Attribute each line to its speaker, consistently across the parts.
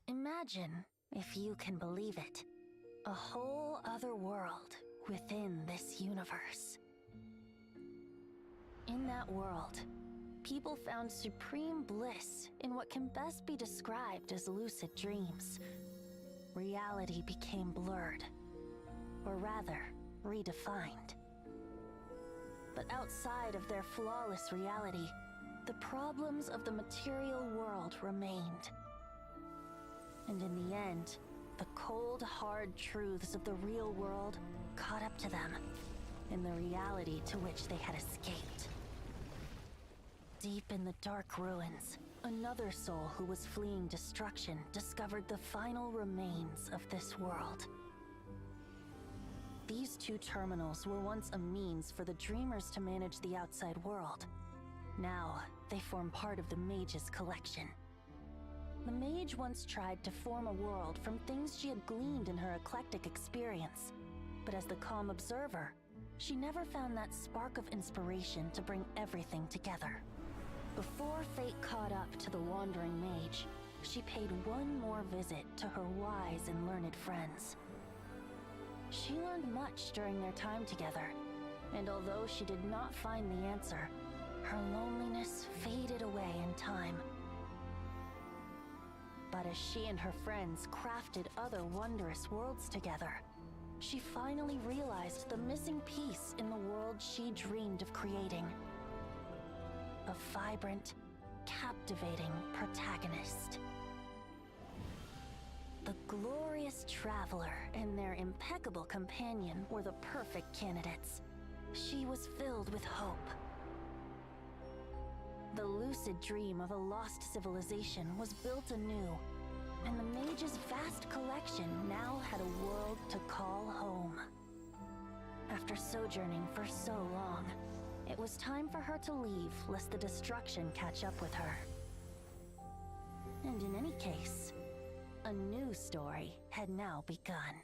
Speaker 1: Imagine, if you can believe it, a whole other world within this universe. In that world, people found supreme bliss in what can best be described as lucid dreams. Reality became blurred, or rather, redefined. But outside of their flawless reality, the problems of the material world remained. And in the end, the cold, hard truths of the real world caught up to them in the reality to which they had escaped. Deep in the dark ruins, another soul who was fleeing destruction discovered the final remains of this world. These two terminals were once a means for the dreamers to manage the outside world. Now, they form part of the mage's collection. The mage once tried to form a world from things she had gleaned in her eclectic experience. But as the calm observer, she never found that spark of inspiration to bring everything together. Before fate caught up to the wandering mage, she paid one more visit to her wise and learned friends. She learned much during their time together, and although she did not find the answer, her loneliness faded away in time. But as she and her friends crafted other wondrous worlds together, she finally realized the missing piece in the world she dreamed of creating. A vibrant, captivating protagonist. The glorious traveler and their impeccable companion were the perfect candidates. She was filled with hope. The lucid dream of a lost civilization was built anew, and the mage's vast collection now had a world to call home. After sojourning for so long, it was time for her to leave lest the destruction catch up with her. And in any case, a new story had now begun.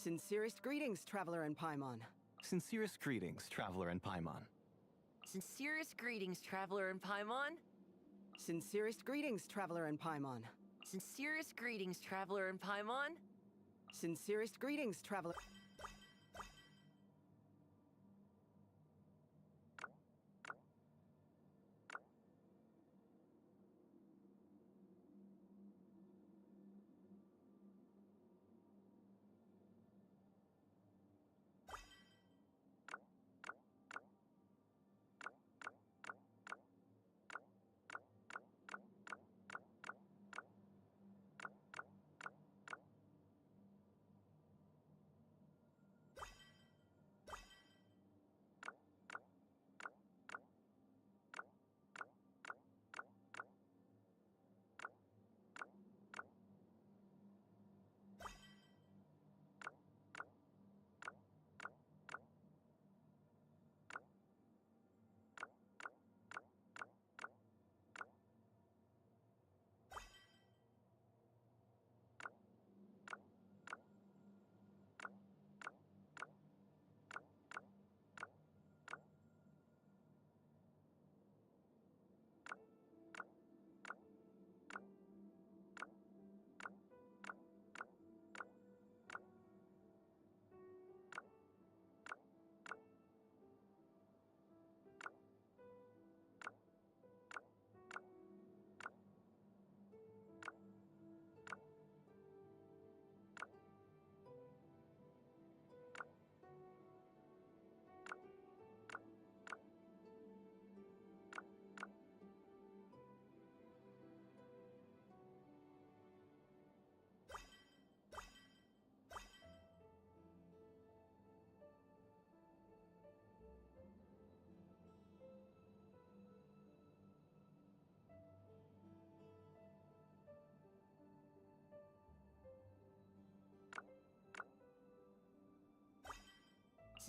Speaker 2: Sincerest greetings, traveler in Paimon.
Speaker 3: Sincerest greetings, traveler in Paimon.
Speaker 4: Sincerest greetings, traveler in Paimon.
Speaker 2: Sincerest greetings, traveler in Paimon.
Speaker 4: Sincerest greetings, traveler in Paimon.
Speaker 2: Sincerest greetings, traveler.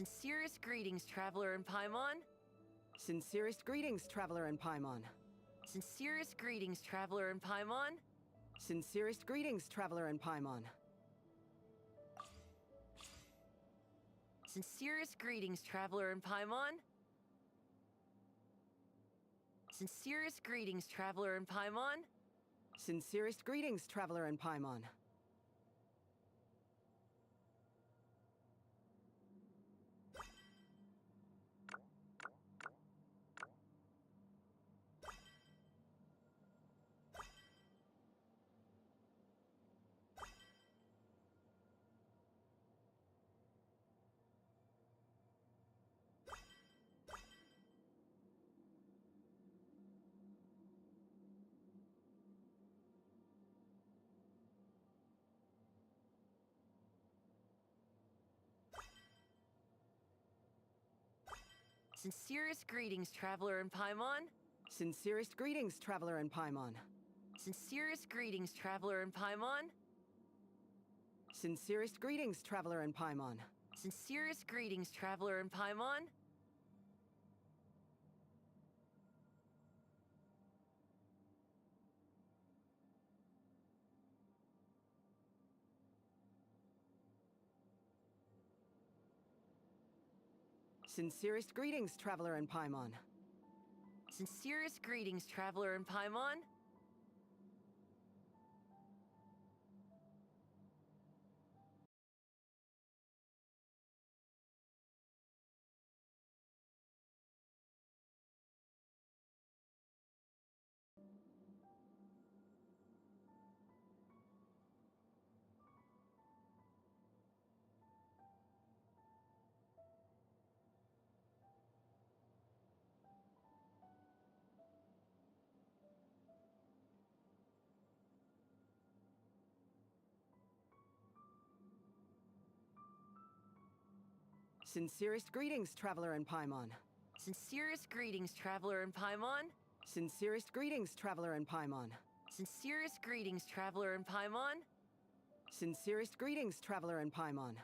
Speaker 4: Sincerest greetings, traveler in Paimon.
Speaker 2: Sincerest greetings, traveler in Paimon.
Speaker 4: Sincerest greetings, traveler in Paimon.
Speaker 2: Sincerest greetings, traveler in Paimon.
Speaker 4: Sincerest greetings, traveler in Paimon. Sincerest greetings, traveler in Paimon.
Speaker 2: Sincerest greetings, traveler in Paimon.
Speaker 4: Sincerest greetings, traveler in Paimon.
Speaker 2: Sincerest greetings, traveler in Paimon.
Speaker 4: Sincerest greetings, traveler in Paimon.
Speaker 2: Sincerest greetings, traveler in Paimon.
Speaker 4: Sincerest greetings, traveler in Paimon.
Speaker 2: Sincerest greetings, traveler in Paimon.
Speaker 4: Sincerest greetings, traveler in Paimon.
Speaker 2: Sincerest greetings, traveler in Paimon.
Speaker 4: Sincerest greetings, traveler in Paimon.
Speaker 2: Sincerest greetings, traveler in Paimon.
Speaker 4: Sincerest greetings, traveler in Paimon.
Speaker 2: Sincerest greetings, traveler in Paimon.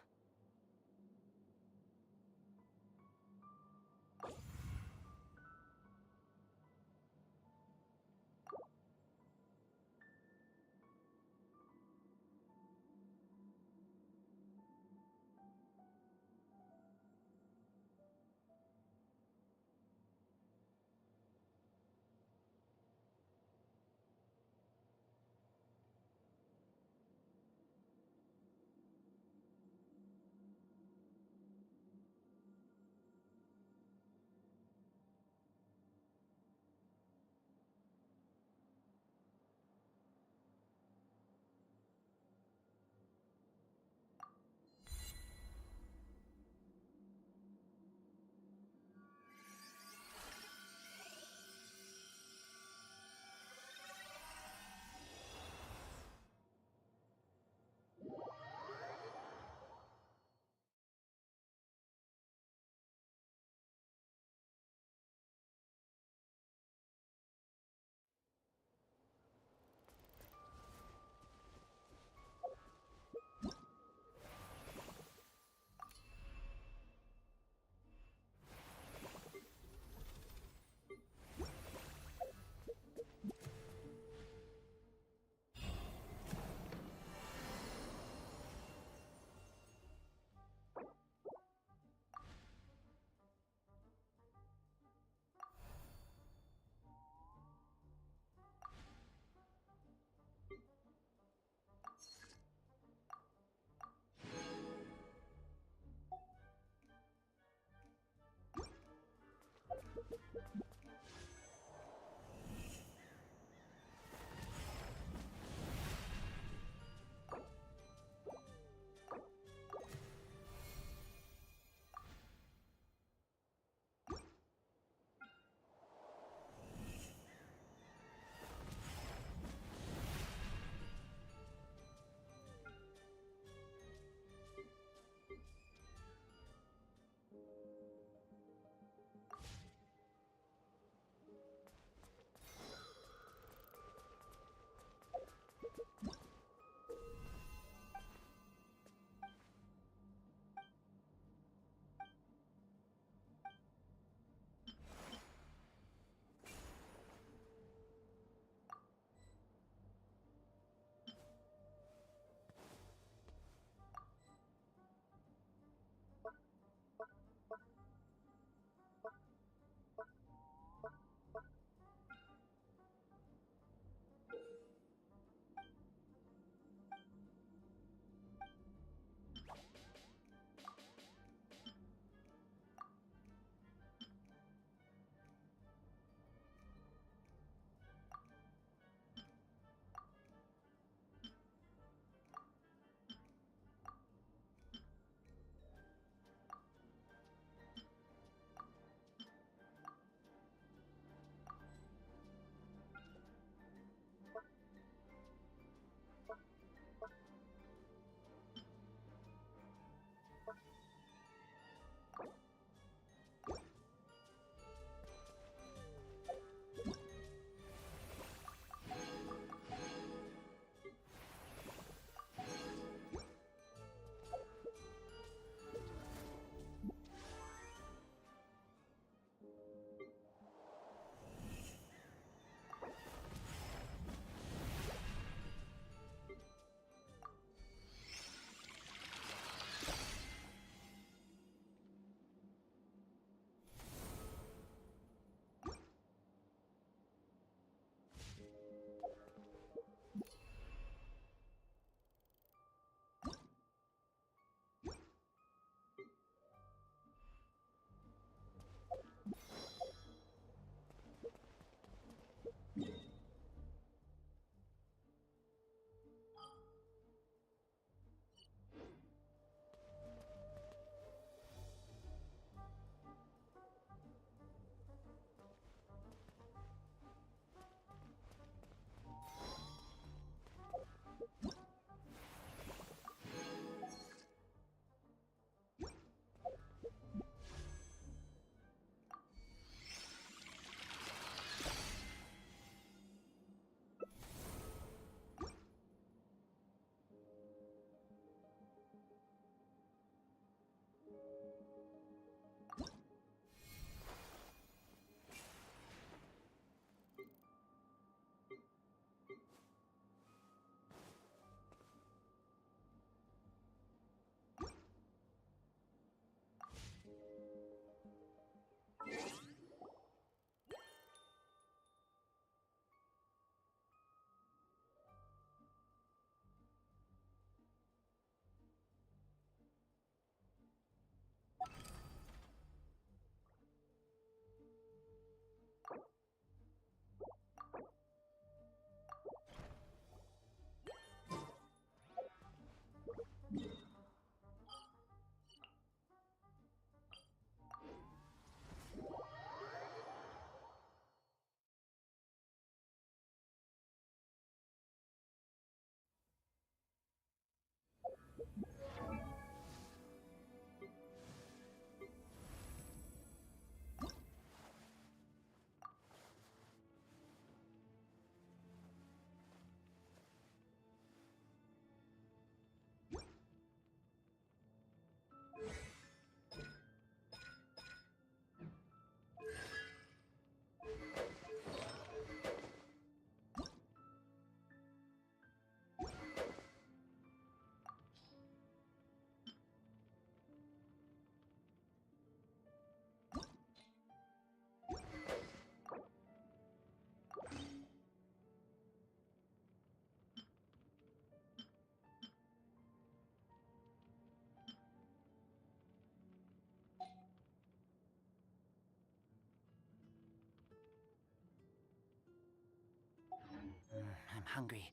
Speaker 5: I'm hungry.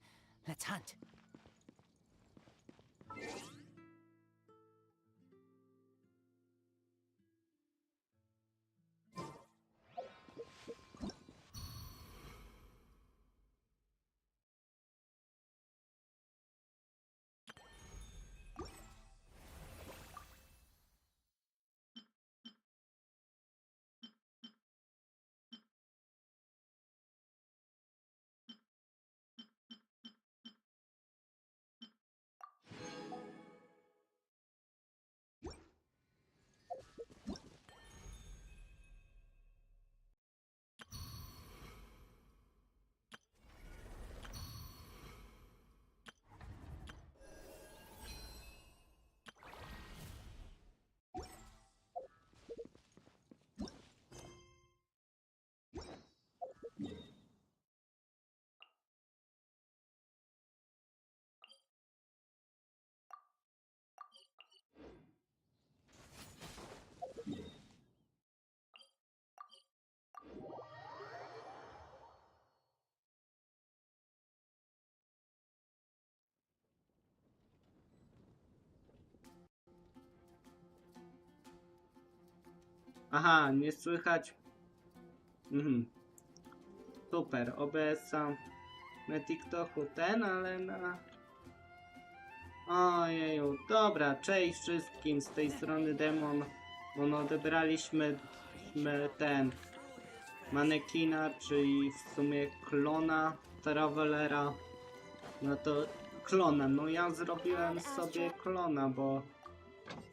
Speaker 5: Let's hunt.
Speaker 6: Aha, nie słychać. Super, OBS-a na TikToku ten, ale na... Ojeju, dobra, cześć wszystkim, z tej strony Demon. No, odebraliśmy ten manekina, czyli w sumie klona Travelera. No to klona, no ja zrobiłem sobie klona,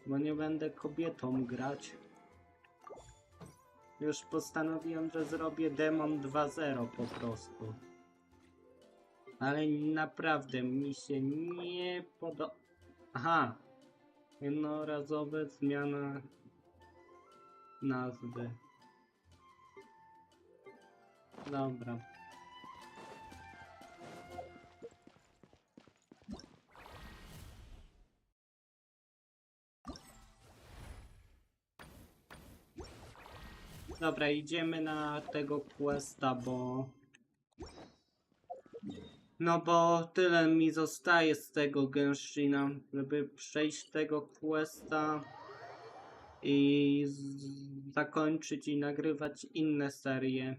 Speaker 6: bo nie będę kobietą grać. Już postanowiłem, że zrobię Demon 2.0 po prostu. Ale naprawdę mi się nie podoba... Aha! Jednorazowe zmiana nazwy. Dobra. Dobra, idziemy na tego questa, bo... No bo tyle mi zostaje z tego Genshina, żeby przejść tego questa i zakończyć i nagrywać inne serie.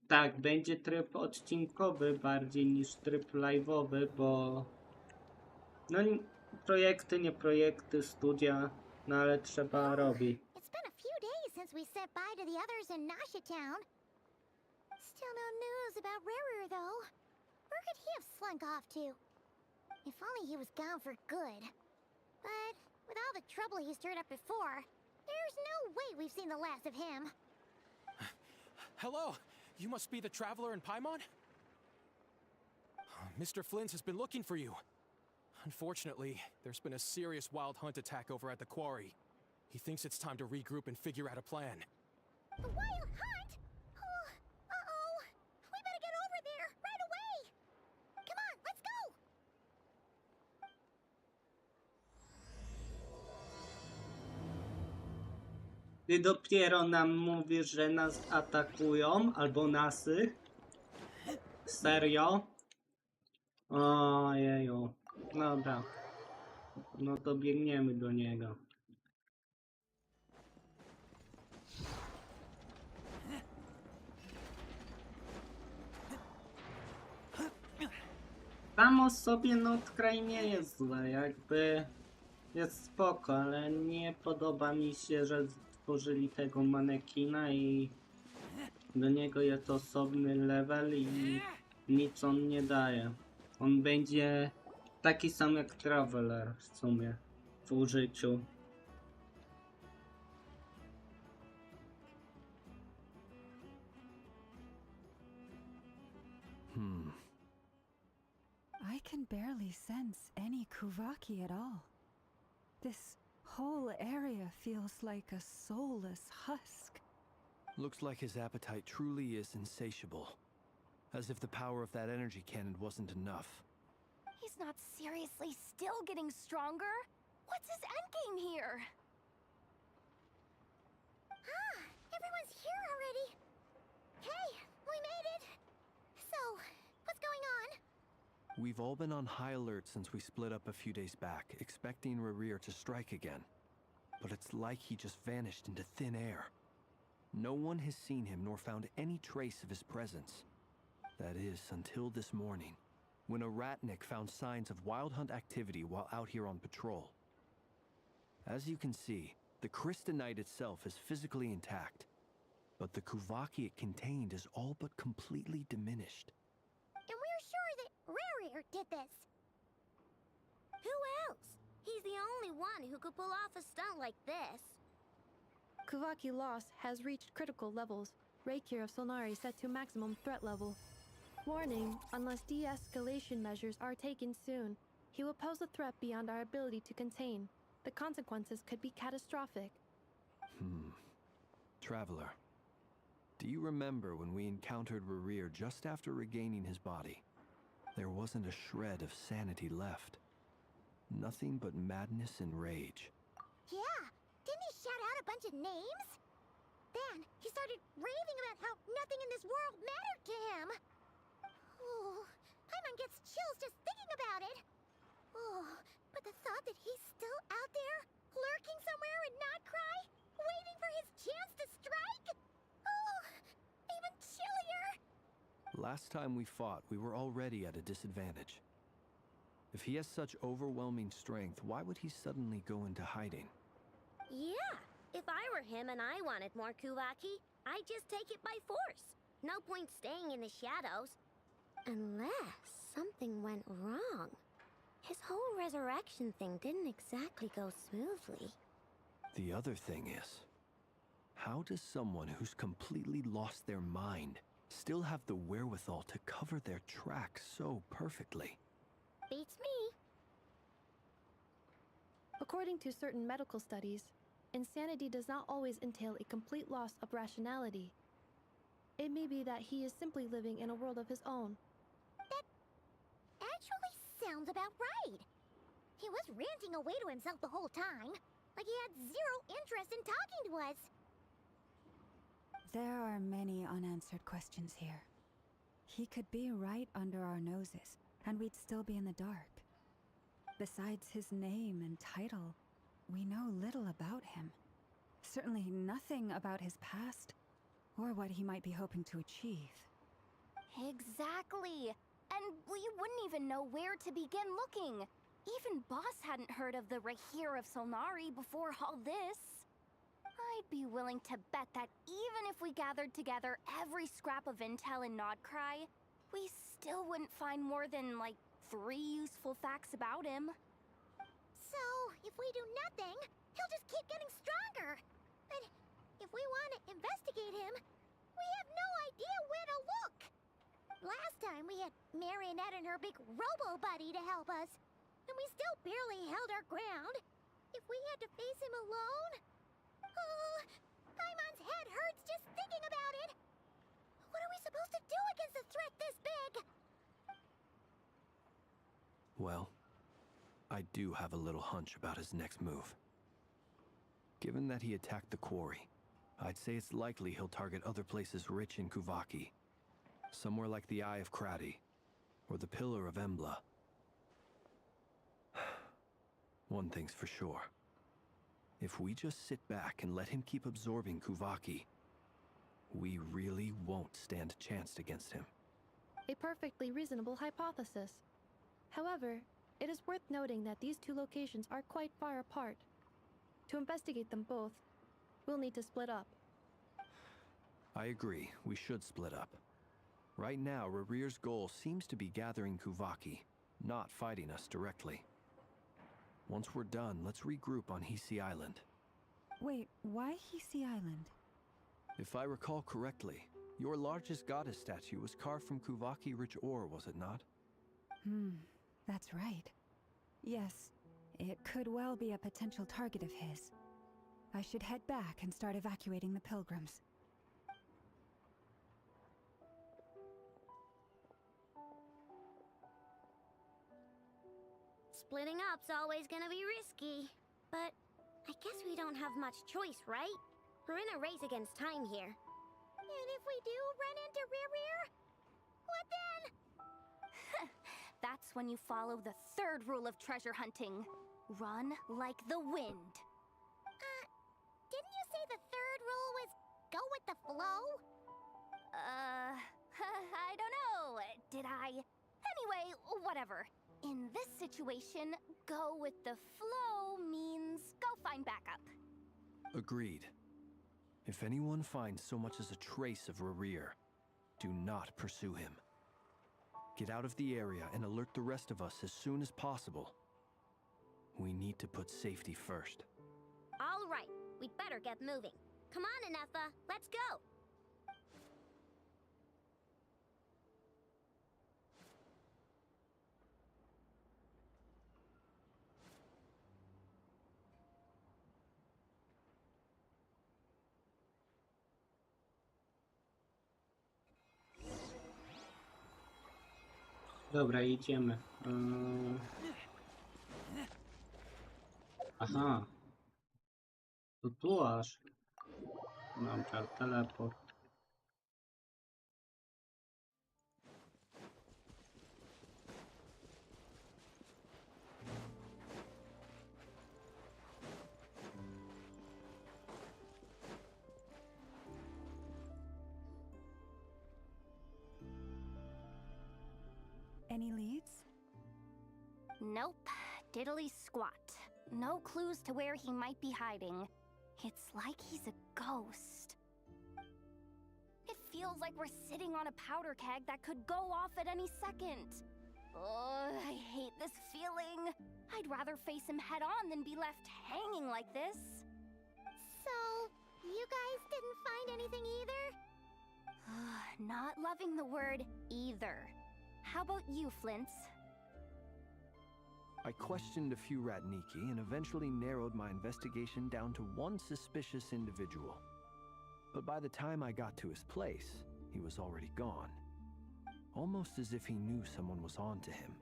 Speaker 6: Tak, będzie tryb odcinkowy bardziej niż tryb live'owy, bo... No projekty, nie projekty, studia, no ale trzeba robić.
Speaker 7: It's been a few days since we said bye to the others in Nasha Town. Still no news about Rarer, though. Where could he have slunk off to? If only he was gone for good. But with all the trouble he stirred up before, there's no way we've seen the last of him.
Speaker 8: Hello, you must be the traveler in Paimon? Mr. Flint has been looking for you. Unfortunately, there's been a serious wild hunt attack over at the quarry. He thinks it's time to regroup and figure out a plan.
Speaker 7: The wild hunt? Oh, uh-oh. We better get over there, right away. Come on, let's go.
Speaker 6: Ty dopiero nam mówisz, że nas atakują, albo nasy? Serio? Ojeju. Dobra. No to biegniemy do niego. Samo sobie no kraj nie jest złe, jakby jest spoko, ale nie podoba mi się, że stworzyli tego manekina i do niego jest osobny level i nic on nie daje. On będzie taki sam jak Traveler w sumie w użyciu.
Speaker 9: I can barely sense any Kuvaki at all. This whole area feels like a soulless husk.
Speaker 10: Looks like his appetite truly is insatiable. As if the power of that energy cannon wasn't enough.
Speaker 1: He's not seriously still getting stronger? What's his endgame here?
Speaker 7: Ah, everyone's here already. Hey, we made it. So, what's going on?
Speaker 10: We've all been on high alert since we split up a few days back, expecting Rerir to strike again. But it's like he just vanished into thin air. No one has seen him nor found any trace of his presence. That is, until this morning, when a ratnik found signs of wild hunt activity while out here on patrol. As you can see, the crystalline itself is physically intact, but the Kuvaki it contained is all but completely diminished.
Speaker 7: And we're sure that Rerir did this. Who else? He's the only one who could pull off a stunt like this.
Speaker 11: Kuvaki loss has reached critical levels. Reikir of Solnari set to maximum threat level. Warning, unless de-escalation measures are taken soon, he will pose a threat beyond our ability to contain. The consequences could be catastrophic.
Speaker 10: Traveler, do you remember when we encountered Rerir just after regaining his body? There wasn't a shred of sanity left. Nothing but madness and rage.
Speaker 7: Yeah, didn't he shout out a bunch of names? Then he started raving about how nothing in this world mattered to him. Oh, Paimon gets chills just thinking about it. Oh, but the thought that he's still out there, lurking somewhere in Notcry, waiting for his chance to strike? Oh, even chillier.
Speaker 10: Last time we fought, we were already at a disadvantage. If he has such overwhelming strength, why would he suddenly go into hiding?
Speaker 7: Yeah, if I were him and I wanted more Kuvaki, I'd just take it by force. No point staying in the shadows. Unless something went wrong. His whole resurrection thing didn't exactly go smoothly.
Speaker 10: The other thing is, how does someone who's completely lost their mind still have the wherewithal to cover their tracks so perfectly?
Speaker 7: Beats me.
Speaker 11: According to certain medical studies, insanity does not always entail a complete loss of rationality. It may be that he is simply living in a world of his own.
Speaker 7: That actually sounds about right. He was ranting away to himself the whole time, like he had zero interest in talking to us.
Speaker 9: There are many unanswered questions here. He could be right under our noses, and we'd still be in the dark. Besides his name and title, we know little about him. Certainly nothing about his past, or what he might be hoping to achieve.
Speaker 1: Exactly. And we wouldn't even know where to begin looking. Even Boss hadn't heard of the Reikir of Solnari before all this. I'd be willing to bet that even if we gathered together every scrap of intel in Nodcry, we still wouldn't find more than, like, 3 useful facts about him.
Speaker 7: So, if we do nothing, he'll just keep getting stronger. But if we want to investigate him, we have no idea where to look. Last time we had Marionette and her big robo-buddy to help us, and we still barely held our ground. If we had to face him alone... Oh, Paimon's head hurts just thinking about it. What are we supposed to do against a threat this big?
Speaker 10: Well, I do have a little hunch about his next move. Given that he attacked the quarry, I'd say it's likely he'll target other places rich in Kuvaki. Somewhere like the Eye of Krati, or the Pillar of Embla. One thing's for sure. If we just sit back and let him keep absorbing Kuvaki, we really won't stand a chance against him.
Speaker 11: A perfectly reasonable hypothesis. However, it is worth noting that these two locations are quite far apart. To investigate them both, we'll need to split up.
Speaker 10: I agree, we should split up. Right now, Rarir's goal seems to be gathering Kuvaki, not fighting us directly. Once we're done, let's regroup on Hisi Island.
Speaker 9: Wait, why Hisi Island?
Speaker 10: If I recall correctly, your largest goddess statue was carved from Kuvaki-rich ore, was it not?
Speaker 9: That's right. Yes, it could well be a potential target of his. I should head back and start evacuating the pilgrims.
Speaker 7: Splitting up's always gonna be risky. But I guess we don't have much choice, right? We're in a race against time here. And if we do run into Rear, what then?
Speaker 1: That's when you follow the third rule of treasure hunting. Run like the wind.
Speaker 7: Didn't you say the third rule was go with the flow?
Speaker 1: I don't know. Did I? Anyway, whatever. In this situation, go with the flow means go find backup.
Speaker 10: Agreed. If anyone finds so much as a trace of Rarir, do not pursue him. Get out of the area and alert the rest of us as soon as possible. We need to put safety first.
Speaker 7: All right, we'd better get moving. Come on, Inefa, let's go.
Speaker 6: Dobra, idziemy. Aha. To tu aż. Dobra, teleport.
Speaker 9: Any leads?
Speaker 1: Nope. Diddly squat. No clues to where he might be hiding. It's like he's a ghost. It feels like we're sitting on a powder keg that could go off at any second. Ugh, I hate this feeling. I'd rather face him head on than be left hanging like this.
Speaker 7: So, you guys didn't find anything either?
Speaker 1: Not loving the word either. How about you, Flint's?
Speaker 10: I questioned a few Ratniki and eventually narrowed my investigation down to one suspicious individual. But by the time I got to his place, he was already gone. Almost as if he knew someone was on to him.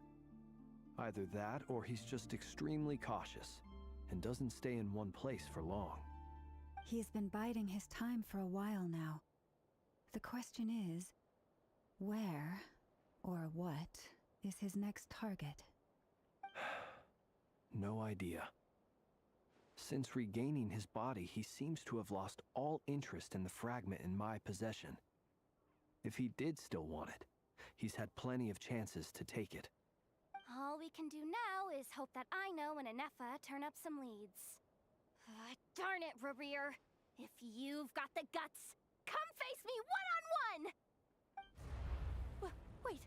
Speaker 10: Either that, or he's just extremely cautious and doesn't stay in one place for long.
Speaker 9: He's been biding his time for a while now. The question is, where or what is his next target?
Speaker 10: No idea. Since regaining his body, he seems to have lost all interest in the fragment in my possession. If he did still want it, he's had plenty of chances to take it.
Speaker 1: All we can do now is hope that Ino and Inefa turn up some leads. Darn it, Rarir! If you've got the guts, come face me one-on-one! Wait,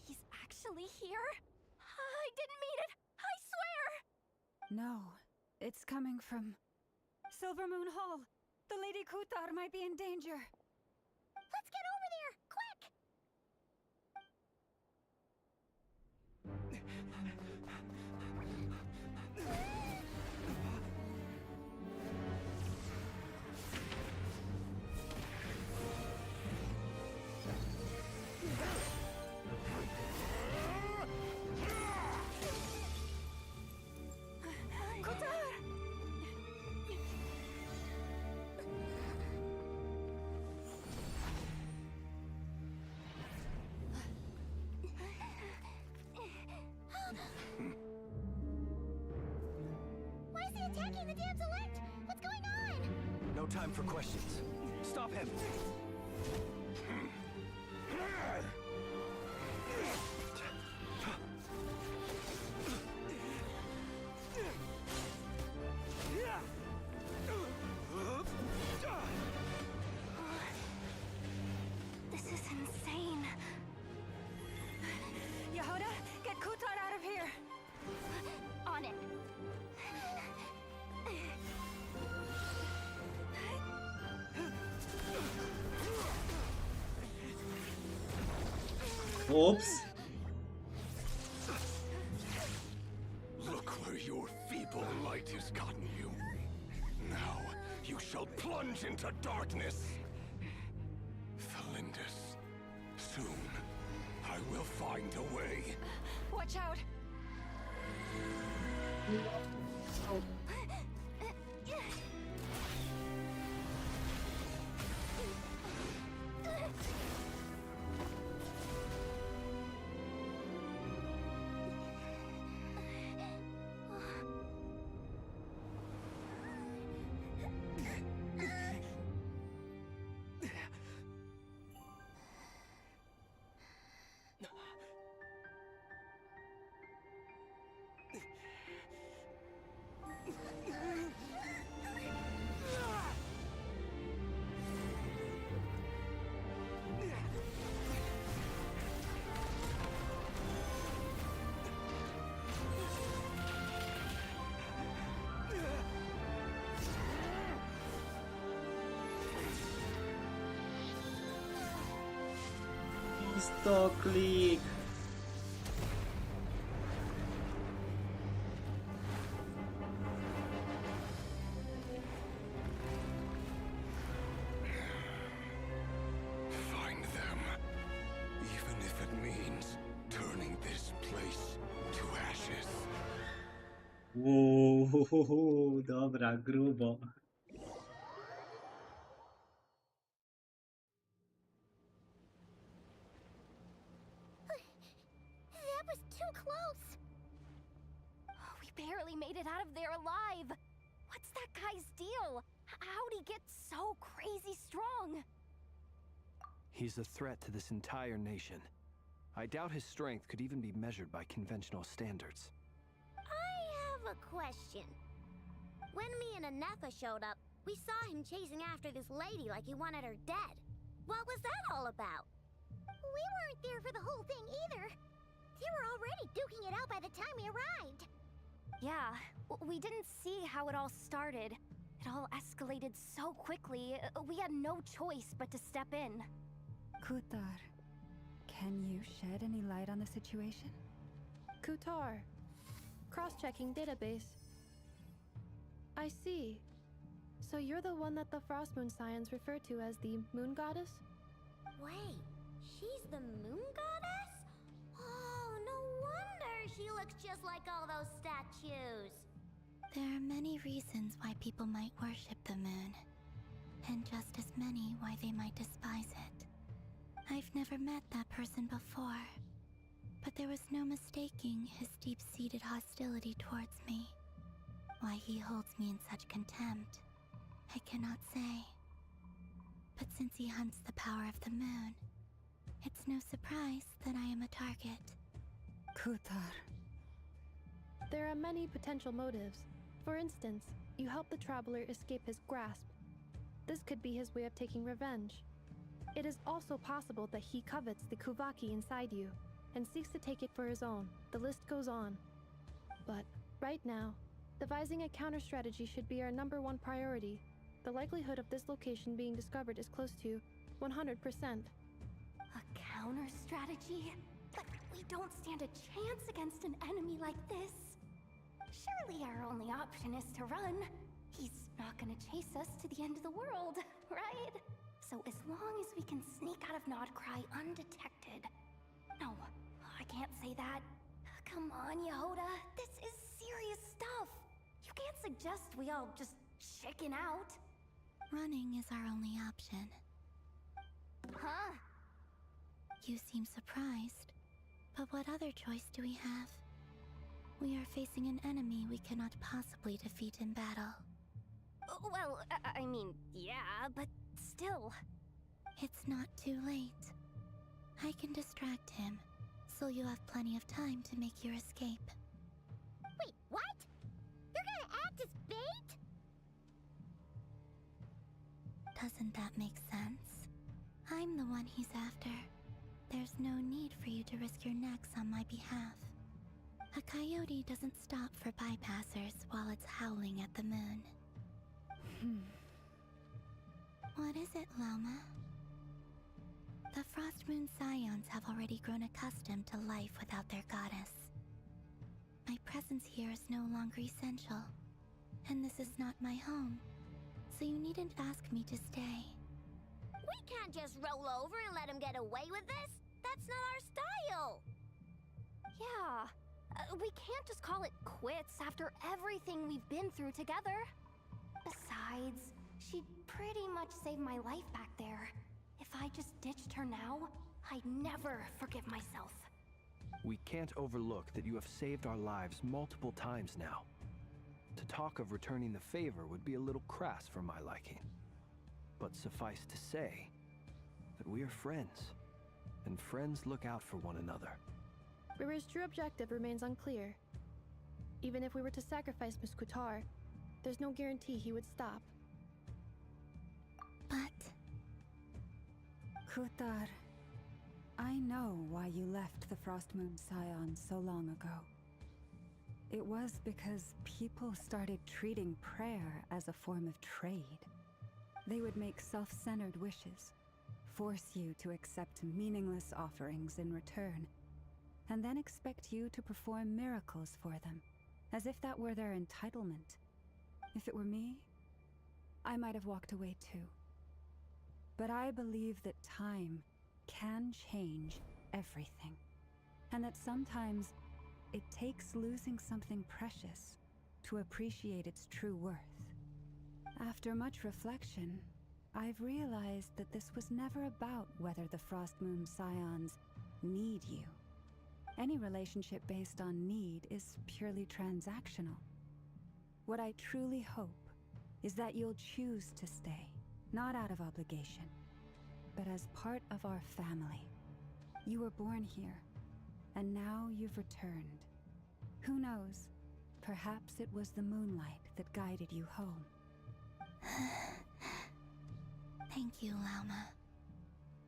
Speaker 1: he's actually here? I didn't mean it! I swear!
Speaker 9: No, it's coming from Silver Moon Hall. The Lady Kutar might be in danger.
Speaker 7: Let's get over there, quick! the dam's alert! What's going on?
Speaker 10: No time for questions. Stop him!
Speaker 1: This is insane.
Speaker 9: Yehoda, get Kutar out of here!
Speaker 1: On it.
Speaker 6: Oops.
Speaker 12: Look where your feeble light has gotten you. Now you shall plunge into darkness. Felindus, soon I will find a way.
Speaker 9: Watch out!
Speaker 6: Click.
Speaker 12: Find them, even if it means turning this place to ashes.
Speaker 6: Dobra, grubo.
Speaker 7: That was too close!
Speaker 1: We barely made it out of there alive. What's that guy's deal? How'd he get so crazy strong?
Speaker 10: He's a threat to this entire nation. I doubt his strength could even be measured by conventional standards.
Speaker 7: I have a question. When me and Anetha showed up, we saw him chasing after this lady like he wanted her dead. What was that all about? We weren't there for the whole thing either. They were already duking it out by the time we arrived.
Speaker 1: Yeah, we didn't see how it all started. It all escalated so quickly, we had no choice but to step in.
Speaker 9: Kutar, can you shed any light on the situation?
Speaker 11: Kutar. Cross-checking database. I see. So you're the one that the Frost Moon Scions refer to as the Moon Goddess?
Speaker 7: Wait, she's the moon goddess? Oh, no wonder she looks just like all those statues.
Speaker 13: There are many reasons why people might worship the moon, and just as many why they might despise it. I've never met that person before, but there was no mistaking his deep-seated hostility towards me. Why he holds me in such contempt, I cannot say. But since he hunts the power of the moon, it's no surprise that I am a target.
Speaker 9: Kutar.
Speaker 11: There are many potential motives. For instance, you help the traveler escape his grasp. This could be his way of taking revenge. It is also possible that he covets the Kuvaki inside you, and seeks to take it for his own. The list goes on. But, right now, devising a counter-strategy should be our #1 priority. The likelihood of this location being discovered is close to 100%.
Speaker 1: A counter-strategy? But we don't stand a chance against an enemy like this. Surely our only option is to run. He's not gonna chase us to the end of the world, right? So as long as we can sneak out of Nodcry undetected. No, I can't say that. Come on, Yehoda. This is serious stuff. You can't suggest we all just chicken out.
Speaker 13: Running is our only option.
Speaker 1: Huh?
Speaker 13: You seem surprised, but what other choice do we have? We are facing an enemy we cannot possibly defeat in battle.
Speaker 7: Well, I mean, yeah, but still.
Speaker 13: It's not too late. I can distract him, so you have plenty of time to make your escape.
Speaker 7: Wait, what? You're gonna act as bait?
Speaker 13: Doesn't that make sense? I'm the one he's after. There's no need for you to risk your necks on my behalf. A coyote doesn't stop for bypassers while it's howling at the moon. What is it, Loma? The Frost Moon Scions have already grown accustomed to life without their goddess. My presence here is no longer essential, and this is not my home, so you needn't ask me to stay.
Speaker 7: We can't just roll over and let him get away with this. That's not our style. Yeah, we can't just call it quits after everything we've been through together. Besides, she pretty much saved my life back there. If I just ditched her now, I'd never forgive myself.
Speaker 10: We can't overlook that you have saved our lives multiple times now. To talk of returning the favor would be a little crass for my liking. But suffice to say that we are friends, and friends look out for one another.
Speaker 11: Riri's true objective remains unclear. Even if we were to sacrifice Miss Kutar, there's no guarantee he would stop.
Speaker 13: But...
Speaker 9: Kutar, I know why you left the Frost Moon Scions so long ago. It was because people started treating prayer as a form of trade. They would make self-centered wishes, force you to accept meaningless offerings in return, and then expect you to perform miracles for them, as if that were their entitlement. If it were me, I might have walked away too. But I believe that time can change everything, and that sometimes it takes losing something precious to appreciate its true worth. After much reflection, I've realized that this was never about whether the Frost Moon Scions need you. Any relationship based on need is purely transactional. What I truly hope is that you'll choose to stay, not out of obligation, but as part of our family. You were born here, and now you've returned. Who knows? Perhaps it was the moonlight that guided you home.
Speaker 13: Thank you, Lauma.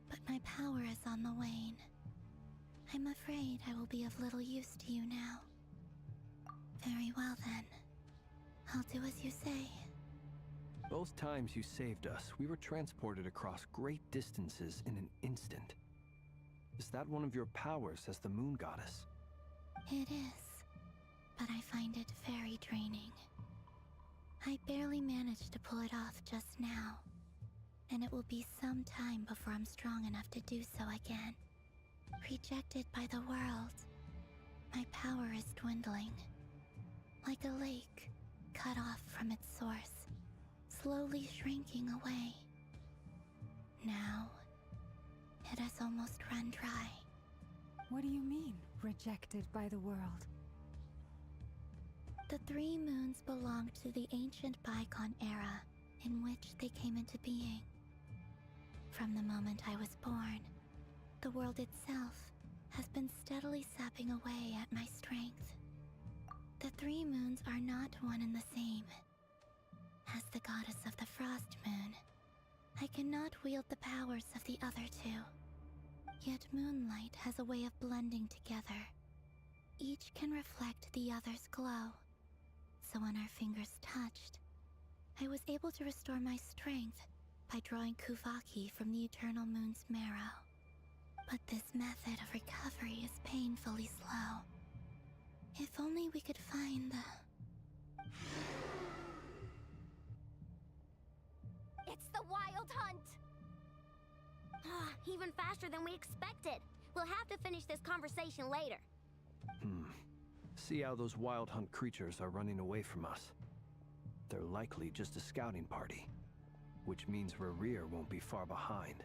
Speaker 13: But my power is on the wane. I'm afraid I will be of little use to you now. Very well then. I'll do as you say.
Speaker 10: Both times you saved us, we were transported across great distances in an instant. Is that one of your powers as the moon goddess?
Speaker 13: It is, but I find it very draining. I barely managed to pull it off just now, and it will be some time before I'm strong enough to do so again. Rejected by the world, my power is dwindling. Like a lake cut off from its source, slowly shrinking away. Now, it has almost run dry.
Speaker 9: What do you mean, rejected by the world?
Speaker 13: The three moons belonged to the ancient bygone era in which they came into being. From the moment I was born, the world itself has been steadily sapping away at my strength. The three moons are not one and the same. As the goddess of the Frost Moon, I cannot wield the powers of the other two. Yet moonlight has a way of blending together. Each can reflect the other's glow. So when our fingers touched, I was able to restore my strength by drawing Kuvaki from the eternal moon's marrow. But this method of recovery is painfully slow. If only we could find the...
Speaker 7: It's the Wild Hunt! Even faster than we expected. We'll have to finish this conversation later.
Speaker 10: See how those wild hunt creatures are running away from us. They're likely just a scouting party, which means Rerir won't be far behind.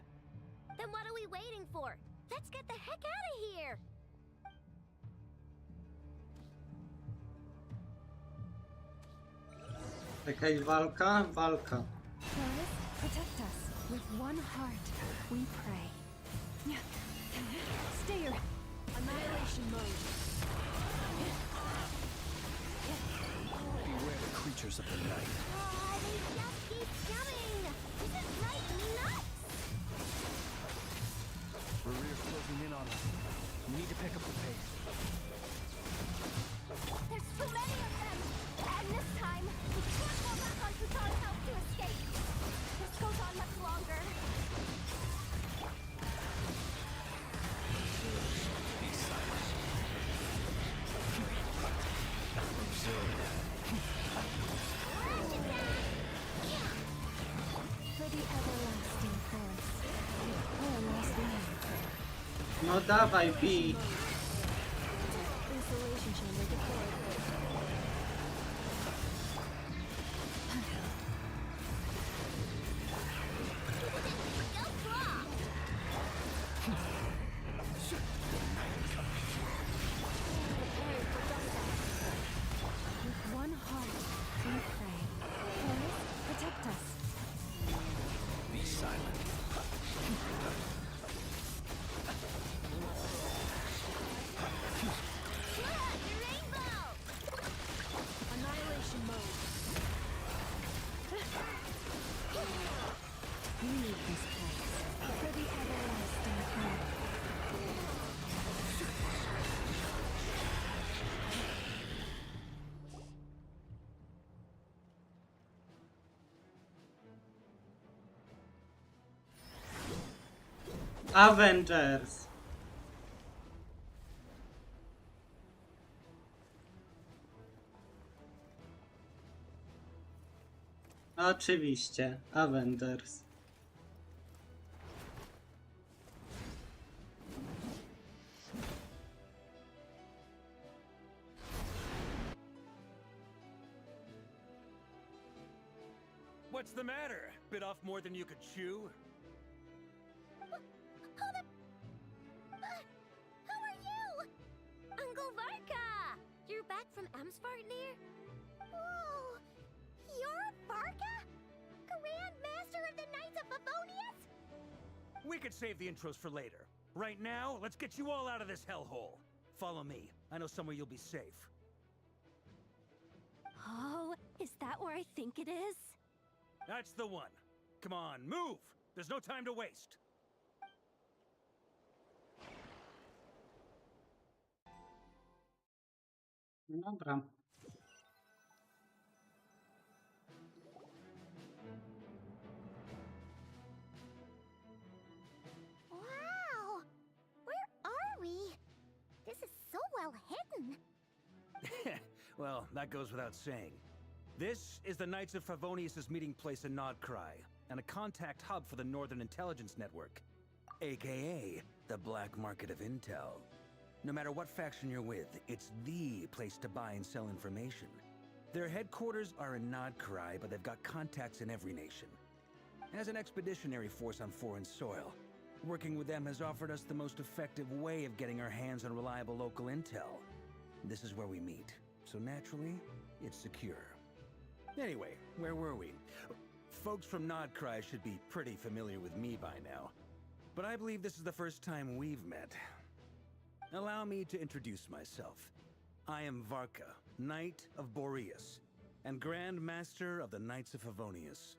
Speaker 7: Then what are we waiting for? Let's get the heck out of here!
Speaker 6: Jakaś walka? Walka.
Speaker 9: Forest, protect us. With one heart, we pray. Stay your...
Speaker 11: Annihilation mode.
Speaker 10: Beware the creatures of the night.
Speaker 7: They just keep coming! This is like nuts!
Speaker 10: Rear's closing in on us. We need to pick up the pace.
Speaker 7: There's too many of them! And this time, we can't fall back on Futon's help to escape! This goes on much longer.
Speaker 10: Be silent. Observe.
Speaker 9: For the everlasting forest. Or lost land.
Speaker 6: No dawaj, bij.
Speaker 11: Installation chamber deployed.
Speaker 9: With one heart, we pray. Forest, protect us.
Speaker 10: Be silent.
Speaker 11: Annihilation mode.
Speaker 9: We need this place. For the everlasting forest.
Speaker 6: Avengers. Oczywiście, Avengers.
Speaker 14: What's the matter? Bit off more than you could chew?
Speaker 7: Who are you? Uncle Varka! You're back from Amsfartnir? Whoa! You're Varka? Grand Master of the Knights of Favonius?
Speaker 14: We could save the intros for later. Right now, let's get you all out of this hellhole. Follow me. I know somewhere you'll be safe.
Speaker 1: Oh, is that where I think it is?
Speaker 14: That's the one. Come on, move! There's no time to waste.
Speaker 6: Dobra.
Speaker 7: Wow! Where are we? This is so well hidden.
Speaker 14: Well, that goes without saying. This is the Knights of Favonius' meeting place in Nodcry, and a contact hub for the Northern Intelligence Network, aka the black market of intel. No matter what faction you're with, it's the place to buy and sell information. Their headquarters are in Nodcry, but they've got contacts in every nation. As an expeditionary force on foreign soil, working with them has offered us the most effective way of getting our hands on reliable local intel. This is where we meet, so naturally, it's secure. Anyway, where were we? Folks from Nodcry should be pretty familiar with me by now, but I believe this is the first time we've met. Allow me to introduce myself. I am Varka, Knight of Boreas, and Grand Master of the Knights of Favonius.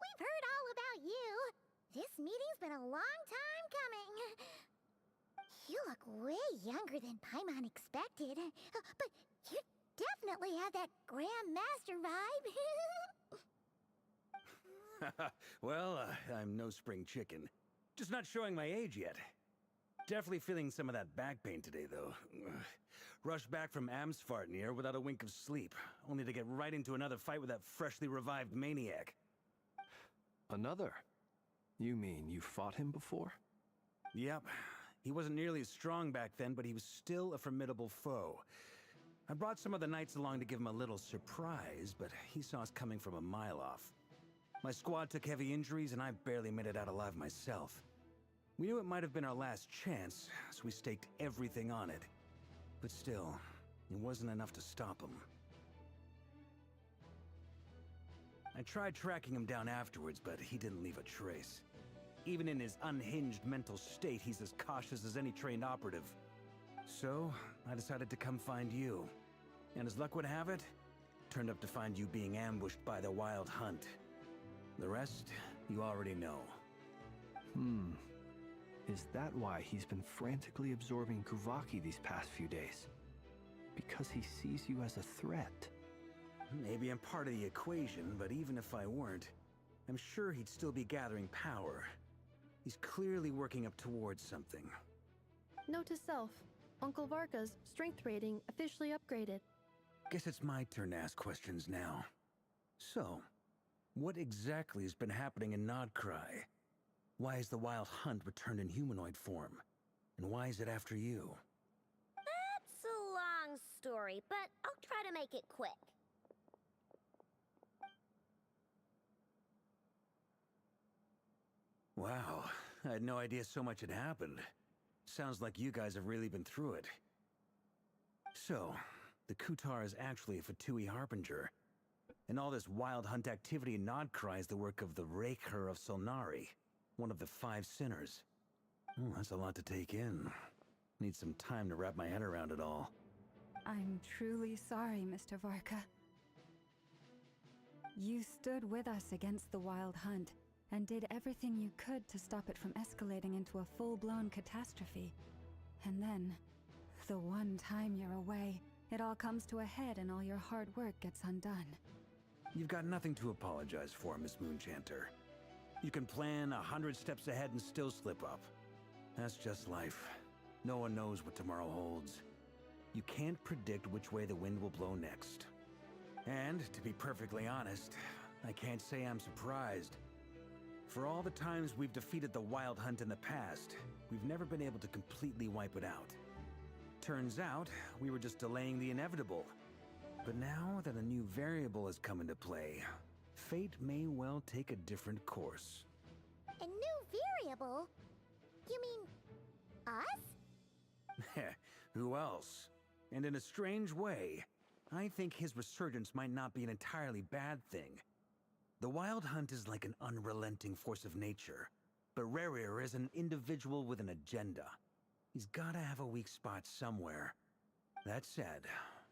Speaker 7: We've heard all about you. This meeting's been a long time coming. You look way younger than Paimon expected, but you definitely have that Grand Master vibe.
Speaker 14: Well, I'm no spring chicken. Just not showing my age yet. Definitely feeling some of that back pain today, though. Rushed back from Amsfartnir without a wink of sleep, only to get right into another fight with that freshly revived maniac.
Speaker 10: Another? You mean you fought him before?
Speaker 14: Yep. He wasn't nearly as strong back then, but he was still a formidable foe. I brought some of the knights along to give him a little surprise, but he saw us coming from a mile off. My squad took heavy injuries, and I barely made it out alive myself. We knew it might have been our last chance, so we staked everything on it. But still, it wasn't enough to stop him. I tried tracking him down afterwards, but he didn't leave a trace. Even in his unhinged mental state, he's as cautious as any trained operative. So, I decided to come find you. And as luck would have it, turned up to find you being ambushed by the Wild Hunt. The rest, you already know.
Speaker 10: Is that why he's been frantically absorbing Kuvaki these past few days? Because he sees you as a threat?
Speaker 14: Maybe I'm part of the equation, but even if I weren't, I'm sure he'd still be gathering power. He's clearly working up towards something.
Speaker 11: Note to self, Uncle Varka's strength rating officially upgraded.
Speaker 14: Guess it's my turn to ask questions now. So, what exactly has been happening in Nodcry? Why is the Wild Hunt returned in humanoid form? And why is it after you?
Speaker 7: That's a long story, but I'll try to make it quick.
Speaker 14: Wow, I had no idea so much had happened. Sounds like you guys have really been through it. So, the Kutar is actually a Fatui Harbinger. And all this Wild Hunt activity in Nodcry is the work of the Raker of Solnari, one of the 5 sinners. Oh, that's a lot to take in. Need some time to wrap my head around it all.
Speaker 9: I'm truly sorry, Mr. Varka. You stood with us against the Wild Hunt, and did everything you could to stop it from escalating into a full-blown catastrophe. And then, the one time you're away, it all comes to a head and all your hard work gets undone.
Speaker 14: You've got nothing to apologize for, Miss Moonchanter. You can plan 100 steps ahead and still slip up. That's just life. No one knows what tomorrow holds. You can't predict which way the wind will blow next. And, to be perfectly honest, I can't say I'm surprised. For all the times we've defeated the Wild Hunt in the past, we've never been able to completely wipe it out. Turns out, we were just delaying the inevitable. But now that a new variable has come into play, fate may well take a different course.
Speaker 7: A new variable? You mean us?
Speaker 14: Who else? And in a strange way, I think his resurgence might not be an entirely bad thing. The Wild Hunt is like an unrelenting force of nature, but Rerir is an individual with an agenda. He's gotta have a weak spot somewhere. That said,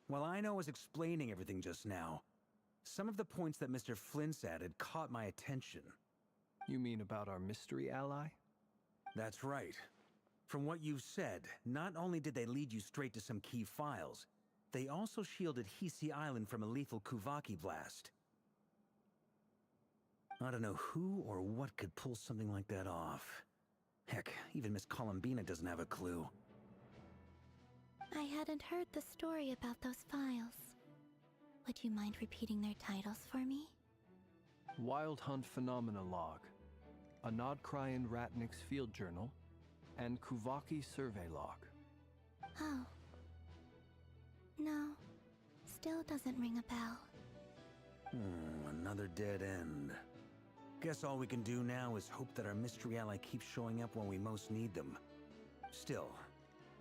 Speaker 14: while I was explaining everything just now, some of the points that Mr. Flint's added caught my attention.
Speaker 10: You mean about our mystery ally?
Speaker 14: That's right. From what you've said, not only did they lead you straight to some key files, they also shielded Hisi Island from a lethal Kuvaki blast. I don't know who or what could pull something like that off. Heck, even Miss Columbina doesn't have a clue.
Speaker 13: I hadn't heard the story about those files. Would you mind repeating their titles for me?
Speaker 10: Wild Hunt Phenomena Log, a Nodcryan Ratnik's Field Journal, and Kuvaki Survey Log.
Speaker 13: Oh. No, still doesn't ring a bell.
Speaker 14: Another dead end. Guess all we can do now is hope that our mystery ally keeps showing up when we most need them. Still,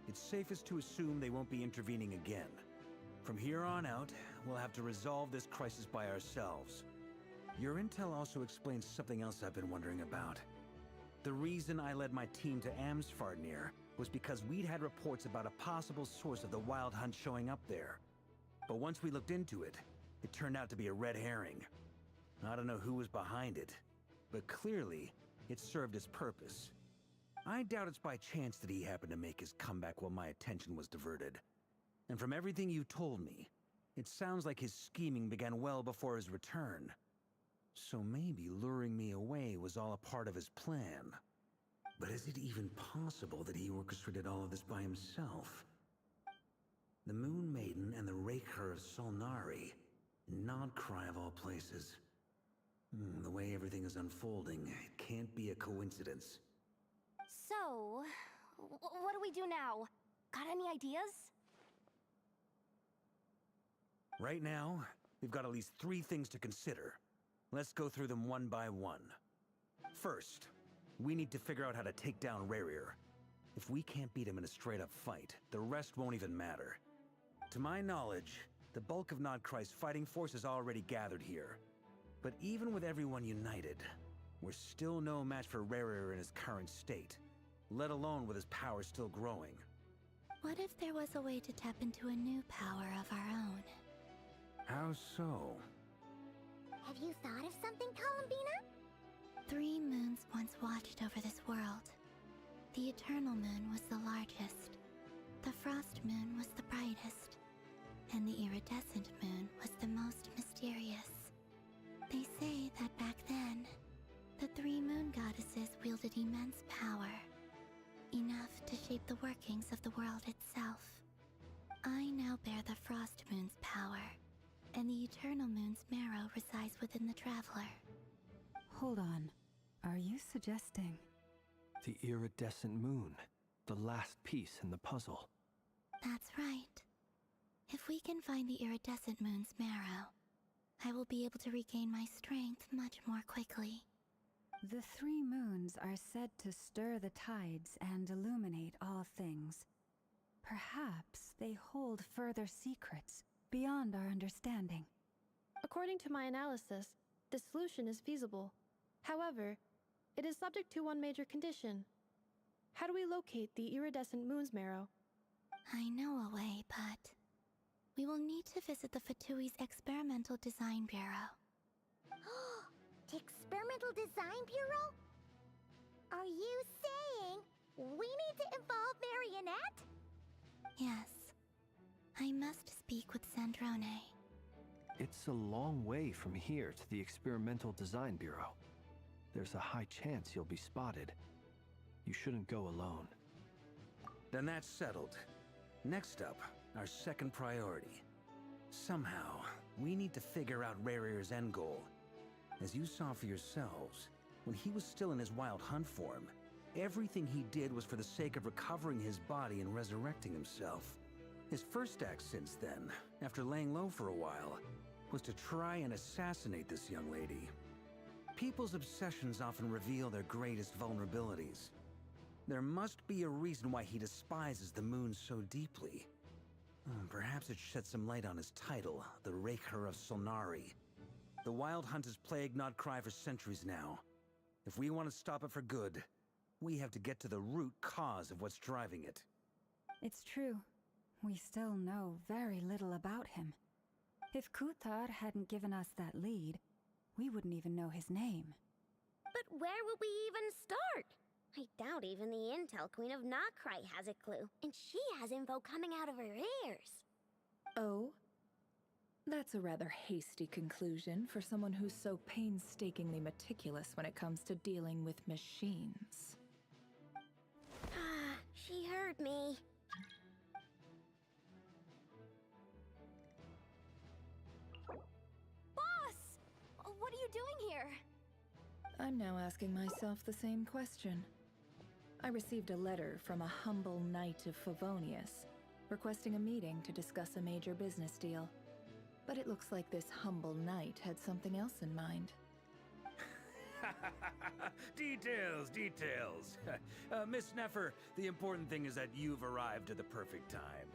Speaker 14: it's safest to assume they won't be intervening again. From here on out, we'll have to resolve this crisis by ourselves. Your intel also explains something else I've been wondering about. The reason I led my team to Amsfarnir was because we'd had reports about a possible source of the Wild Hunt showing up there. But once we looked into it, it turned out to be a red herring. I don't know who was behind it, but clearly, it served its purpose. I doubt it's by chance that he happened to make his comeback while my attention was diverted. And from everything you told me, it sounds like his scheming began well before his return. So maybe luring me away was all a part of his plan. But is it even possible that he orchestrated all of this by himself? The Moon Maiden and the Raker of Solnari, Nodcry of all places. The way everything is unfolding, it can't be a coincidence.
Speaker 1: So, what do we do now? Got any ideas?
Speaker 14: Right now, we've got at least 3 things to consider. Let's go through them one by one. First, we need to figure out how to take down Rerir. If we can't beat him in a straight-up fight, the rest won't even matter. To my knowledge, the bulk of Nodcry's fighting force is already gathered here. But even with everyone united, we're still no match for Rarier in his current state, let alone with his power still growing.
Speaker 13: What if there was a way to tap into a new power of our own?
Speaker 14: How so?
Speaker 7: Have you thought of something, Columbina?
Speaker 13: 3 moons once watched over this world. The eternal moon was the largest. The frost moon was the brightest. And the iridescent moon was the most mysterious. They say that back then, the 3 moon goddesses wielded immense power. Enough to shape the workings of the world itself. I now bear the frost moon's power, and the eternal moon's marrow resides within the traveler.
Speaker 9: Hold on. Are you suggesting?
Speaker 10: The iridescent moon, the last piece in the puzzle.
Speaker 13: That's right. If we can find the iridescent moon's marrow, I will be able to regain my strength much more quickly.
Speaker 9: The 3 moons are said to stir the tides and illuminate all things. Perhaps they hold further secrets beyond our understanding.
Speaker 11: According to my analysis, this solution is feasible. However, it is subject to one major condition. How do we locate the iridescent moon's marrow?
Speaker 13: I know a way, but we will need to visit the Fatui's Experimental Design Bureau.
Speaker 7: The Experimental Design Bureau? Are you saying we need to involve Marionette?
Speaker 13: Yes. I must speak with Sandrone.
Speaker 10: It's a long way from here to the Experimental Design Bureau. There's a high chance you'll be spotted. You shouldn't go alone.
Speaker 14: Then that's settled. Next up, our second priority. Somehow, we need to figure out Rarier's end goal. As you saw for yourselves, when he was still in his wild hunt form, everything he did was for the sake of recovering his body and resurrecting himself. His first act since then, after laying low for a while, was to try and assassinate this young lady. People's obsessions often reveal their greatest vulnerabilities. There must be a reason why he despises the moon so deeply. Perhaps it sheds some light on his title, the Raker of Solnari. The Wild Hunt has plagued Nodcry for centuries now. If we want to stop it for good, we have to get to the root cause of what's driving it.
Speaker 9: It's true. We still know very little about him. If Kuthar hadn't given us that lead, we wouldn't even know his name.
Speaker 15: But where would we even start? I doubt even the Intel Queen of Nodcry has a clue, and she has info coming out of her ears.
Speaker 16: Oh? That's a rather hasty conclusion for someone who's so painstakingly meticulous when it comes to dealing with machines.
Speaker 15: Ah, she heard me.
Speaker 17: Boss! What are you doing here?
Speaker 16: I'm now asking myself the same question. I received a letter from a humble knight of Favonius, requesting a meeting to discuss a major business deal. But it looks like this humble knight had something else in mind.
Speaker 14: Details, details. Miss Neffer, the important thing is that you've arrived at the perfect time.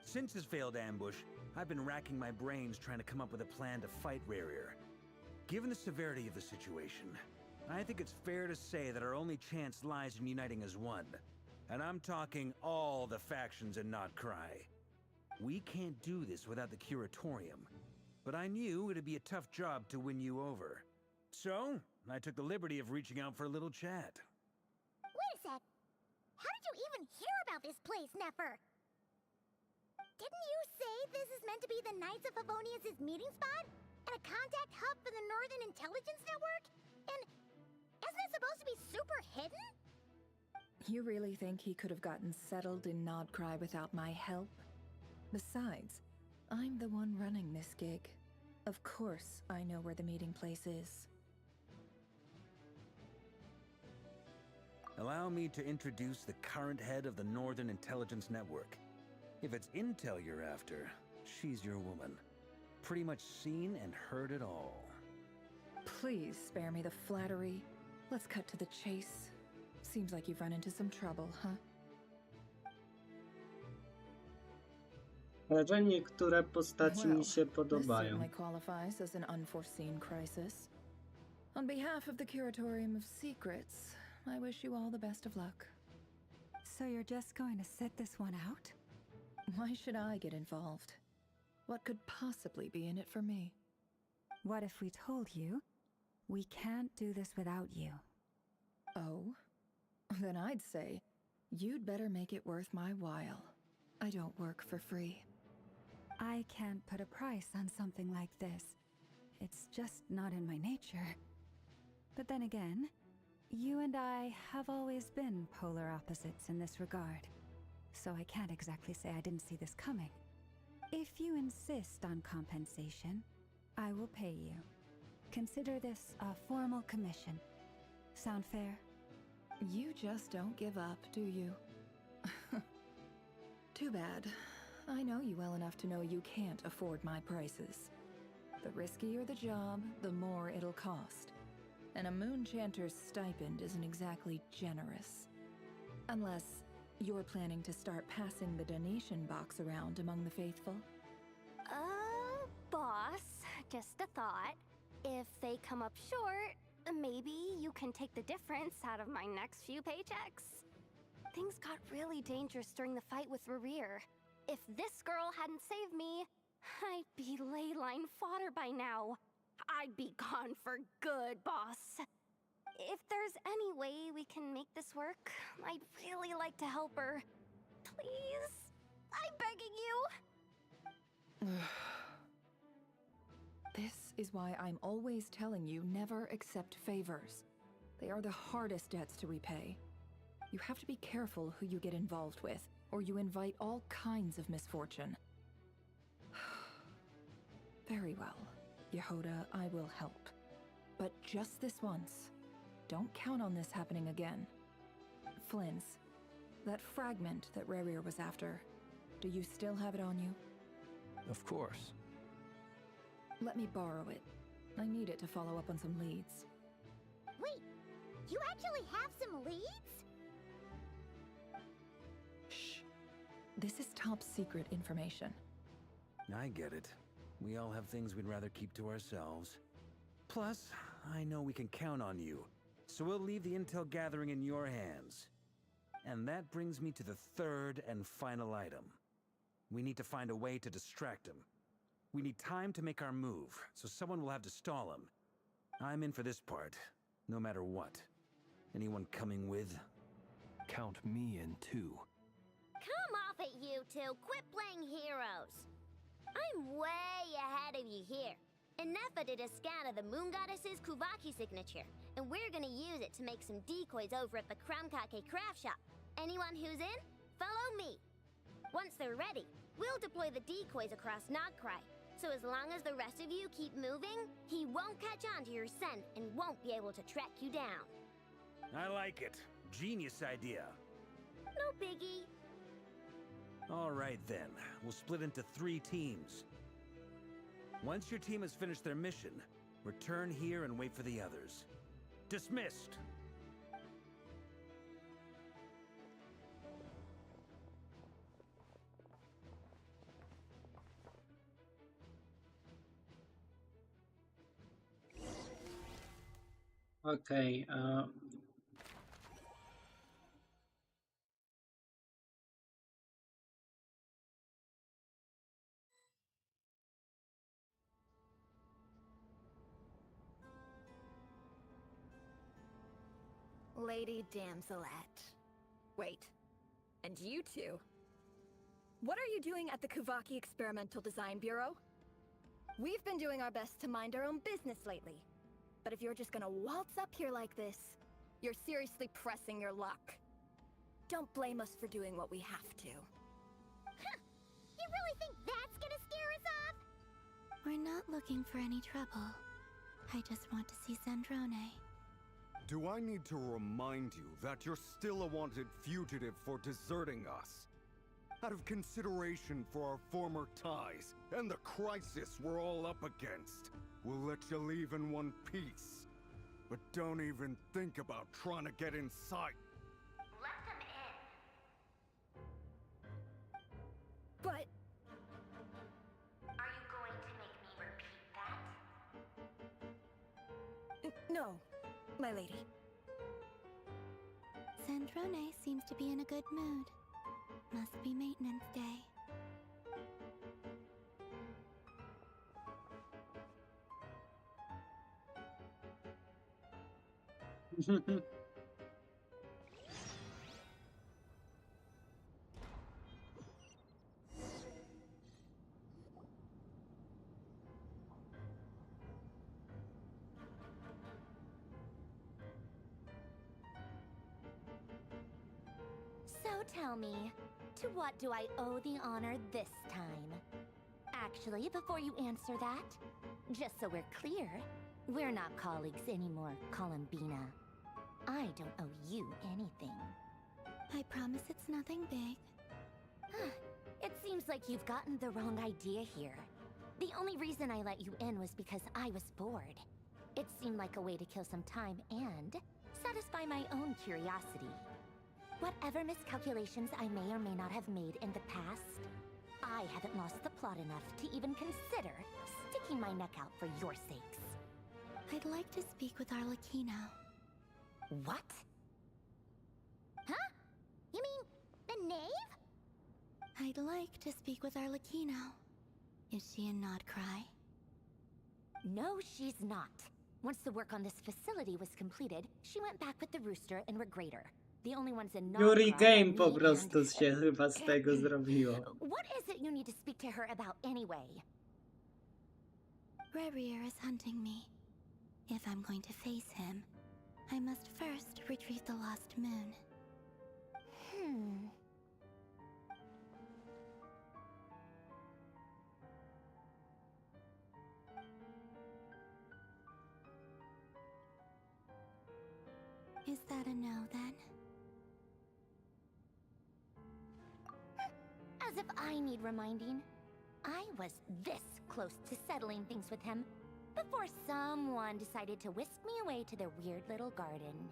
Speaker 14: Since his failed ambush, I've been racking my brains trying to come up with a plan to fight Rarier. Given the severity of the situation, I think it's fair to say that our only chance lies in uniting as one. And I'm talking all the factions in Nodcry. We can't do this without the Curatorium, but I knew it'd be a tough job to win you over. So, I took the liberty of reaching out for a little chat.
Speaker 7: Wait a sec. How did you even hear about this place, Neffer? Didn't you say this is meant to be the Knights of Favonius' meeting spot? And a contact hub for the Northern Intelligence Network? And isn't it supposed to be super hidden?
Speaker 16: You really think he could have gotten settled in Nodcry without my help? Besides, I'm the one running this gig. Of course I know where the meeting place is.
Speaker 14: Allow me to introduce the current head of the Northern Intelligence Network. If it's intel you're after, she's your woman. Pretty much seen and heard it all.
Speaker 16: Please spare me the flattery. Let's cut to the chase. Seems like you've run into some trouble, huh?
Speaker 6: że niektóre postaci mi się
Speaker 16: This
Speaker 6: podobają.
Speaker 16: certainly qualifies as an unforeseen crisis. On behalf of the Curatorium of Secrets, I wish you all the best of luck.
Speaker 9: So you're just going to sit this one out?
Speaker 16: Why should I get involved? What could possibly be in it for me?
Speaker 9: What if we told you we can't do this without you?
Speaker 16: Oh? Then I'd say you'd better make it worth my while. I don't work for free.
Speaker 9: I can't put a price on something like this. It's just not in my nature. But then again, you and I have always been polar opposites in this regard. So I can't exactly say I didn't see this coming. If you insist on compensation, I will pay you. Consider this a formal commission. Sound fair?
Speaker 16: You just don't give up, do you? Too bad. I know you well enough to know you can't afford my prices. The riskier the job, the more it'll cost. And a moonchanter's stipend isn't exactly generous. Unless you're planning to start passing the donation box around among the faithful.
Speaker 17: Boss, just a thought. If they come up short, maybe you can take the difference out of my next few paychecks. Things got really dangerous during the fight with Rerir. If this girl hadn't saved me, I'd be ley line fodder by now. I'd be gone for good, boss. If there's any way we can make this work, I'd really like to help her. Please? I'm begging you.
Speaker 16: This is why I'm always telling you never accept favors. They are the hardest debts to repay. You have to be careful who you get involved with, or you invite all kinds of misfortune. Very well, Yehoda, I will help. But just this once. Don't count on this happening again. Flynn's, that fragment that Rerir was after, do you still have it on you?
Speaker 10: Of course.
Speaker 16: Let me borrow it. I need it to follow up on some leads.
Speaker 7: Wait, you actually have some leads?
Speaker 16: Shh. This is top secret information.
Speaker 14: I get it. We all have things we'd rather keep to ourselves. Plus, I know we can count on you. So we'll leave the intel gathering in your hands. And that brings me to the third and final item. We need to find a way to distract him. We need time to make our move, so someone will have to stall him. I'm in for this part, no matter what. Anyone coming with?
Speaker 10: Count me in too.
Speaker 15: Come off it, you two! Quit playing heroes! I'm way ahead of you here. Nefa did a scan of the Moon Goddess's Kuvaki signature, and we're gonna use it to make some decoys over at the Kramkake craft shop. Anyone who's in, follow me. Once they're ready, we'll deploy the decoys across Nagcry. So as long as the rest of you keep moving, he won't catch on to your scent and won't be able to track you down.
Speaker 14: I like it. Genius idea.
Speaker 15: No biggie.
Speaker 14: All right then, we'll split into 3 teams. Once your team has finished their mission, return here and wait for the others. Dismissed!
Speaker 6: Okej,
Speaker 17: Lady Damselette. Wait, and you two? What are you doing at the Kuvaki Experimental Design Bureau? We've been doing our best to mind our own business lately. But if you're just gonna waltz up here like this, you're seriously pressing your luck. Don't blame us for doing what we have to.
Speaker 7: Huh! You really think that's gonna scare us off?
Speaker 13: We're not looking for any trouble. I just want to see Zandrone.
Speaker 12: Do I need to remind you that you're still a wanted fugitive for deserting us? Out of consideration for our former ties and the crisis we're all up against, we'll let you leave in one piece. But don't even think about trying to get inside.
Speaker 15: Let them in.
Speaker 17: But
Speaker 9: No, my lady.
Speaker 13: Sandrone seems to be in a good mood. Must be maintenance day.
Speaker 15: So tell me, to what do I owe the honor this time? Actually, before you answer that, just so we're clear, we're not colleagues anymore, Columbina. I don't owe you anything.
Speaker 13: I promise it's nothing big.
Speaker 15: It seems like you've gotten the wrong idea here. The only reason I let you in was because I was bored. It seemed like a way to kill some time and satisfy my own curiosity. Whatever miscalculations I may or may not have made in the past, I haven't lost the plot enough to even consider sticking my neck out for your sakes.
Speaker 13: I'd like to speak with Arlecchino.
Speaker 15: What?
Speaker 7: Huh? You mean the knave?
Speaker 13: I'd like to speak with Arlecchino. Is she in Nodcry?
Speaker 15: No, she's not. Once the work on this facility was completed, she went back with the rooster and Regrator. The only ones in
Speaker 6: Yuri
Speaker 15: Nodcry
Speaker 6: Game
Speaker 15: are
Speaker 6: po
Speaker 15: me
Speaker 6: prostu
Speaker 15: and-
Speaker 6: się chyba z tego zrobiło.
Speaker 15: What is it you need to speak to her about anyway?
Speaker 13: Rerir is hunting me. If I'm going to face him, I must first retrieve the lost moon. Is that a no, then?
Speaker 15: As if I need reminding. I was this close to settling things with him before someone decided to whisk me away to their weird little garden.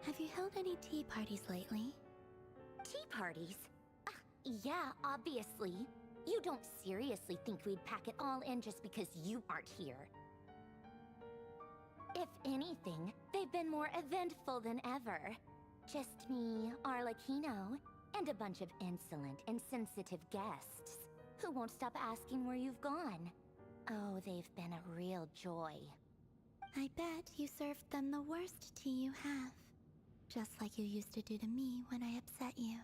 Speaker 13: Have you held any tea parties lately?
Speaker 15: Tea parties? Yeah, obviously. You don't seriously think we'd pack it all in just because you aren't here. If anything, they've been more eventful than ever. Just me, Arlecchino, and a bunch of insolent and sensitive guests who won't stop asking where you've gone. Oh, they've been a real joy.
Speaker 13: I bet you served them the worst tea you have. Just like you used to do to me when I upset you.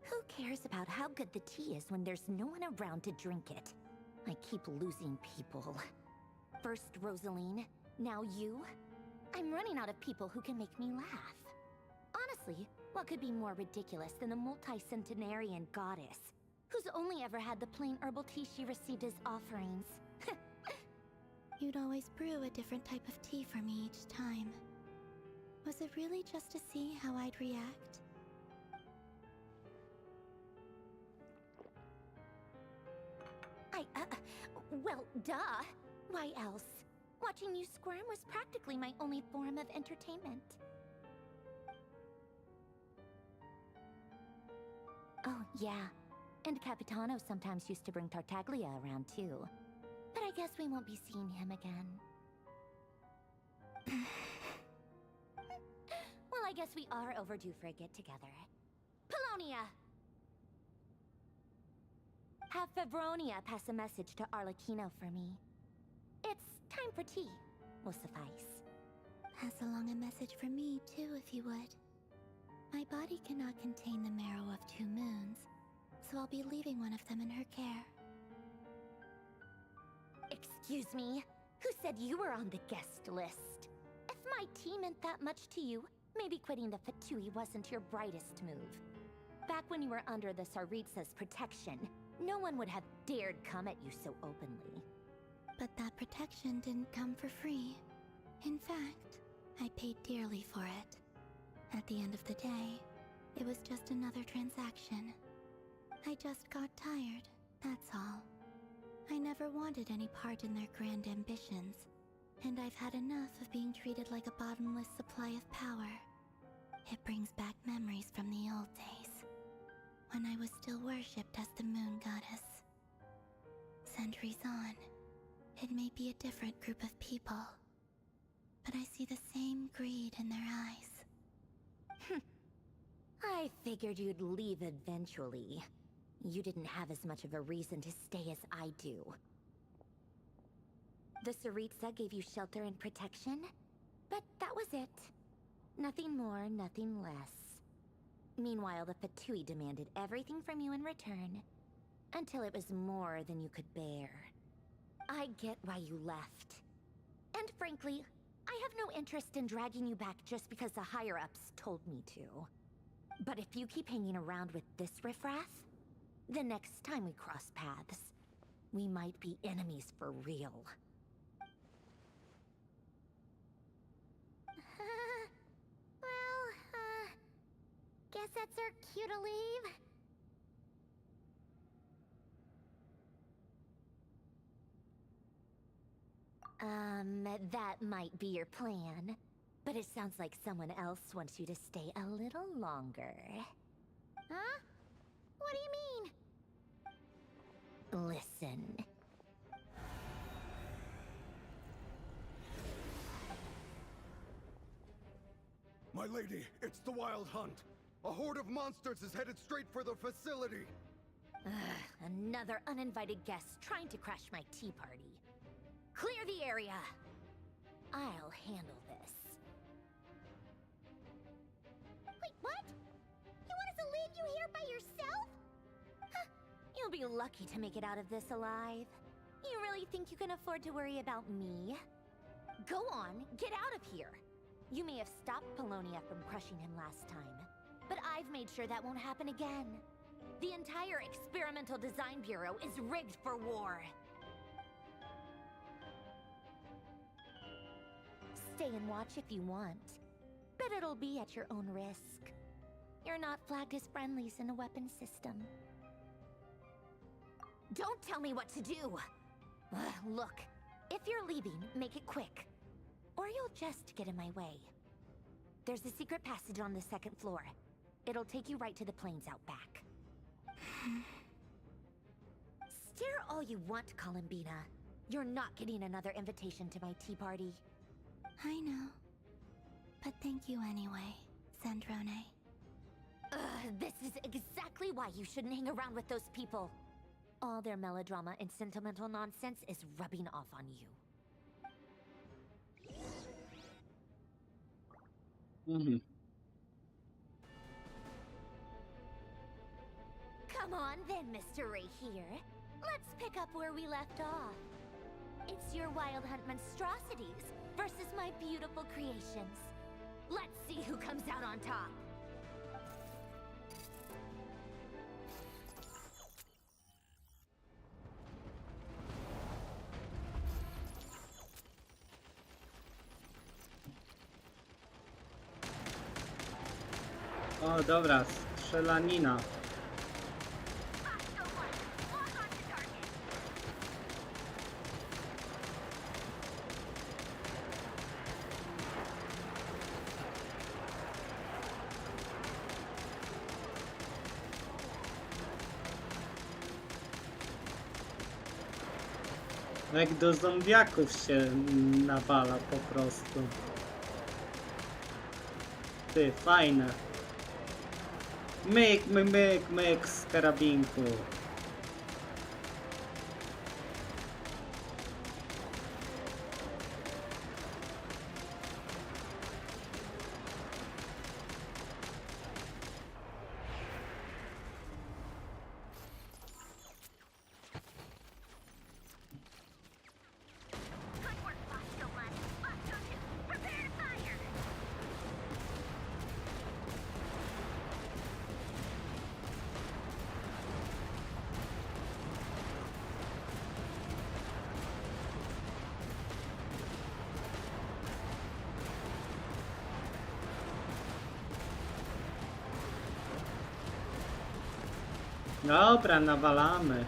Speaker 15: Who cares about how good the tea is when there's no one around to drink it? I keep losing people. First Rosaline, now you. I'm running out of people who can make me laugh. Honestly, what could be more ridiculous than a multi-centenarian goddess who's only ever had the plain herbal tea she received as offerings?
Speaker 13: You'd always brew a different type of tea for me each time. Was it really just to see how I'd react?
Speaker 15: Well, duh. Why else? Watching you squirm was practically my only form of entertainment. Oh, yeah. And Capitano sometimes used to bring Tartaglia around, too. But I guess we won't be seeing him again. Well, I guess we are overdue for a get-together. Polonia! Have Febronia pass a message to Arlecchino for me. It's time for tea. Will suffice.
Speaker 13: Pass along a message for me, too, if you would. My body cannot contain the marrow of 2 moons, so I'll be leaving one of them in her care.
Speaker 15: Excuse me? Who said you were on the guest list? If my tea meant that much to you, maybe quitting the Fatui wasn't your brightest move. Back when you were under the Tsaritsa's protection, no one would have dared come at you so openly.
Speaker 13: But that protection didn't come for free. In fact, I paid dearly for it. At the end of the day, it was just another transaction. I just got tired, that's all. I never wanted any part in their grand ambitions, and I've had enough of being treated like a bottomless supply of power. It brings back memories from the old days. when I was still worshipped as the moon goddess. Centuries on, it may be a different group of people, but I see the same greed in their eyes.
Speaker 18: I figured you'd leave eventually. You didn't have as much of a reason to stay as I do. The Tsaritsa gave you shelter and protection, but that was it. Nothing more, nothing less. Meanwhile, the Fatui demanded everything from you in return, until it was more than you could bear. I get why you left. And frankly, I have no interest in dragging you back just because the higher-ups told me to. But if you keep hanging around with this riffraff, the next time we cross paths, we might be enemies for real.
Speaker 7: Guess that's our cue to leave.
Speaker 18: That might be your plan, but it sounds like someone else wants you to stay a little longer.
Speaker 7: Huh? What do you mean?
Speaker 18: Listen.
Speaker 12: My lady, it's the Wild Hunt. A horde of monsters is headed straight for the facility.
Speaker 18: Another uninvited guest trying to crash my tea party. Clear the area. I'll handle this.
Speaker 7: Wait, what? You want us to leave you here by yourself?
Speaker 18: Huh. You'll be lucky to make it out of this alive. You really think you can afford to worry about me? Go on, get out of here. You may have stopped Polonia from crushing him last time, but I've made sure that won't happen again. The entire Experimental Design Bureau is rigged for war. Stay and watch if you want, but it'll be at your own risk. You're not flagged as friendlies in a weapon system. Don't tell me what to do! Look, if you're leaving, make it quick. Or you'll just get in my way. There's a secret passage on the second floor. It'll take you right to the plains out back. Stare all you want, Columbina. You're not getting another invitation to my tea party.
Speaker 13: I know. But thank you anyway, Sandrone.
Speaker 18: This is exactly why you shouldn't hang around with those people. All their melodrama and sentimental nonsense is rubbing off on you. Come on then, Mr. Right here. Let's pick up where we left off. It's your Wild Hunt monstrosities versus my beautiful creations. Let's see who comes out on top.
Speaker 6: O, dobra, strzelanina. Jak do zombiaków się nawala po prostu. Ty, fajne. Myk, myk, myk, myk z karabinku. Dobra, nawalamy.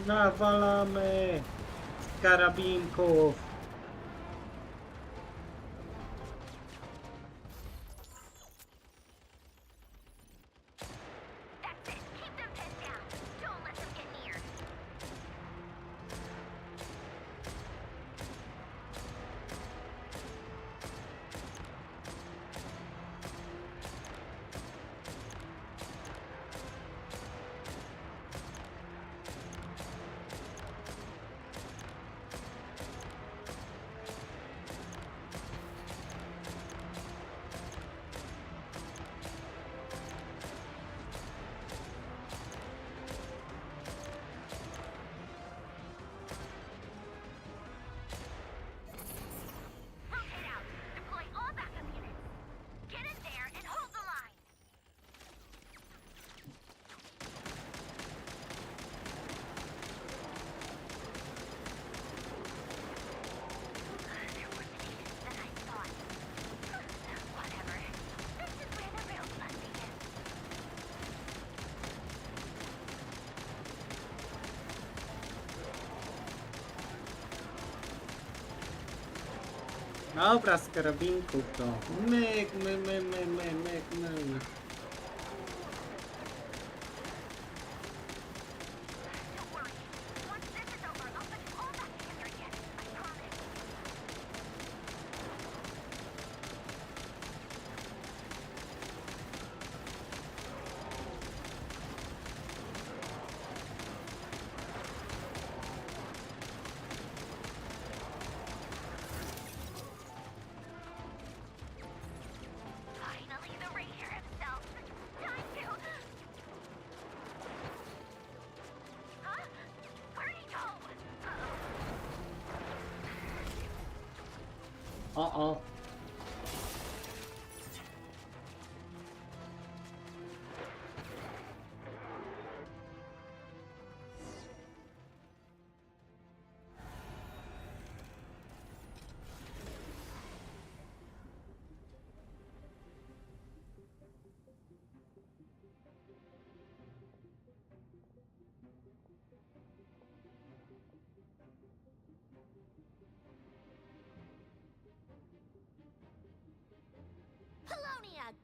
Speaker 6: Nawalamy z karabinków. Dobra, z karabinków to myk. Uh-oh.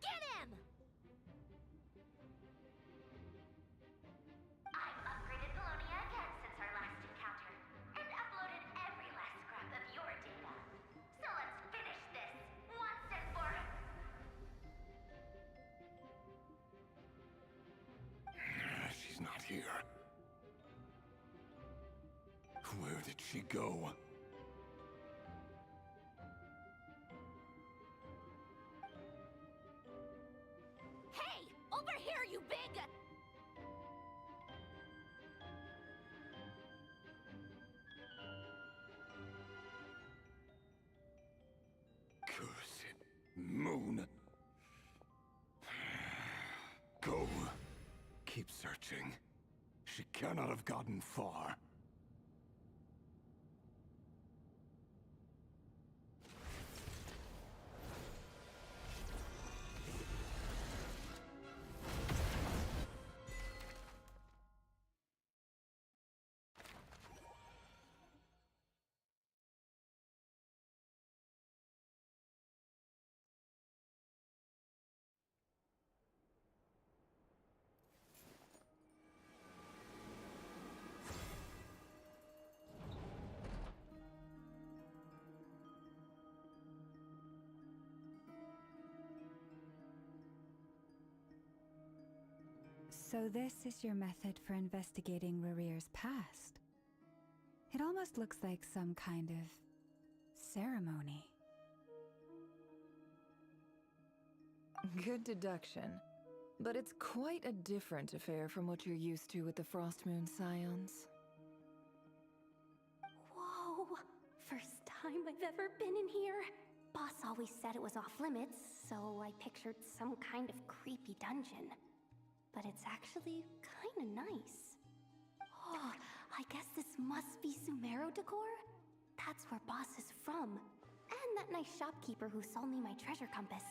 Speaker 15: Get him!
Speaker 7: I've upgraded Polonia again since our last encounter, and uploaded every last scrap of your data. So let's finish this once and for...
Speaker 12: She's not here. Where did she go?
Speaker 15: You big...
Speaker 12: Cursed moon. Go. Keep searching. She cannot have gotten far.
Speaker 9: So this is your method for investigating Rarir's past. It almost looks like some kind of ceremony.
Speaker 16: Good deduction. But it's quite a different affair from what you're used to with the Frost Moon Scions.
Speaker 17: Whoa! First time I've ever been in here. Boss always said it was off limits, so I pictured some kind of creepy dungeon. But it's actually kinda nice. Oh, I guess this must be Sumero decor? That's where Boss is from. And that nice shopkeeper who sold me my treasure compass.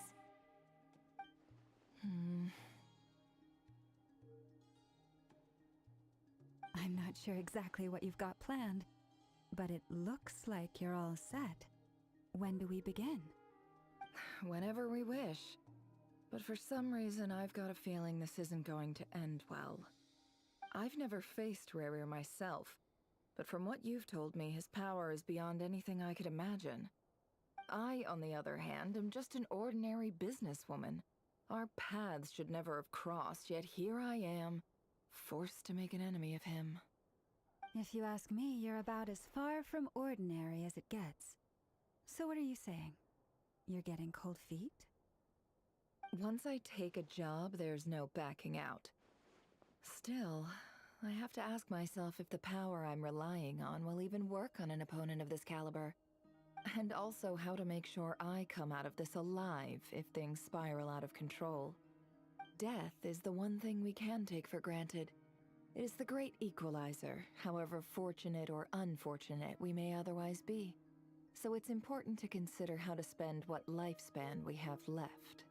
Speaker 9: I'm not sure exactly what you've got planned, but it looks like you're all set. When do we begin?
Speaker 16: Whenever we wish. But for some reason, I've got a feeling this isn't going to end well. I've never faced Rerir myself, but from what you've told me, his power is beyond anything I could imagine. I, on the other hand, am just an ordinary businesswoman. Our paths should never have crossed, yet here I am, forced to make an enemy of him.
Speaker 9: If you ask me, you're about as far from ordinary as it gets. So what are you saying? You're getting cold feet?
Speaker 16: Once I take a job, there's no backing out. Still, I have to ask myself if the power I'm relying on will even work on an opponent of this caliber. And also how to make sure I come out of this alive if things spiral out of control. Death is the one thing we can take for granted. It is the great equalizer, however fortunate or unfortunate we may otherwise be. So it's important to consider how to spend what lifespan we have left.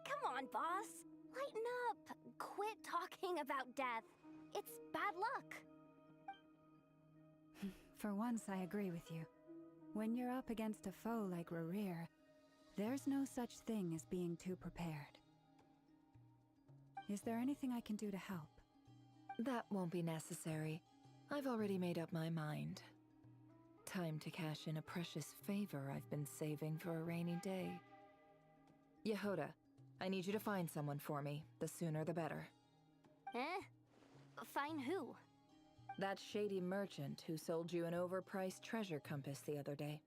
Speaker 17: Come on, boss. Lighten up. Quit talking about death. It's bad luck.
Speaker 9: For once, I agree with you. When you're up against a foe like Rerir, there's no such thing as being too prepared. Is there anything I can do to help?
Speaker 16: That won't be necessary. I've already made up my mind. Time to cash in a precious favor I've been saving for a rainy day. Yehoda, I need you to find someone for me. The sooner the better.
Speaker 17: Find who?
Speaker 16: That shady merchant who sold you an overpriced treasure compass the other day.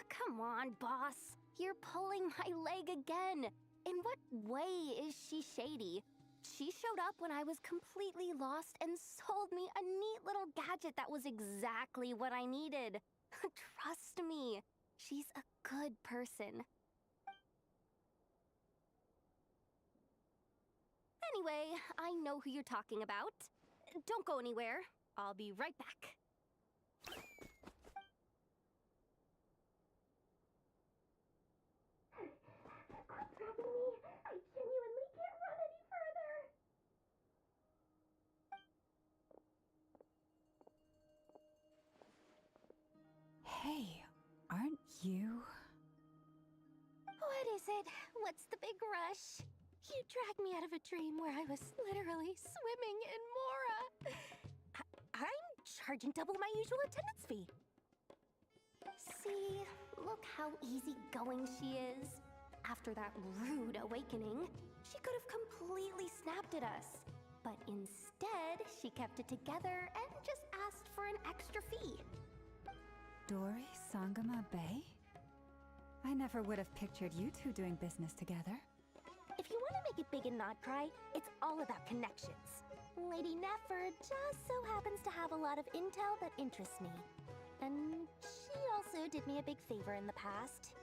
Speaker 17: Come on, boss. You're pulling my leg again. In what way is she shady? She showed up when I was completely lost and sold me a neat little gadget that was exactly what I needed. Trust me, she's a good person. Anyway, I know who you're talking about. Don't go anywhere. I'll be right back. Quit grabbing me. I genuinely can't run any further.
Speaker 9: Hey, aren't you?
Speaker 17: What is it? What's the big rush? You dragged me out of a dream where I was literally swimming in Mora. I'm charging double my usual attendance fee. See, look how easygoing she is. After that rude awakening, she could have completely snapped at us. But instead, she kept it together and just asked for an extra fee.
Speaker 9: Dori Sangama Bay? I never would have pictured you two doing business together.
Speaker 17: If you want to make it big and not cry, it's all about connections. Lady Nefer just so happens to have a lot of intel that interests me. And she also did me a big favor in the past.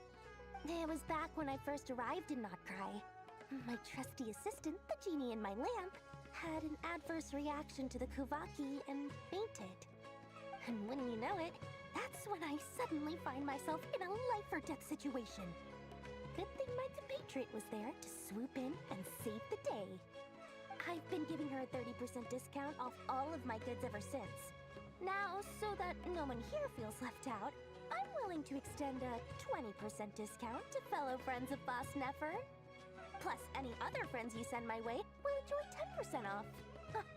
Speaker 17: It was back when I first arrived in Notcry. My trusty assistant, the genie in my lamp, had an adverse reaction to the Kuvaki and fainted. And wouldn't you know it, that's when I suddenly find myself in a life-or-death situation. Good thing my compatriot was there to swoop in and save the day. I've been giving her a 30% discount off all of my goods ever since. Now, so that no one here feels left out, I'm willing to extend a 20% discount to fellow friends of Boss Nefer. Plus, any other friends you send my way will enjoy 10% off.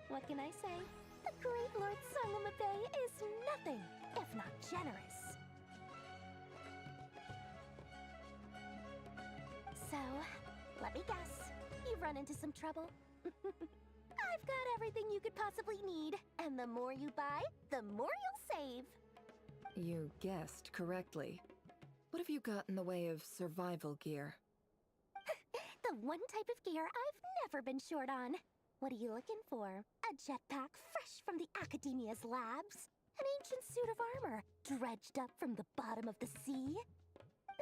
Speaker 17: What can I say? The great Lord Sangama Bay is nothing if not generous. So, let me guess. You've run into some trouble? I've got everything you could possibly need. And the more you buy, the more you'll save.
Speaker 16: You guessed correctly. What have you got in the way of survival gear?
Speaker 17: The one type of gear I've never been short on. What are you looking for? A jetpack fresh from the Academia's labs? An ancient suit of armor dredged up from the bottom of the sea?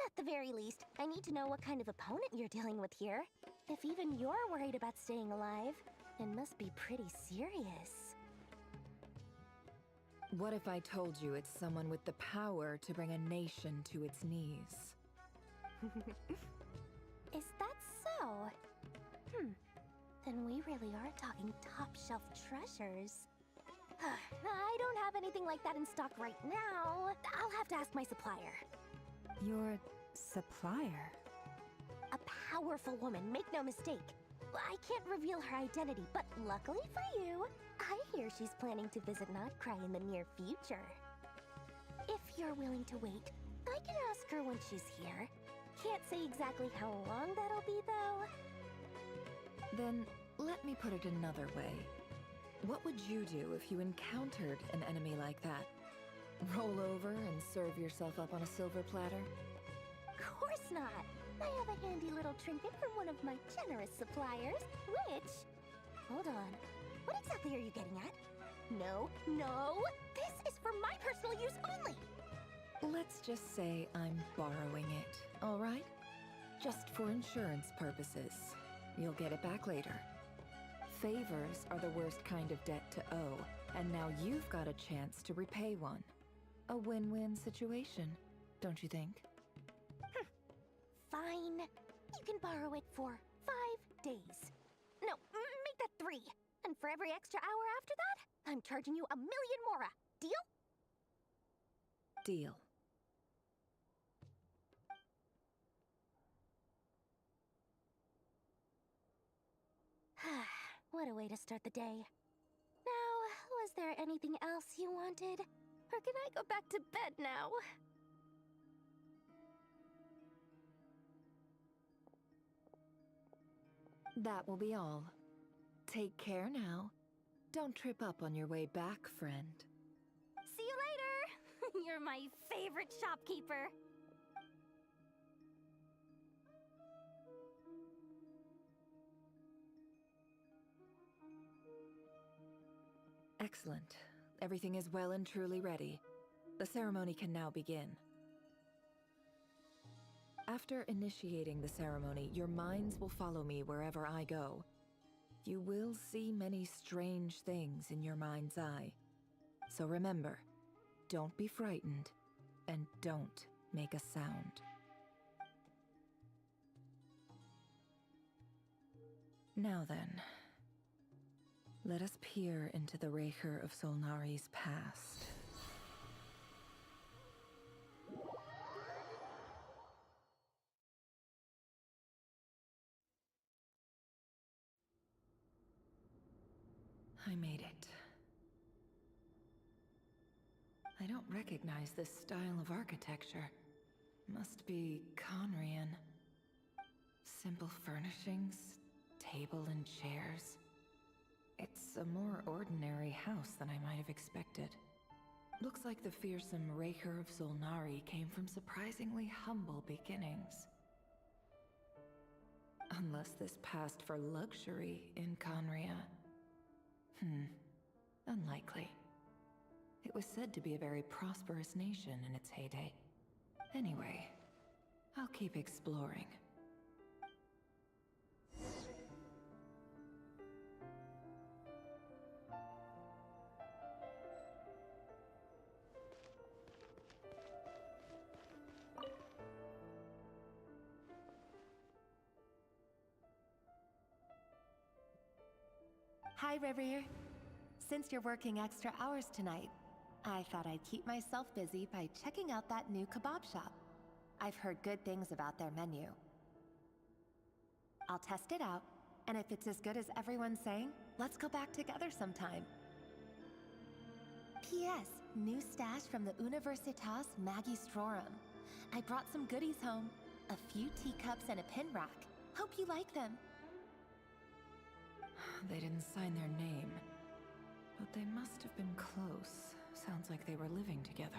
Speaker 17: At the very least, I need to know what kind of opponent you're dealing with here. If even you're worried about staying alive, it must be pretty serious.
Speaker 16: What if I told you it's someone with the power to bring a nation to its knees?
Speaker 17: Is that so? then we really are talking top-shelf treasures. I don't have anything like that in stock right now. I'll have to ask my supplier.
Speaker 9: Your supplier?
Speaker 17: A powerful woman, make no mistake. I can't reveal her identity, but luckily for you, I hear she's planning to visit Notcry in the near future. If you're willing to wait, I can ask her when she's here. Can't say exactly how long that'll be, though.
Speaker 16: Then, let me put it another way. What would you do if you encountered an enemy like that? Roll over and serve yourself up on a silver platter?
Speaker 17: Of course not. I have a handy little trinket from one of my generous suppliers, which... Hold on. What exactly are you getting at? No, no! This is for my personal use only!
Speaker 16: Let's just say I'm borrowing it, all right? Just for insurance purposes. You'll get it back later. Favors are the worst kind of debt to owe, and now you've got a chance to repay one. A win-win situation, don't you think?
Speaker 17: Fine. You can borrow it for 5 days. No, make that 3. And for every extra hour after that, I'm charging you 1,000,000 mora. Deal?
Speaker 16: Deal.
Speaker 17: What a way to start the day. Now, was there anything else you wanted? Or can I go back to bed now?
Speaker 16: That will be all. Take care now. Don't trip up on your way back, friend.
Speaker 17: See you later! You're my favorite shopkeeper.
Speaker 16: Excellent. Everything is well and truly ready. The ceremony can now begin. After initiating the ceremony, your minds will follow me wherever I go. You will see many strange things in your mind's eye. So remember, don't be frightened, and don't make a sound. Now then, let us peer into the Raker of Solnari's past. I made it. I don't recognize this style of architecture. Must be Conrian. Simple furnishings, table and chairs. It's a more ordinary house than I might have expected. Looks like the fearsome Raker of Solnari came from surprisingly humble beginnings. Unless this passed for luxury in Conria. Unlikely. It was said to be a very prosperous nation in its heyday. Anyway, I'll keep exploring.
Speaker 19: Hi, Rivier. Since you're working extra hours tonight, I thought I'd keep myself busy by checking out that new kebab shop. I've heard good things about their menu. I'll test it out, and if it's as good as everyone's saying, let's go back together sometime. P.S. New stash from the Universitas Magistrorum. I brought some goodies home. A few teacups and a pin rack. Hope you like them.
Speaker 16: They didn't sign their name, but they must have been close. Sounds like they were living together.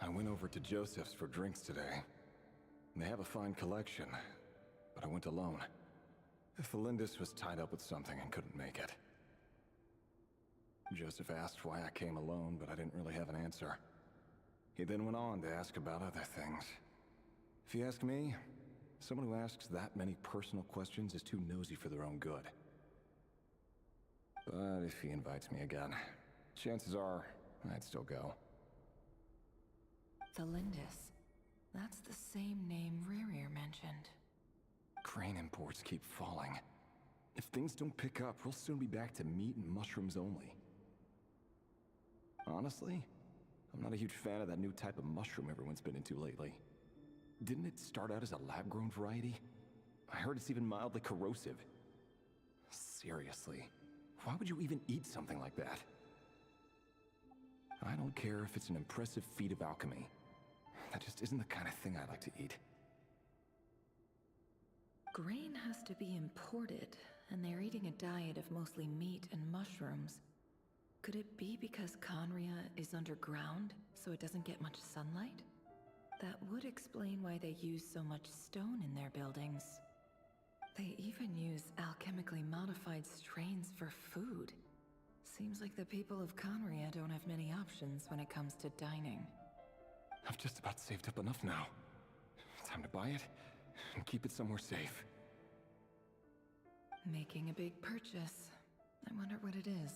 Speaker 20: I went over to Joseph's for drinks today. They have a fine collection, but I went alone. Felindis was tied up with something and couldn't make it. Joseph asked why I came alone, but I didn't really have an answer. He then went on to ask about other things. If you ask me, someone who asks that many personal questions is too nosy for their own good. But if he invites me again, chances are I'd still go.
Speaker 16: Felindis. That's the same name Rerir mentioned.
Speaker 20: Crane imports keep falling. If things don't pick up, we'll soon be back to meat and mushrooms only. Honestly, I'm not a huge fan of that new type of mushroom everyone's been into lately. Didn't it start out as a lab-grown variety? I heard it's even mildly corrosive. Seriously, why would you even eat something like that? I don't care if it's an impressive feat of alchemy. That just isn't the kind of thing I like to eat.
Speaker 16: Grain has to be imported, and they're eating a diet of mostly meat and mushrooms. Could it be because Conria is underground, so it doesn't get much sunlight? That would explain why they use so much stone in their buildings. They even use alchemically modified strains for food. Seems like the people of Conria don't have many options when it comes to dining.
Speaker 20: I've just about saved up enough now. Time to buy it and keep it somewhere safe.
Speaker 16: Making a big purchase. I wonder what it is.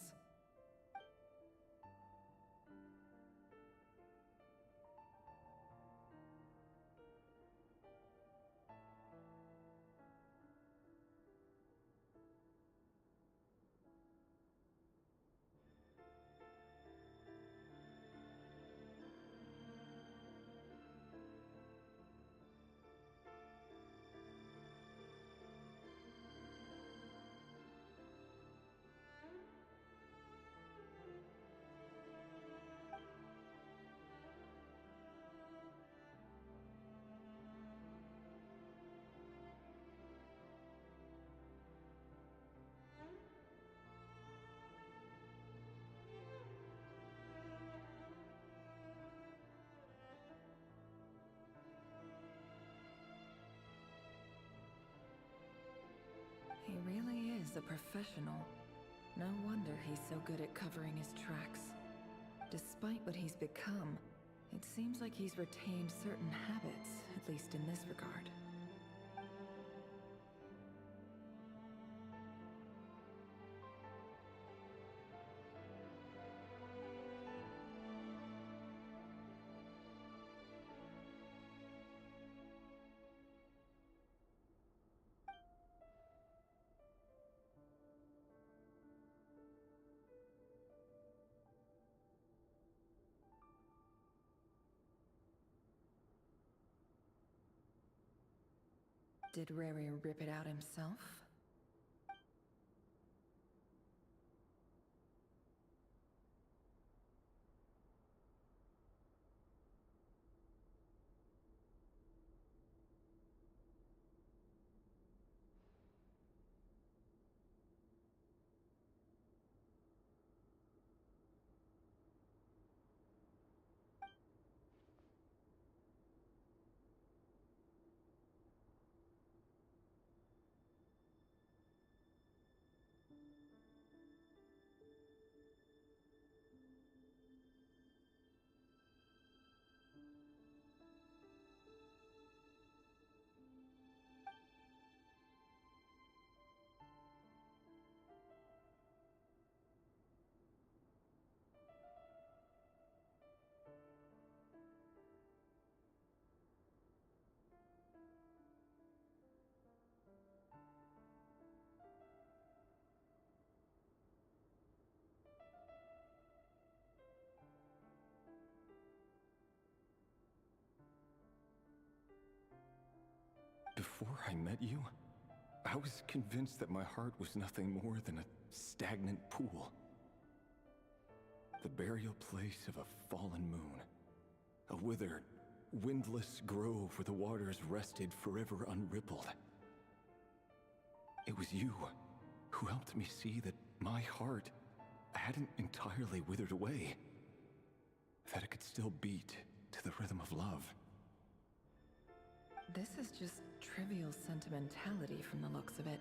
Speaker 16: He really is a professional. No wonder he's so good at covering his tracks. Despite what he's become, it seems like he's retained certain habits, at least in this regard. Did Rary rip it out himself?
Speaker 20: Before I met you, I was convinced that my heart was nothing more than a stagnant pool. The burial place of a fallen moon. A withered, windless grove where the waters rested forever unrippled. It was you who helped me see that my heart hadn't entirely withered away. That it could still beat to the rhythm of love.
Speaker 16: This is just trivial sentimentality from the looks of it.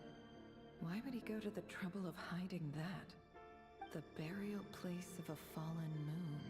Speaker 16: Why would he go to the trouble of hiding that? The burial place of a fallen moon.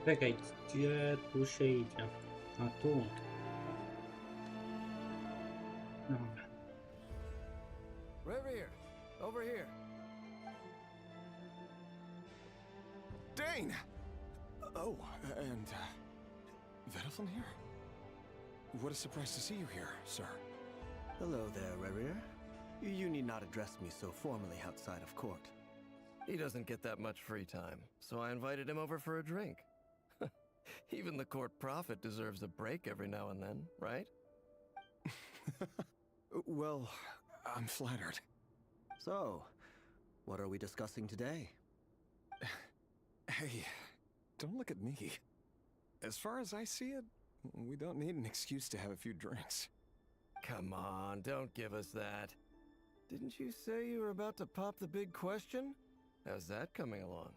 Speaker 6: Czekaj, gdzie tu się idzie? A tu. Dobra.
Speaker 10: Right here. Over here. Dane!
Speaker 20: Oh, and, Vedelfin here? What a surprise to see you here, sir.
Speaker 10: Hello there, Rerir. You need not address me so formally outside of court.
Speaker 21: He doesn't get that much free time, so I invited him over for a drink. Even the court prophet deserves a break every now and then, right?
Speaker 20: Well, I'm flattered.
Speaker 10: So, what are we discussing today?
Speaker 20: Hey, don't look at me. As far as I see it, we don't need an excuse to have a few drinks.
Speaker 21: Come on, don't give us that. Didn't you say you were about to pop the big question? How's that coming along?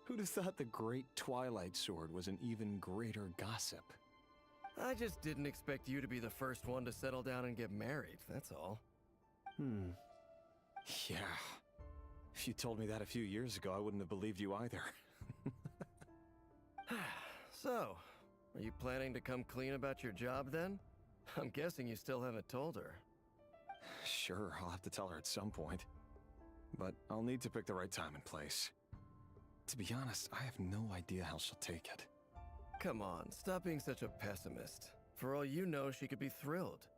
Speaker 20: Who'd have thought the great Twilight Sword was an even greater gossip?
Speaker 21: I just didn't expect you to be the first one to settle down and get married, that's all.
Speaker 20: Yeah. If you told me that a few years ago, I wouldn't have believed you either.
Speaker 21: So, are you planning to come clean about your job then? I'm guessing you still haven't told her.
Speaker 20: Sure, I'll have to tell her at some point. But I'll need to pick the right time and place. To be honest, I have no idea how she'll take it.
Speaker 21: Come on, stop being such a pessimist. For all you know, she could be thrilled.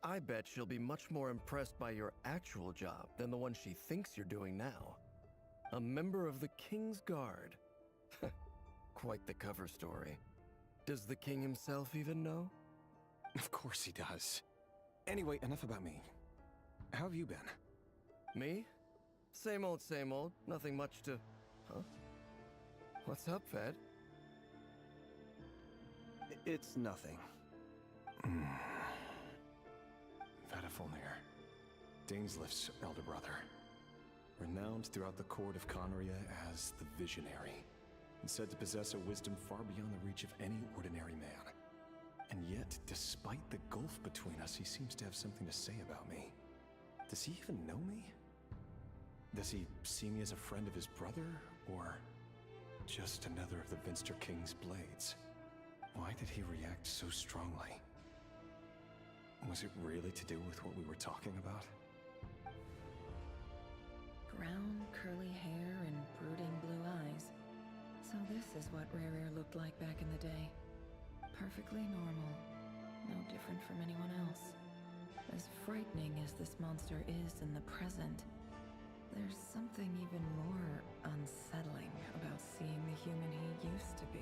Speaker 21: I bet she'll be much more impressed by your actual job than the one she thinks you're doing now. A member of the King's Guard. Quite the cover story. Does the king himself even know?
Speaker 20: Of course he does. Anyway, enough about me. How have you been?
Speaker 21: Me? Same old, same old. Nothing much to... Huh? What's up, Fed?
Speaker 10: It's nothing.
Speaker 20: Vadafulnir, Dainslift's elder brother. Renowned throughout the court of Conria as the Visionary, and said to possess a wisdom far beyond the reach of any ordinary man. And yet, despite the gulf between us, he seems to have something to say about me. Does he even know me? Does he see me as a friend of his brother, or just another of the Vinster King's blades? Why did he react so strongly? Was it really to do with what we were talking about?
Speaker 16: Brown, curly hair and brooding blue eyes. So this is what Rerir looked like back in the day. Perfectly normal. No different from anyone else. As frightening as this monster is in the present, there's something even more unsettling about seeing the human he used to be.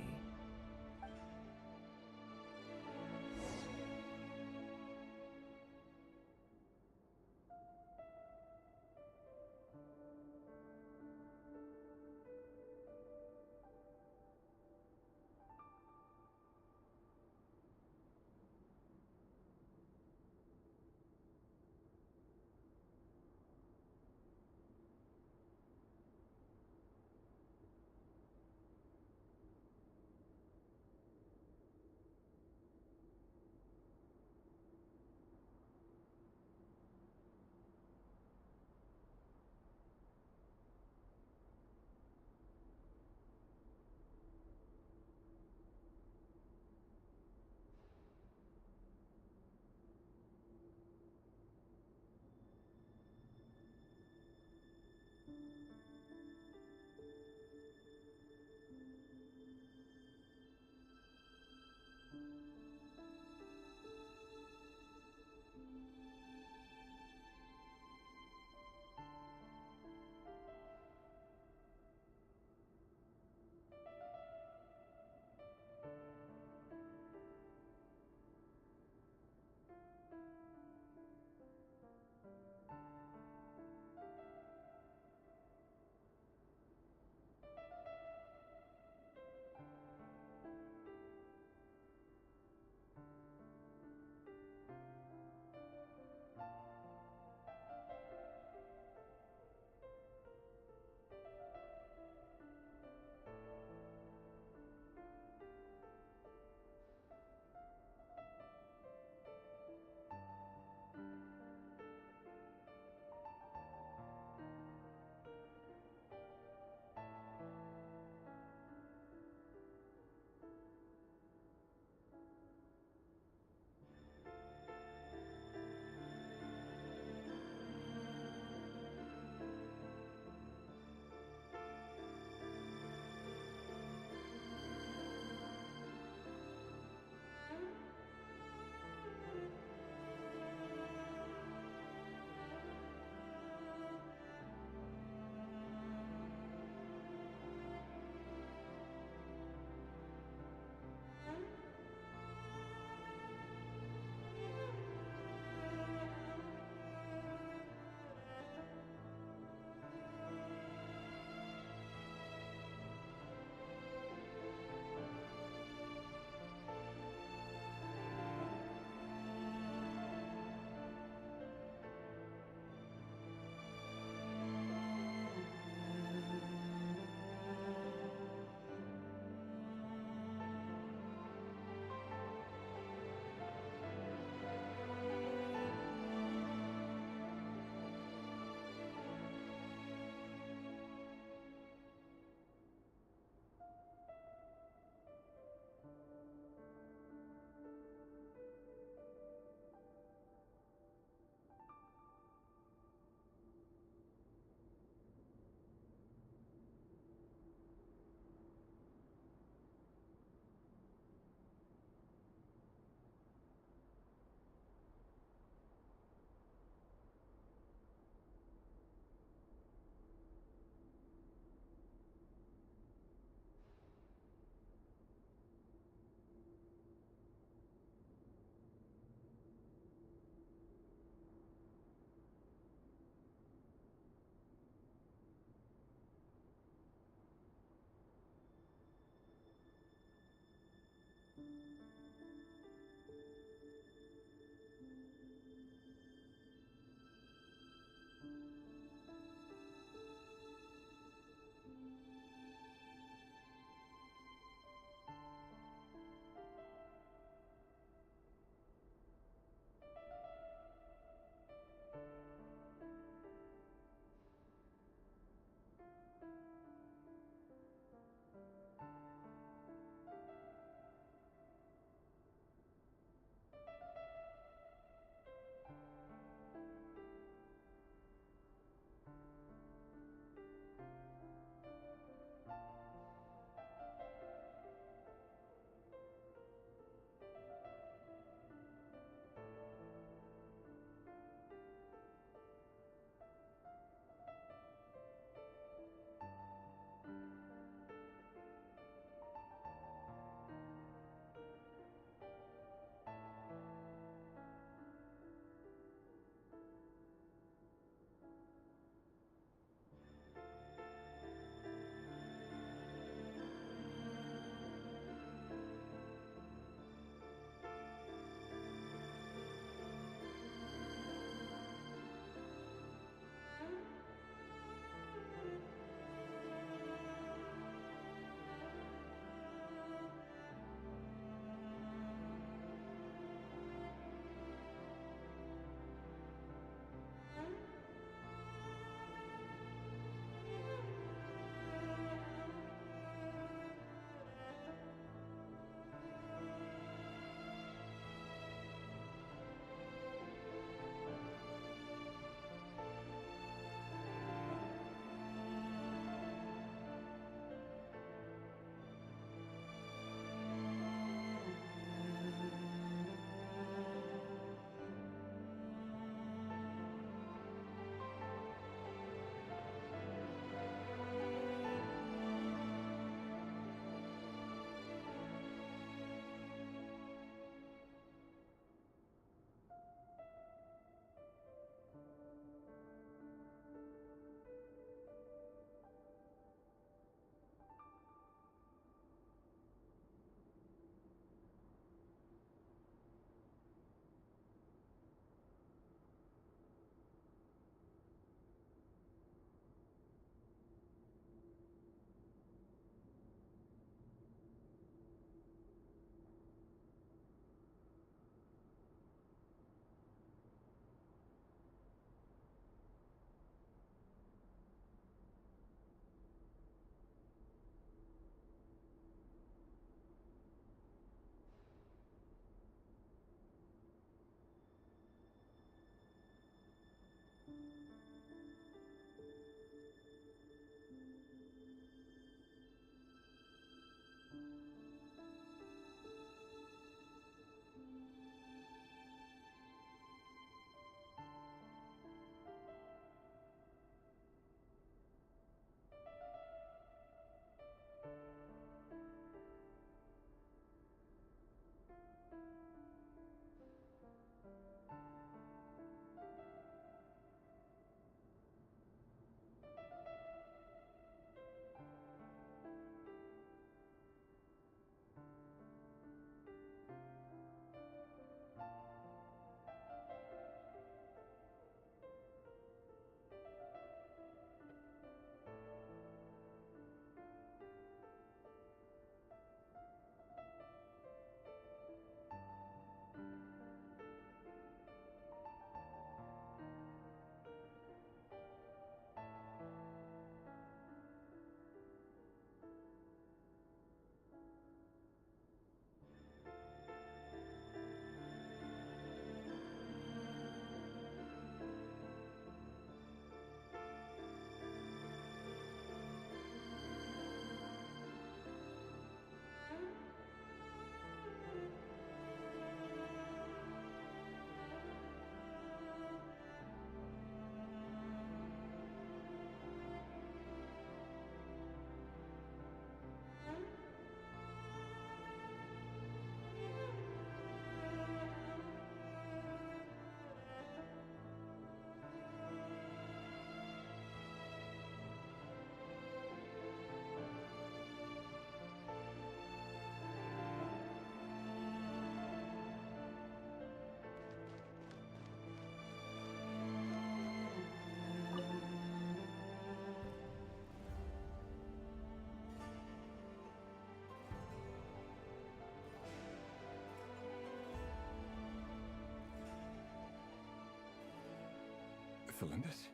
Speaker 20: Thelindis?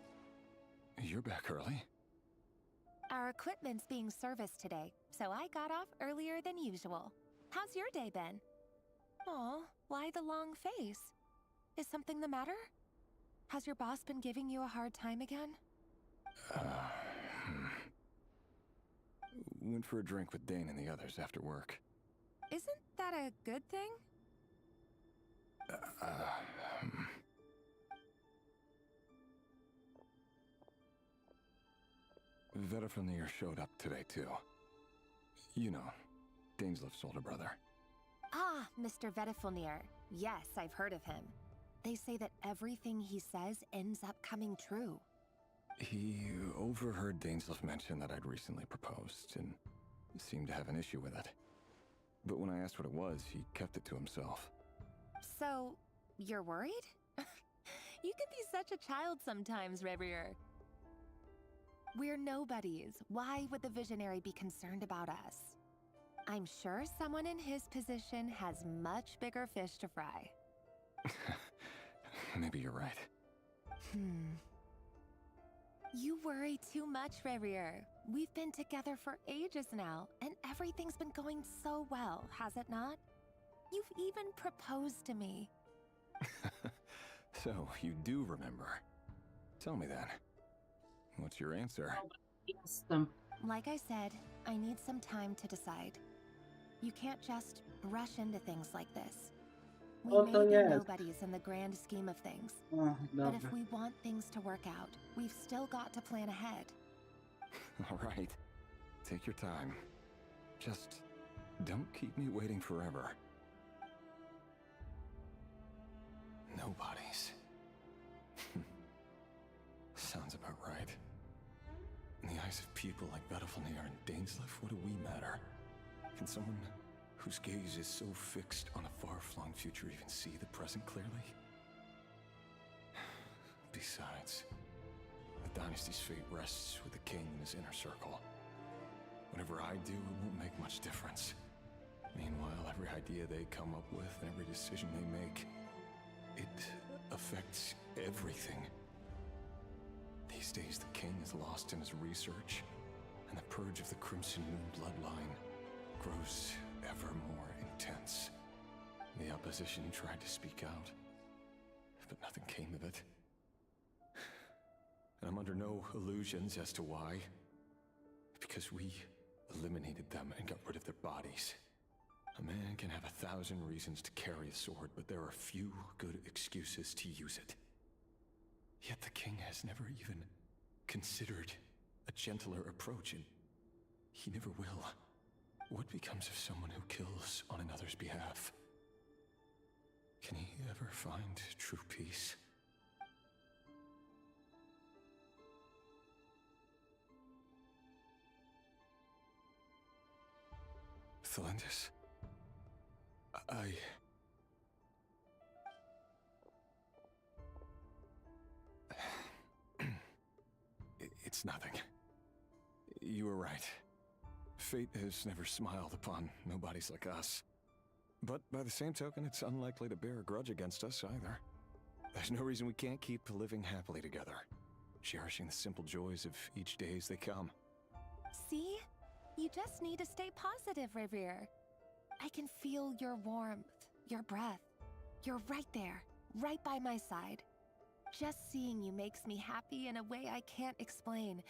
Speaker 20: You're back early?
Speaker 19: Our equipment's being serviced today, so I got off earlier than usual. How's your day been? Aw, why the long face? Is something the matter? Has your boss been giving you a hard time again?
Speaker 20: Went for a drink with Dane and the others after work.
Speaker 19: Isn't that a good thing?
Speaker 20: Vedifnir showed up today, too. You know, Dainsleif's older brother.
Speaker 19: Ah, Mr. Vedifnir. Yes, I've heard of him. They say that everything he says ends up coming true.
Speaker 20: He overheard Dainsleif mention that I'd recently proposed, and seemed to have an issue with it. But when I asked what it was, he kept it to himself.
Speaker 19: So, you're worried? You can be such a child sometimes, Revier. We're nobodies. Why would the visionary be concerned about us? I'm sure someone in his position has much bigger fish to fry.
Speaker 20: Maybe you're right.
Speaker 19: You worry too much, Revier. We've been together for ages now, and everything's been going so well, has it not? You've even proposed to me.
Speaker 20: So, you do remember. Tell me then. What's your answer?
Speaker 19: Like I said, I need some time to decide. You can't just rush into things like this. We may be nobodies in the grand scheme of things. But if we want things to work out, we've still got to plan ahead.
Speaker 20: All right. Take your time. Just don't keep me waiting forever. Nobodies. Sounds about right. In the eyes of people like Vedifnir and Dainsleif, what do we matter? Can someone whose gaze is so fixed on a far-flung future even see the present clearly? Besides, the dynasty's fate rests with the king and his inner circle. Whatever I do, it won't make much difference. Meanwhile, every idea they come up with, every decision they make, it affects everything. These days, the king is lost in his research, and the purge of the Crimson Moon bloodline grows ever more intense. The opposition tried to speak out, but nothing came of it. And I'm under no illusions as to why. Because we eliminated them and got rid of their bodies. A man can have 1,000 reasons to carry a sword, but there are few good excuses to use it. Yet the king has never even considered a gentler approach, and he never will. What becomes of someone who kills on another's behalf? Can he ever find true peace? Thelindis, It's nothing. You were right. Fate has never smiled upon nobodies like us. But by the same token, it's unlikely to bear a grudge against us either. There's no reason we can't keep living happily together, cherishing the simple joys of each day as they come.
Speaker 19: See? You just need to stay positive, Revier. I can feel your warmth, your breath. You're right there, right by my side. Just seeing you makes me happy in a way I can't explain,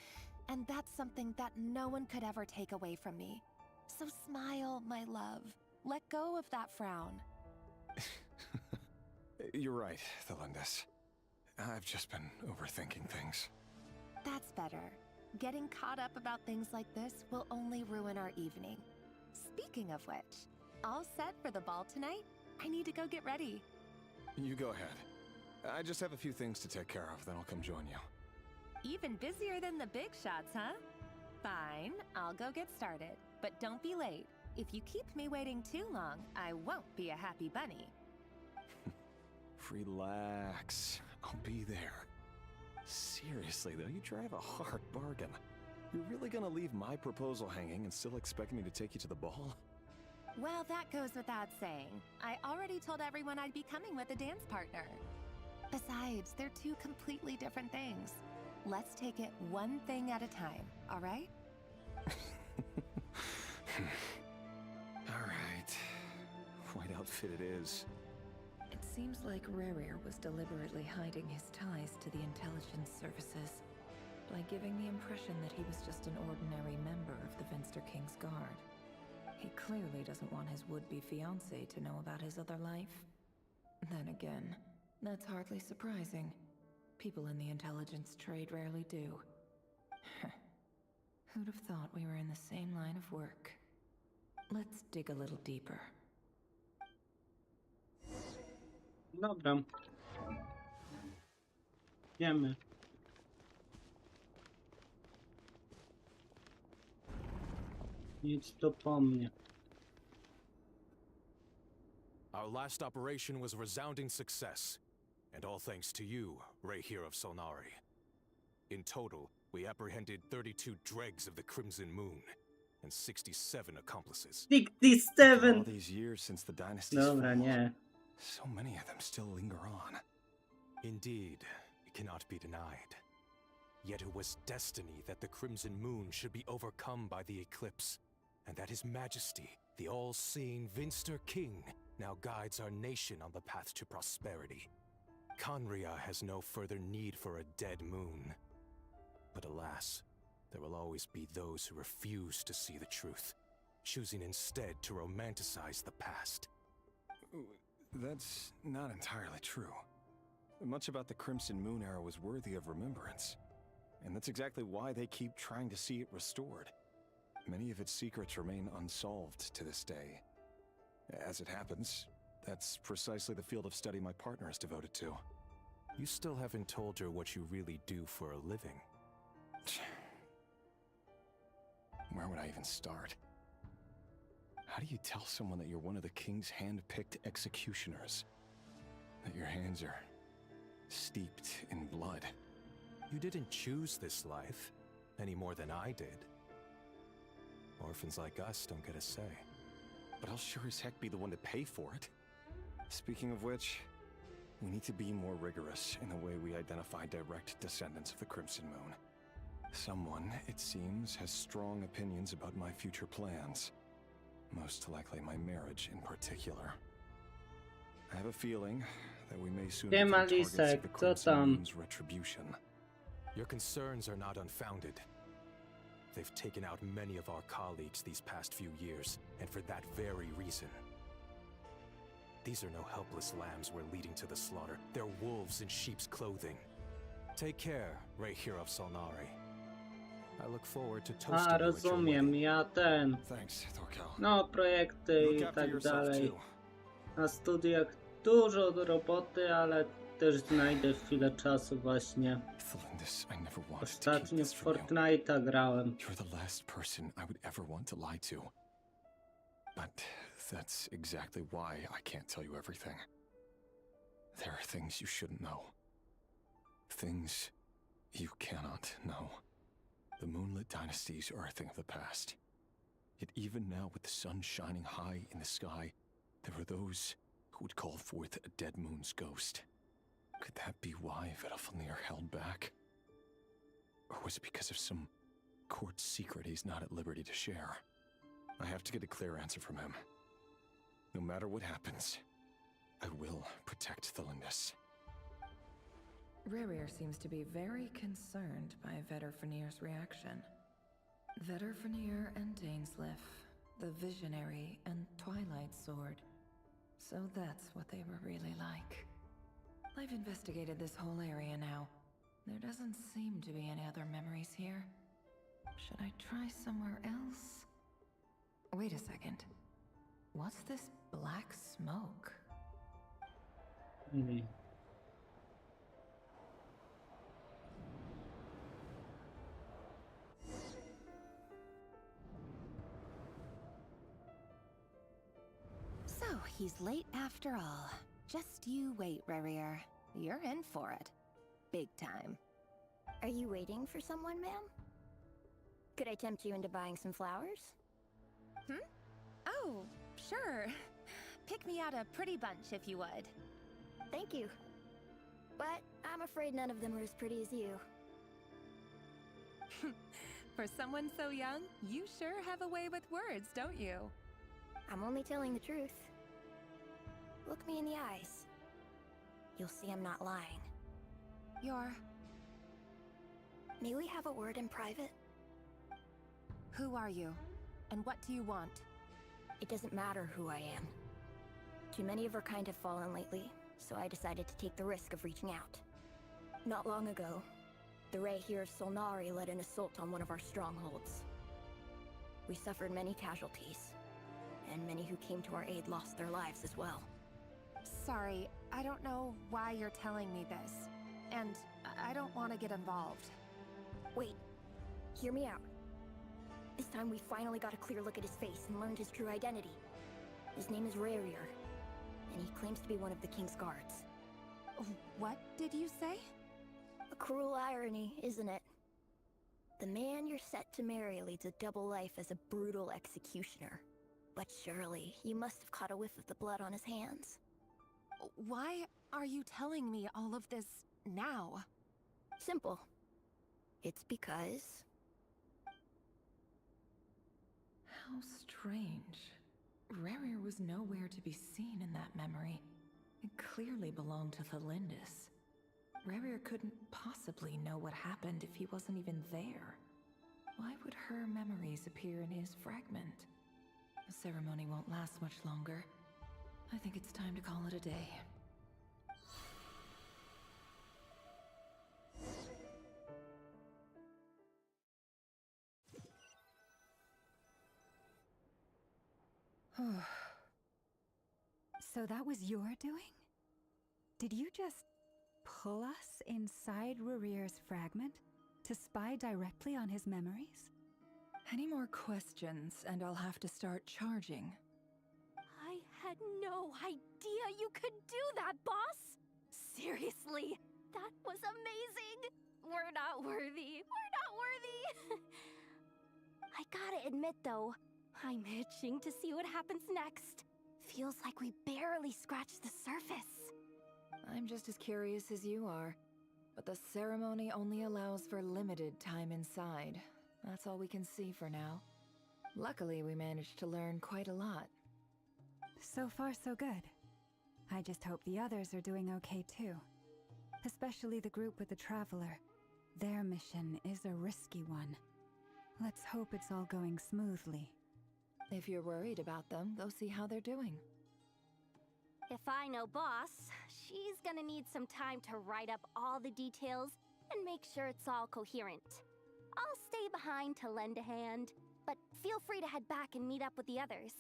Speaker 19: and that's something that no one could ever take away from me. So smile, my love. Let go of that frown.
Speaker 20: You're right, Thelindis. I've just been overthinking things.
Speaker 19: That's better. Getting caught up about things like this will only ruin our evening. Speaking of which, all set for the ball tonight? I need to go get ready.
Speaker 20: You go ahead. I just have a few things to take care of, then I'll come join you.
Speaker 19: Even busier than the big shots, huh? Fine, I'll go get started. But don't be late. If you keep me waiting too long, I won't be a happy bunny.
Speaker 20: Relax. I'll be there. Seriously, though, you drive a hard bargain. You're really gonna leave my proposal hanging and still expect me to take you to the ball?
Speaker 19: Well, that goes without saying. I already told everyone I'd be coming with a dance partner. Besides, they're two completely different things. Let's take it one thing at a time, all right?
Speaker 20: All right. White outfit it is.
Speaker 16: It seems like Rerir was deliberately hiding his ties to the intelligence services by giving the impression that he was just an ordinary member of the Venster King's Guard. He clearly doesn't want his would-be fiancée to know about his other life. Then again, that's hardly surprising. People in the intelligence trade rarely do. Who'd have thought we were in the same line of work? Let's dig a little deeper.
Speaker 6: Dobra. Wiemy. Nic to po mnie.
Speaker 8: Our last operation was a resounding success, and all thanks to you, Ray here of Solnari. In total, we apprehended 32 dregs of the Crimson Moon, and 67 accomplices.
Speaker 6: 67!
Speaker 20: All these years since the dynasty's
Speaker 6: Dobra,
Speaker 20: fall,
Speaker 6: nie.
Speaker 20: so many of them still linger on.
Speaker 8: Indeed, it cannot be denied. Yet it was destiny that the Crimson Moon should be overcome by the eclipse, and that His Majesty, the all-seeing Venster King, now guides our nation on the path to prosperity. Conria has no further need for a dead moon. But alas, there will always be those who refuse to see the truth, choosing instead to romanticize the past.
Speaker 20: That's not entirely true. Much about the Crimson Moon era was worthy of remembrance, and that's exactly why they keep trying to see it restored. Many of its secrets remain unsolved to this day. As it happens, that's precisely the field of study my partner is devoted to.
Speaker 8: You still haven't told her what you really do for a living.
Speaker 20: Where would I even start? How do you tell someone that you're one of the king's hand-picked executioners? That your hands are steeped in blood?
Speaker 8: You didn't choose this life, any more than I did. Orphans like us don't get a say.
Speaker 20: But I'll sure as heck be the one to pay for it. Speaking of which, we need to be more rigorous in the way we identify direct descendants of the Crimson Moon. Someone, it seems, has strong opinions about my future plans. Most likely my marriage in particular. I have a feeling that we may soon become targets of the Crimson Moon's retribution.
Speaker 8: Your concerns are not unfounded. They've taken out many of our colleagues these past few years, and for that very reason. These are no helpless lambs we're leading to the slaughter. They're wolves in sheep's clothing. Take care, Ray here of Solnari. I look forward to toasting you at your
Speaker 6: rozumiem,
Speaker 8: wedding.
Speaker 6: ja ten.
Speaker 20: Thanks, Thorkel.
Speaker 6: No, projekty i tak dalej. Na studiach dużo do roboty, ale też znajdę chwilę czasu właśnie. Ostatnio w Fortnite'a grałem.
Speaker 20: You're the last person I would ever want to lie to. But that's exactly why I can't tell you everything. There are things you shouldn't know. Things you cannot know. The moonlit dynasties are a thing of the past. Yet even now, with the sun shining high in the sky, there are those who would call forth a dead moon's ghost. Could that be why Vedalfnir held back? Or was it because of some court secret he's not at liberty to share? I have to get a clear answer from him. No matter what happens, I will protect Thelindis.
Speaker 16: Rerir seems to be very concerned by Vedalfnir's reaction. Vedalfnir and Dainsleif, the Visionary and Twilight Sword. So that's what they were really like. I've investigated this whole area now. There doesn't seem to be any other memories here. Should I try somewhere else? Wait a second. What's this black smoke?
Speaker 19: So, he's late after all. Just you wait, Rerir. You're in for it. Big time.
Speaker 7: Are you waiting for someone, ma'am? Could I tempt you into buying some flowers?
Speaker 19: Oh, sure. Pick me out a pretty bunch if you would.
Speaker 7: Thank you.
Speaker 3: But I'm afraid none of them are as pretty as you.
Speaker 19: For someone so young, you sure have a way with words, don't you?
Speaker 3: I'm only telling the truth. Look me in the eyes. You'll see I'm not lying.
Speaker 19: You're...
Speaker 3: May we have a word in private?
Speaker 19: Who are you? And what do you want?
Speaker 3: It doesn't matter who I am. Too many of our kind have fallen lately, so I decided to take the risk of reaching out. Not long ago, the Ray here of Solnari led an assault on one of our strongholds. We suffered many casualties, and many who came to our aid lost their lives as well.
Speaker 19: Sorry, I don't know why you're telling me this, and I don't want to get involved.
Speaker 3: Wait, hear me out. This time we finally got a clear look at his face and learned his true identity. His name is Rarier, and he claims to be one of the King's Guards.
Speaker 19: What did you say?
Speaker 3: A cruel irony, isn't it? The man you're set to marry leads a double life as a brutal executioner. But surely, you must have caught a whiff of the blood on his hands.
Speaker 19: Why are you telling me all of this now?
Speaker 3: Simple. It's because...
Speaker 16: How strange. Rarier was nowhere to be seen in that memory. It clearly belonged to Thalindis. Rarier couldn't possibly know what happened if he wasn't even there. Why would her memories appear in his fragment? The ceremony won't last much longer. I think it's time to call it a day.
Speaker 9: So that was your doing? Did you just pull us inside Rarier's fragment to spy directly on his memories?
Speaker 16: Any more questions, and I'll have to start charging.
Speaker 17: I had no idea you could do that, boss! Seriously, that was amazing! We're not worthy. We're not worthy! I gotta admit, though, I'm itching to see what happens next. Feels like we barely scratched the surface.
Speaker 16: I'm just as curious as you are, but the ceremony only allows for limited time inside. That's all we can see for now. Luckily, we managed to learn quite a lot.
Speaker 9: So far, so good. I just hope the others are doing okay too. Especially the group with the Traveler. Their mission is a risky one. Let's hope it's all going smoothly.
Speaker 16: If you're worried about them, go see how they're doing.
Speaker 17: If I know boss, she's gonna need some time to write up all the details and make sure it's all coherent. I'll stay behind to lend a hand, but feel free to head back and meet up with the others.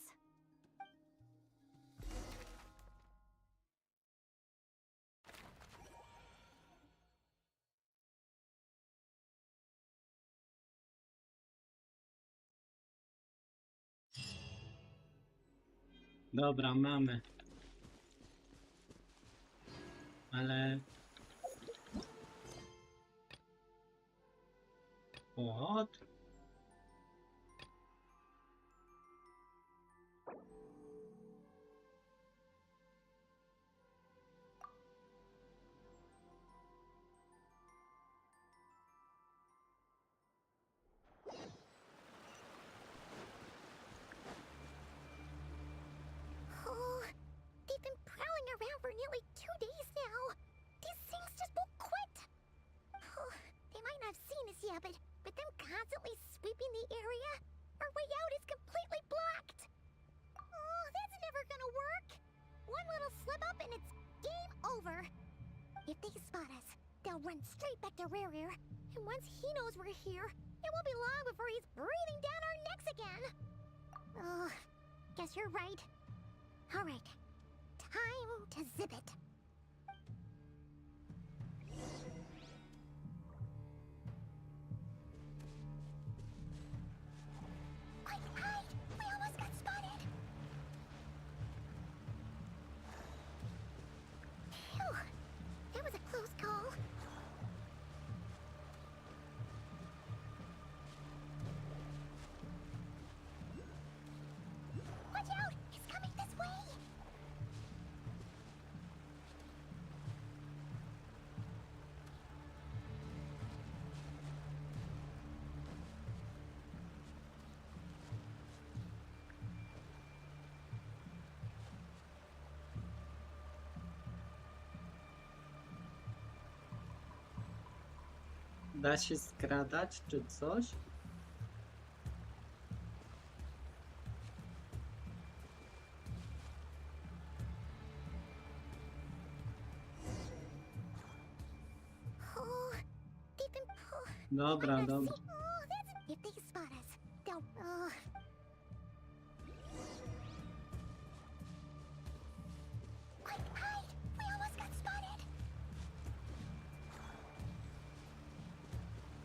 Speaker 6: Dobra, mamy. Ale... What?
Speaker 7: Oh, they've been prowling around for nearly 2 days now. These things just won't quit. Oh, they might not have seen us yet, but them constantly sweeping the area, our way out is completely blocked. Oh, that's never gonna work. One little slip up and it's game over. If they spot us, they'll run straight back to Rarier, and once he knows we're here, it won't be long before he's breathing down our necks again. Oh, guess you're right. All right, time to zip it. Quick, hide! We almost got spotted! Phew, that was a close call. Watch out! He's coming this way!
Speaker 6: Da się skradać czy coś?
Speaker 7: Oh, deep in.
Speaker 6: Dobra, dobra.
Speaker 7: Oh, that's. If they spot us, they'll. Quick, hide! We almost got spotted.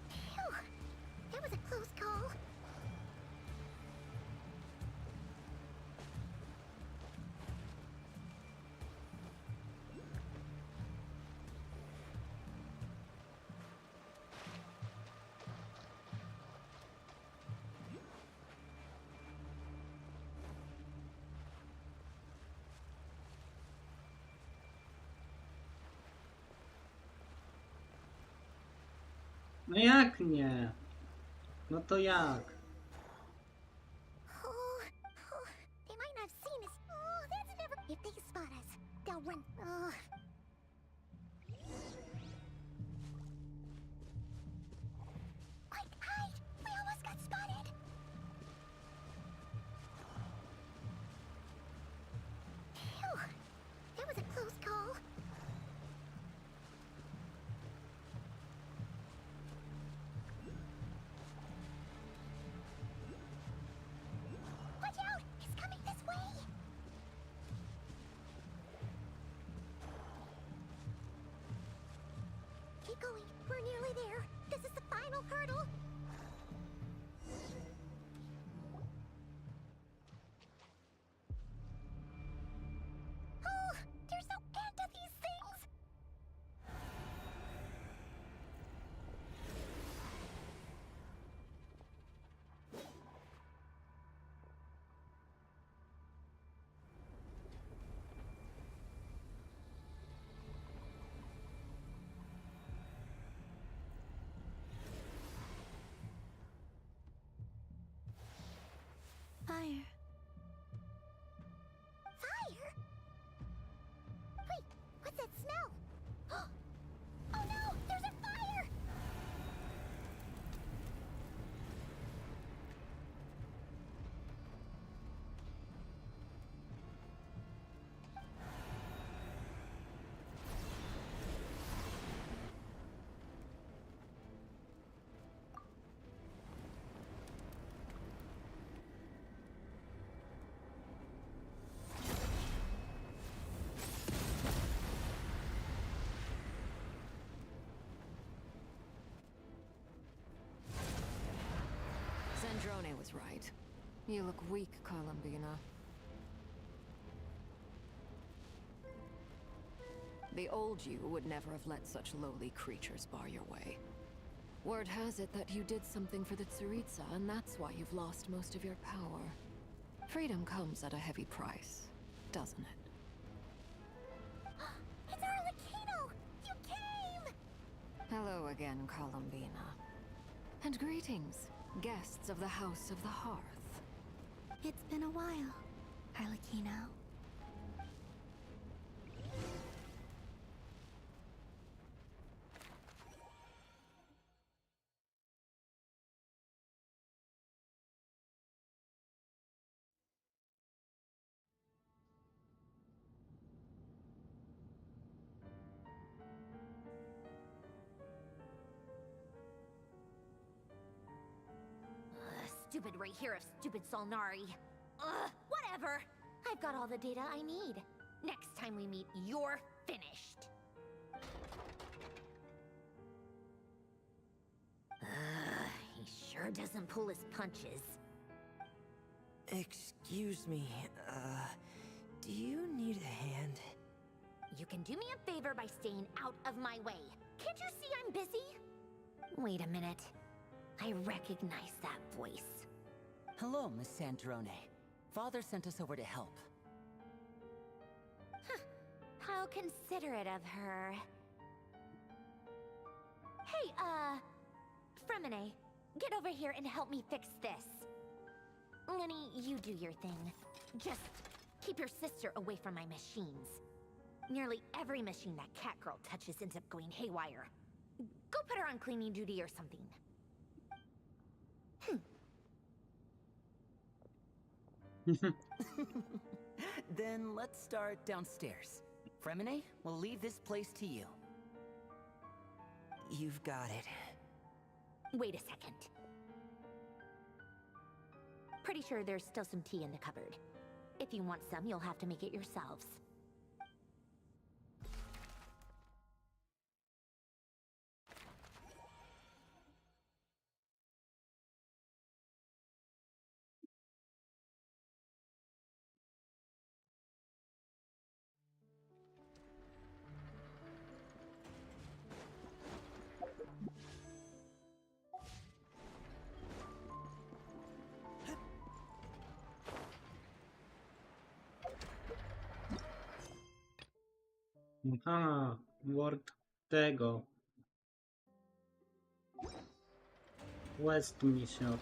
Speaker 7: Phew, that was a close call.
Speaker 6: No jak nie? No to jak?
Speaker 7: Oh, they might not have seen us. Oh, that's never. If they spot us, they'll run. Oh. Quick, hide! We almost got spotted. Phew, that was a close call. Watch out! It's coming this way! Keep going. We're nearly there. This is the final hurdle. Oh, there's no end to these things!
Speaker 13: Fire.
Speaker 7: Fire? Wait, what's that smell? Oh no, there's a fire!
Speaker 4: Zandrone was right. You look weak, Columbina. The old you would never have let such lowly creatures bar your way. Word has it that you did something for the Tsaritsa, and that's why you've lost most of your power. Freedom comes at a heavy price, doesn't it?
Speaker 7: It's Arlecchino! You came!
Speaker 4: Hello again, Columbina. And greetings, guests of the House of the Hearth.
Speaker 13: It's been a while, Arlecchino.
Speaker 18: Stupid right here of stupid Solnari. Ugh, whatever. I've got all the data I need. Next time we meet, you're finished. He sure doesn't pull his punches.
Speaker 22: Excuse me, do you need a hand?
Speaker 18: You can do me a favor by staying out of my way. Can't you see I'm busy? Wait a minute. I recognize that voice.
Speaker 5: Hello, Miss Sandrone. Father sent us over to help.
Speaker 18: Huh. How considerate of her. Hey, Fremine, get over here and help me fix this. Lenny, you do your thing. Just keep your sister away from my machines. Nearly every machine that Catgirl touches ends up going haywire. Go put her on cleaning duty or something.
Speaker 5: Then let's start downstairs. Fremine, we'll leave this place to you. You've got it.
Speaker 18: Wait a second. Pretty sure there's still some tea in the cupboard. If you want some, you'll have to make it yourselves.
Speaker 6: Aha, word tego. West mi się od...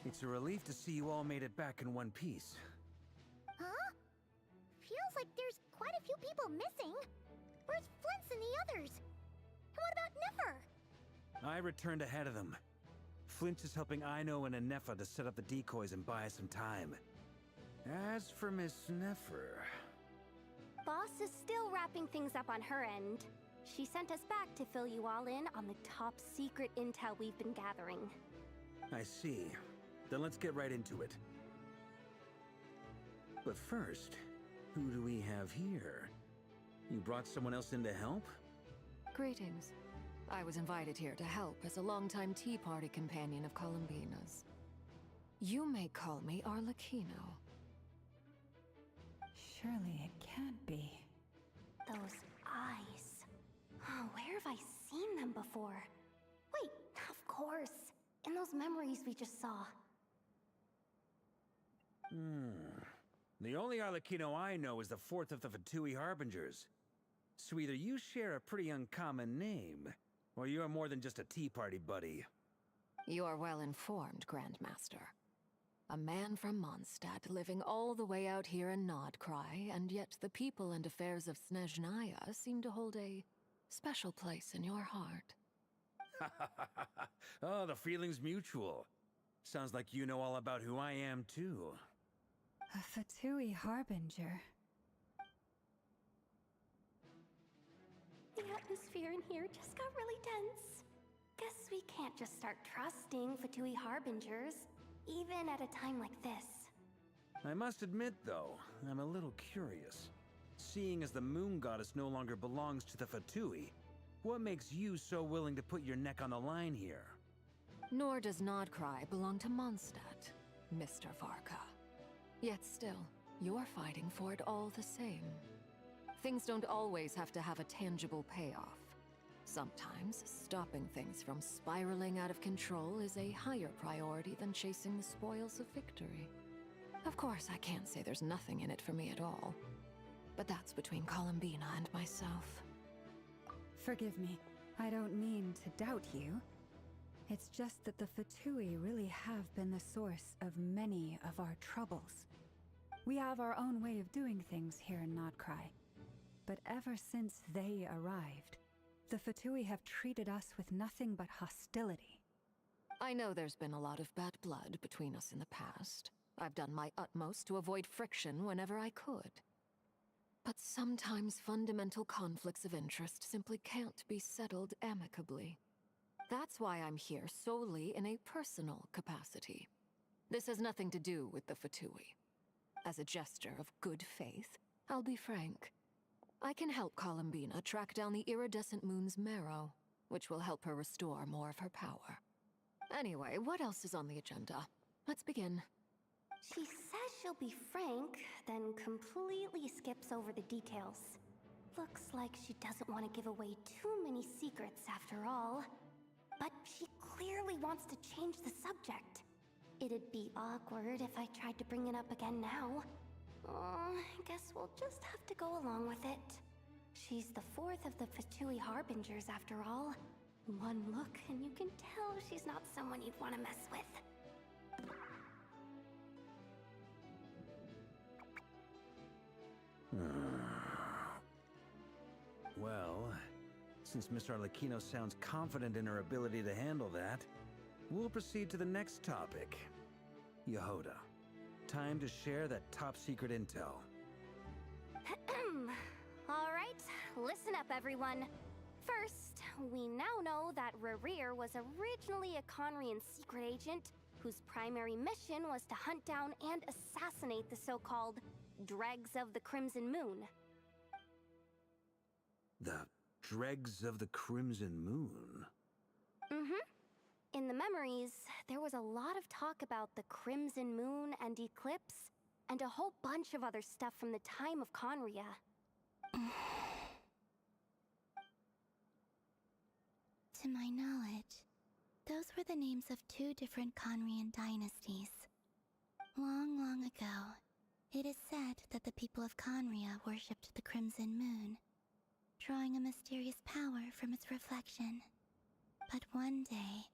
Speaker 14: It's a relief to see you all made it back in one piece.
Speaker 7: Huh? Feels like there's quite a few people missing. Where's Flint's and the others? And what about Nefer?
Speaker 14: I returned ahead of them. Flint is helping Ino and Nefa to set up the decoys and buy us some time. As for Miss Nefer...
Speaker 17: Boss is still wrapping things up on her end. She sent us back to fill you all in on the top secret intel we've been gathering.
Speaker 14: I see. Then let's get right into it. But first, who do we have here? You brought someone else in to help?
Speaker 4: Greetings. I was invited here to help as a longtime Tea Party companion of Columbina's. You may call me Arlecchino.
Speaker 9: Surely it can't be.
Speaker 17: Those eyes. Oh, where have I seen them before? Wait, of course. In those memories we just saw.
Speaker 14: The only Arlecchino I know is the fourth of the Fatui Harbingers. So either you share a pretty uncommon name, or you're more than just a Tea Party buddy.
Speaker 4: You are well informed, Grandmaster. A man from Mondstadt living all the way out here in Nodcry, and yet the people and affairs of Snezhnaya seem to hold a special place in your heart.
Speaker 14: Oh, the feeling's mutual. Sounds like you know all about who I am, too.
Speaker 9: A Fatui Harbinger.
Speaker 17: The atmosphere in here just got really tense. Guess we can't just start trusting Fatui Harbingers, even at a time like this.
Speaker 14: I must admit, though, I'm a little curious. Seeing as the moon goddess no longer belongs to the Fatui, what makes you so willing to put your neck on the line here?
Speaker 4: Nor does Nodcry belong to Mondstadt, Mr. Varka. Yet still, you're fighting for it all the same. Things don't always have to have a tangible payoff. Sometimes, stopping things from spiraling out of control is a higher priority than chasing the spoils of victory. Of course, I can't say there's nothing in it for me at all. But that's between Columbina and myself.
Speaker 9: Forgive me. I don't mean to doubt you. It's just that the Fatui really have been the source of many of our troubles. We have our own way of doing things here in Nodcry. But ever since they arrived, the Fatui have treated us with nothing but hostility.
Speaker 4: I know there's been a lot of bad blood between us in the past. I've done my utmost to avoid friction whenever I could. But sometimes fundamental conflicts of interest simply can't be settled amicably. That's why I'm here solely in a personal capacity. This has nothing to do with the Fatui. As a gesture of good faith, I'll be frank. I can help Columbina track down the iridescent moon's marrow, which will help her restore more of her power. Anyway, what else is on the agenda? Let's begin.
Speaker 17: She says she'll be frank, then completely skips over the details. Looks like she doesn't want to give away too many secrets after all. But she clearly wants to change the subject. It'd be awkward if I tried to bring it up again now. I guess we'll just have to go along with it. She's the fourth of the Fatui Harbingers after all. One look and you can tell she's not someone you'd want to mess with.
Speaker 14: Well, since Miss Arlecchino sounds confident in her ability to handle that, we'll proceed to the next topic. Yehoda, time to share that top-secret intel.
Speaker 17: Alright, listen up everyone. First, we now know that Rerir was originally a Conrian secret agent whose primary mission was to hunt down and assassinate the so-called Dregs of the Crimson Moon.
Speaker 14: The Dregs of the Crimson Moon?
Speaker 17: In the memories, there was a lot of talk about the Crimson Moon and Eclipse, and a whole bunch of other stuff from the time of Conria.
Speaker 13: To my knowledge, those were the names of two different Conrian dynasties. Long, long ago, it is said that the people of Conria worshipped the Crimson Moon, drawing a mysterious power from its reflection. But one day,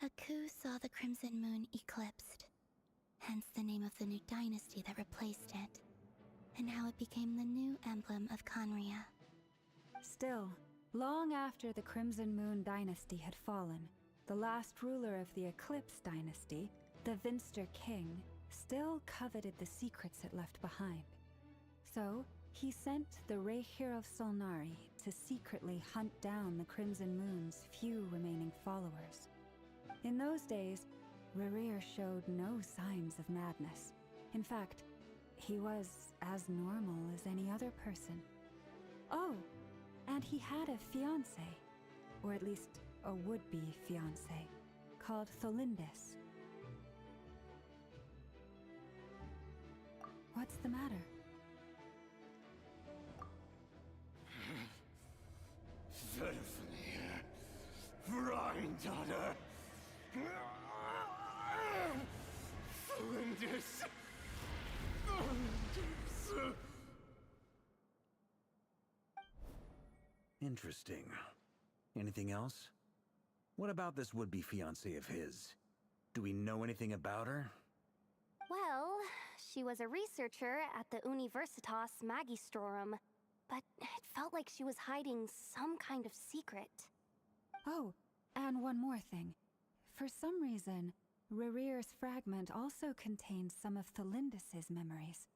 Speaker 13: a coup saw the Crimson Moon eclipsed, hence the name of the new dynasty that replaced it, and how it became the new emblem of Conria.
Speaker 9: Still, long after the Crimson Moon dynasty had fallen, the last ruler of the Eclipse dynasty, the Vinster King, still coveted the secrets it left behind. So, he sent the Rehir of Solnari to secretly hunt down the Crimson Moon's few remaining followers. In those days, Rerir showed no signs of madness. In fact, he was as normal as any other person. Oh, and he had a fiancé, or at least a would-be fiancé, called Tholindis. What's the matter?
Speaker 12: Granddaughter! Flinders!
Speaker 14: Interesting. Anything else? What about this would-be fiancé of his? Do we know anything about her?
Speaker 17: Well, she was a researcher at the Universitas Magistrorum, but it felt like she was hiding some kind of secret.
Speaker 9: Oh, and one more thing. For some reason, Rerir's fragment also contains some of Tholindis' memories,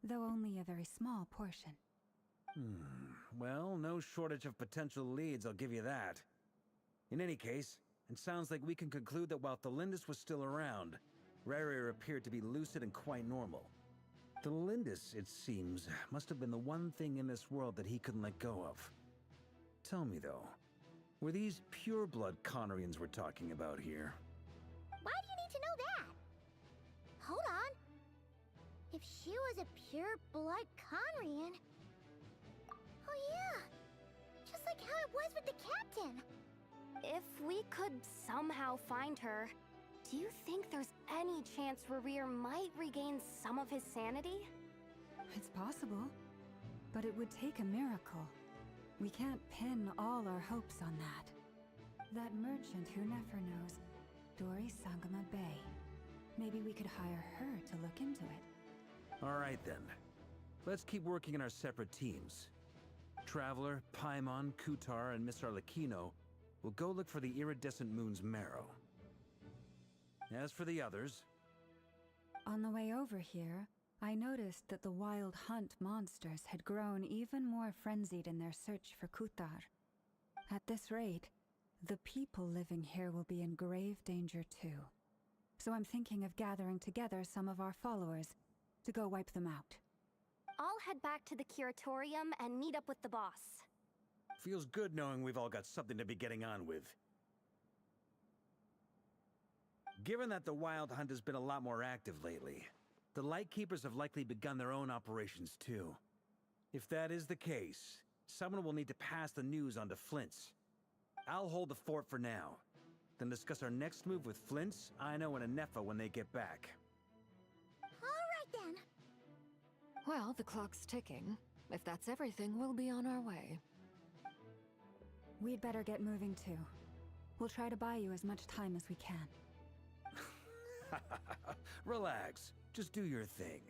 Speaker 9: though only a very small portion.
Speaker 14: Well, no shortage of potential leads, I'll give you that. In any case, it sounds like we can conclude that while Tholindis was still around, Rerir appeared to be lucid and quite normal. Tholindis, it seems, must have been the one thing in this world that he couldn't let go of. Tell me though, were these pure-blood Conrians we're talking about here?
Speaker 7: Why do you need to know that? Hold on. If she was a pure-blood Conrian... Oh yeah! Just like how it was with the captain!
Speaker 17: If we could somehow find her, do you think there's any chance Rerir might regain some of his sanity?
Speaker 9: It's possible, but it would take a miracle. We can't pin all our hopes on that. That merchant who never knows, Dori Sangama Bay. Maybe we could hire her to look into it.
Speaker 14: All right then. Let's keep working in our separate teams. Traveler, Paimon, Kutar, and Miss Arlecchino will go look for the iridescent moon's marrow. As for the others...
Speaker 9: On the way over here, I noticed that the Wild Hunt monsters had grown even more frenzied in their search for Kutar. At this rate, the people living here will be in grave danger too. So I'm thinking of gathering together some of our followers to go wipe them out.
Speaker 17: I'll head back to the curatorium and meet up with the boss.
Speaker 14: Feels good knowing we've all got something to be getting on with. given that the Wild Hunt has been a lot more active lately, the Lightkeepers have likely begun their own operations too. If that is the case, someone will need to pass the news on to Flint's. I'll hold the fort for now, then discuss our next move with Flint's, Ino, and Anefa when they get back.
Speaker 7: All right then.
Speaker 4: Well, the clock's ticking. If that's everything, we'll be on our way.
Speaker 9: We'd better get moving too. We'll try to buy you as much time as we can.
Speaker 14: Relax. Just do your thing.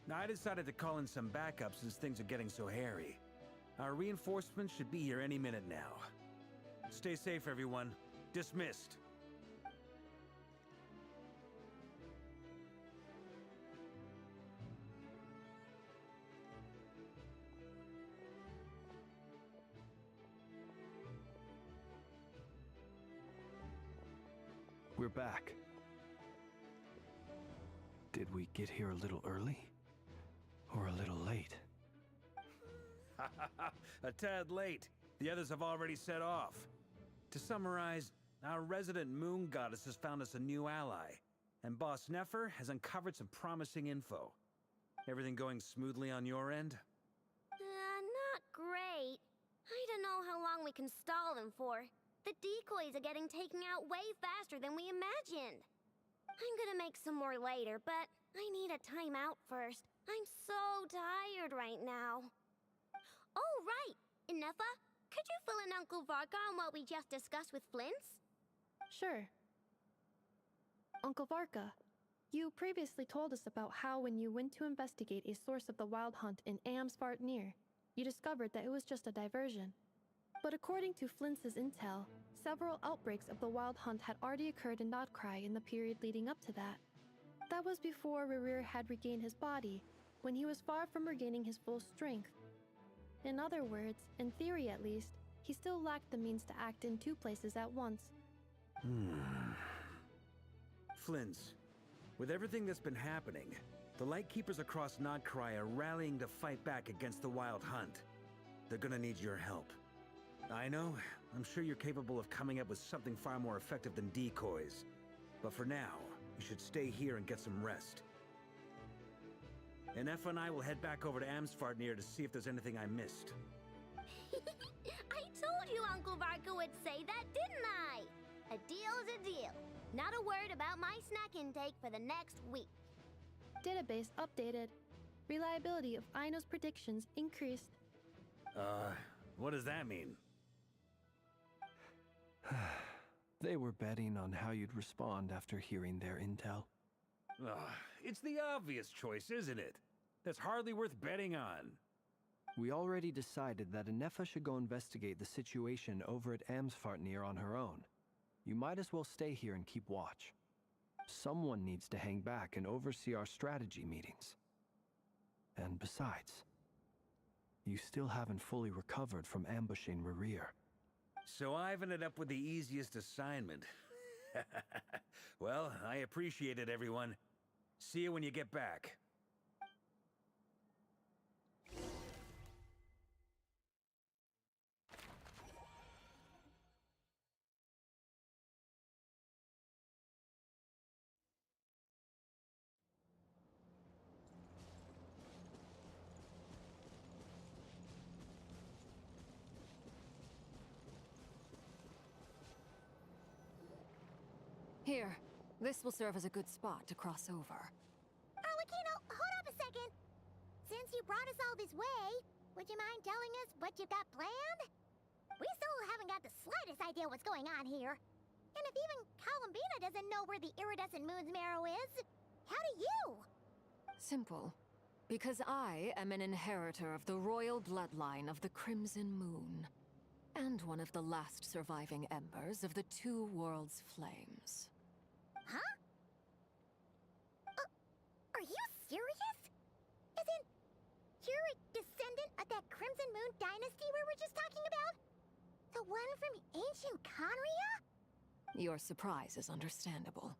Speaker 14: Now, I decided to call in some backup since things are getting so hairy. Our reinforcements should be here any minute now. Stay safe, everyone. Dismissed.
Speaker 10: We're back. Did we get here a little early? Or a little late?
Speaker 14: A tad late. The others have already set off. To summarize, our resident moon goddess has found us a new ally, and Boss Nefer has uncovered some promising info. Everything going smoothly on your end?
Speaker 15: Not great. I don't know how long we can stall them for. The decoys are getting taken out way faster than we imagined. I'm gonna make some more later, but I need a timeout first. I'm so tired right now. Oh, right! Inefa, could you fill in Uncle Varka on what we just discussed with Flint's?
Speaker 11: Sure. Uncle Varka, you previously told us about how when you went to investigate a source of the Wild Hunt in Amsvartnir, you discovered that it was just a diversion. But according to Flint's intel, several outbreaks of the Wild Hunt had already occurred in Notcry in the period leading up to that. That was before Rerir had regained his body, when he was far from regaining his full strength. In other words, in theory at least, he still lacked the means to act in two places at once.
Speaker 14: Flint's, with everything that's been happening, the Lightkeepers across Notcry are rallying to fight back against the Wild Hunt. They're gonna need your help. I know, I'm sure you're capable of coming up with something far more effective than decoys. But for now, you should stay here and get some rest. Anefa and I will head back over to Amsvartnir to see if there's anything I missed.
Speaker 15: I told you Uncle Varka would say that, didn't I? A deal's a deal. Not a word about my snack intake for the next week.
Speaker 11: Database updated. Reliability of Ino's predictions increased.
Speaker 14: What does that mean?
Speaker 10: They were betting on how you'd respond after hearing their intel.
Speaker 14: It's the obvious choice, isn't it? That's hardly worth betting on.
Speaker 10: We already decided that Anefa should go investigate the situation over at Amsvartnir on her own. You might as well stay here and keep watch. Someone needs to hang back and oversee our strategy meetings. And besides, you still haven't fully recovered from ambushing Rerir.
Speaker 14: So I've ended up with the easiest assignment. Well, I appreciate it, everyone. See you when you get back.
Speaker 4: Here, this will serve as a good spot to cross over.
Speaker 7: Arlecchino, hold up a second. Since you brought us all this way, would you mind telling us what you've got planned? We still haven't got the slightest idea what's going on here. And if even Columbina doesn't know where the iridescent moon's marrow is, how do you?
Speaker 4: Simple. Because I am an inheritor of the royal bloodline of the Crimson Moon. And one of the last surviving embers of the Two Worlds' flames.
Speaker 7: Huh? Are you serious? Isn't you're a descendant of that Crimson Moon dynasty we were just talking about? The one from ancient Conria?
Speaker 4: Your surprise is understandable.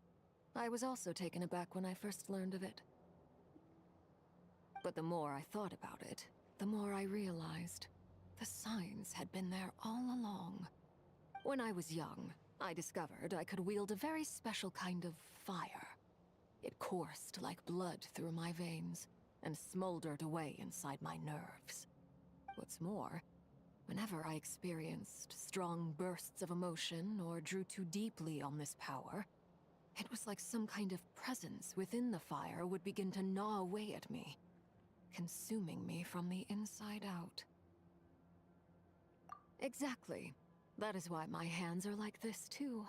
Speaker 4: I was also taken aback when I first learned of it. But the more I thought about it, the more I realized the signs had been there all along. When I was young, I discovered I could wield a very special kind of fire. It coursed like blood through my veins and smoldered away inside my nerves. What's more, whenever I experienced strong bursts of emotion or drew too deeply on this power, it was like some kind of presence within the fire would begin to gnaw away at me, consuming me from the inside out. Exactly. That is why my hands are like this, too.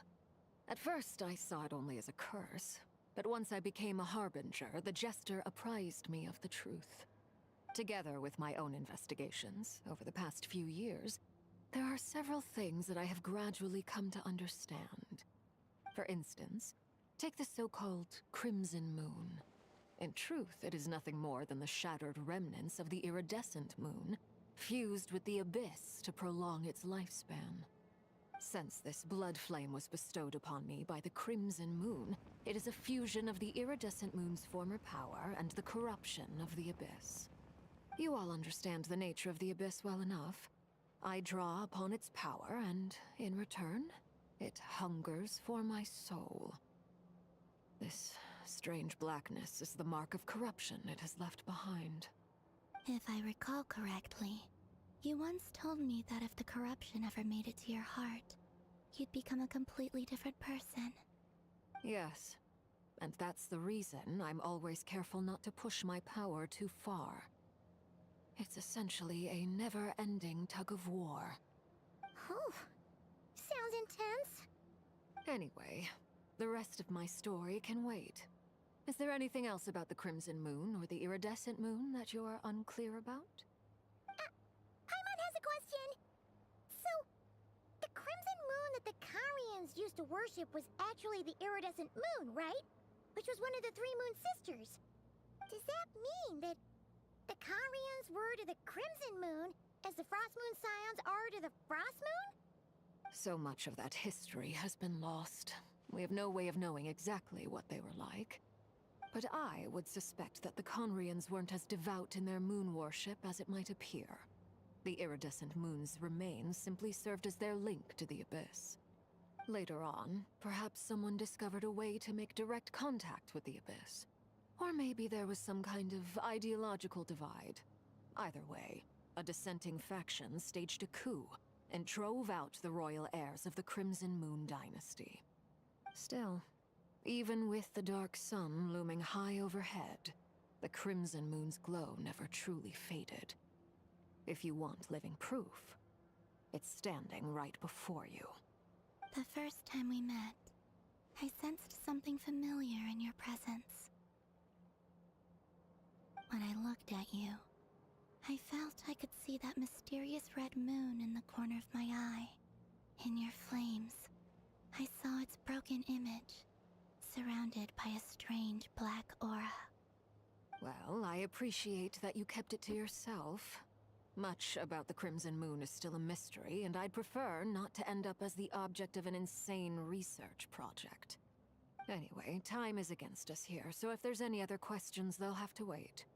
Speaker 4: At first, I saw it only as a curse, but once I became a harbinger, the jester apprised me of the truth. Together with my own investigations, over the past few years, there are several things that I have gradually come to understand. For instance, take the so-called Crimson Moon. In truth, it is nothing more than the shattered remnants of the iridescent moon, fused with the abyss to prolong its lifespan. Since this blood flame was bestowed upon me by the Crimson Moon, it is a fusion of the iridescent moon's former power and the corruption of the abyss. You all understand the nature of the abyss well enough. I draw upon its power, and in return, it hungers for my soul. This strange blackness is the mark of corruption it has left behind.
Speaker 13: If I recall correctly, you once told me that if the corruption ever made it to your heart, you'd become a completely different person.
Speaker 4: Yes, and that's the reason I'm always careful not to push my power too far. It's essentially a never-ending tug-of-war.
Speaker 7: Oh, sounds intense.
Speaker 4: Anyway, the rest of my story can wait. Is there anything else about the Crimson Moon or the iridescent moon that you're unclear about?
Speaker 7: Paimon has a question. So, the crimson moon that the Karians used to worship was actually the iridescent moon, right? Which was one of the three moon sisters. Does that mean that the Karians were to the crimson moon as the frost moon scions are to the frost moon?
Speaker 4: So much of that history has been lost. We have no way of knowing exactly what they were like. But I would suspect that the Conrians weren't as devout in their moon worship as it might appear. The iridescent moon's remains simply served as their link to the abyss. Later on, perhaps someone discovered a way to make direct contact with the abyss. Or maybe there was some kind of ideological divide. Either way, a dissenting faction staged a coup and drove out the royal heirs of the Crimson Moon dynasty. Still, even with the dark sun looming high overhead, the Crimson Moon's glow never truly faded. If you want living proof, it's standing right before you.
Speaker 13: The first time we met, I sensed something familiar in your presence. When I looked at you, I felt I could see that mysterious red moon in the corner of my eye. In your flames, I saw its broken image, surrounded by a strange black aura.
Speaker 4: Well, I appreciate that you kept it to yourself. Much about the Crimson Moon is still a mystery, and I'd prefer not to end up as the object of an insane research project. Anyway, time is against us here, so if there's any other questions, they'll have to wait.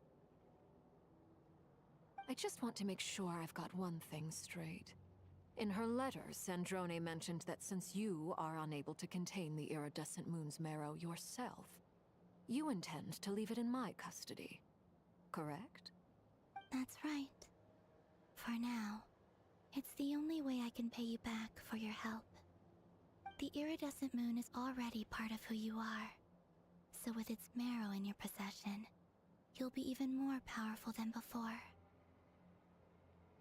Speaker 4: I just want to make sure I've got one thing straight. In her letter, Sandrone mentioned that since you are unable to contain the iridescent moon's marrow yourself, you intend to leave it in my custody. Correct?
Speaker 13: That's right. For now, it's the only way I can pay you back for your help. The iridescent moon is already part of who you are, so with its marrow in your possession, you'll be even more powerful than before.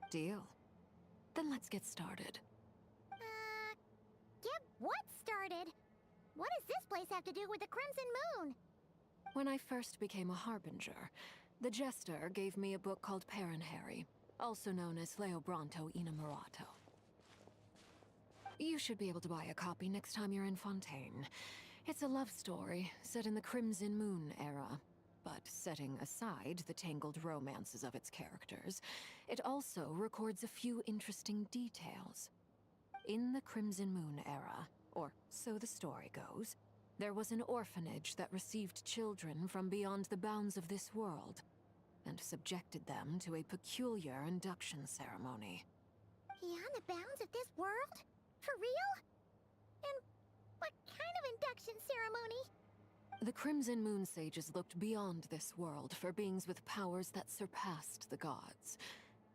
Speaker 4: Deal. Then let's get started.
Speaker 7: Get what started? What does this place have to do with the Crimson Moon?
Speaker 4: When I first became a harbinger, the jester gave me a book called Parenheri, also known as Leobranto Inamorato. You should be able to buy a copy next time you're in Fontaine. It's a love story set in the Crimson Moon era, but setting aside the tangled romances of its characters, it also records a few interesting details. In the Crimson Moon era, or so the story goes, there was an orphanage that received children from beyond the bounds of this world, and subjected them to a peculiar induction ceremony.
Speaker 7: Beyond the bounds of this world? For real? And
Speaker 4: The Crimson Moon sages looked beyond this world for beings with powers that surpassed the gods.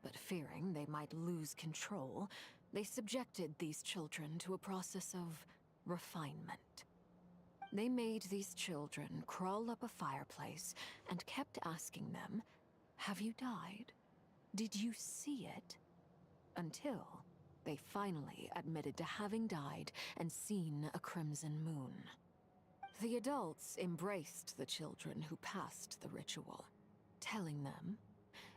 Speaker 4: But fearing they might lose control, they subjected these children to a process of refinement. They made these children crawl up a fireplace and kept asking them, "Have you died? Did you see it?" Until they finally admitted to having died and seen a crimson moon. The adults embraced the children who passed the ritual, telling them,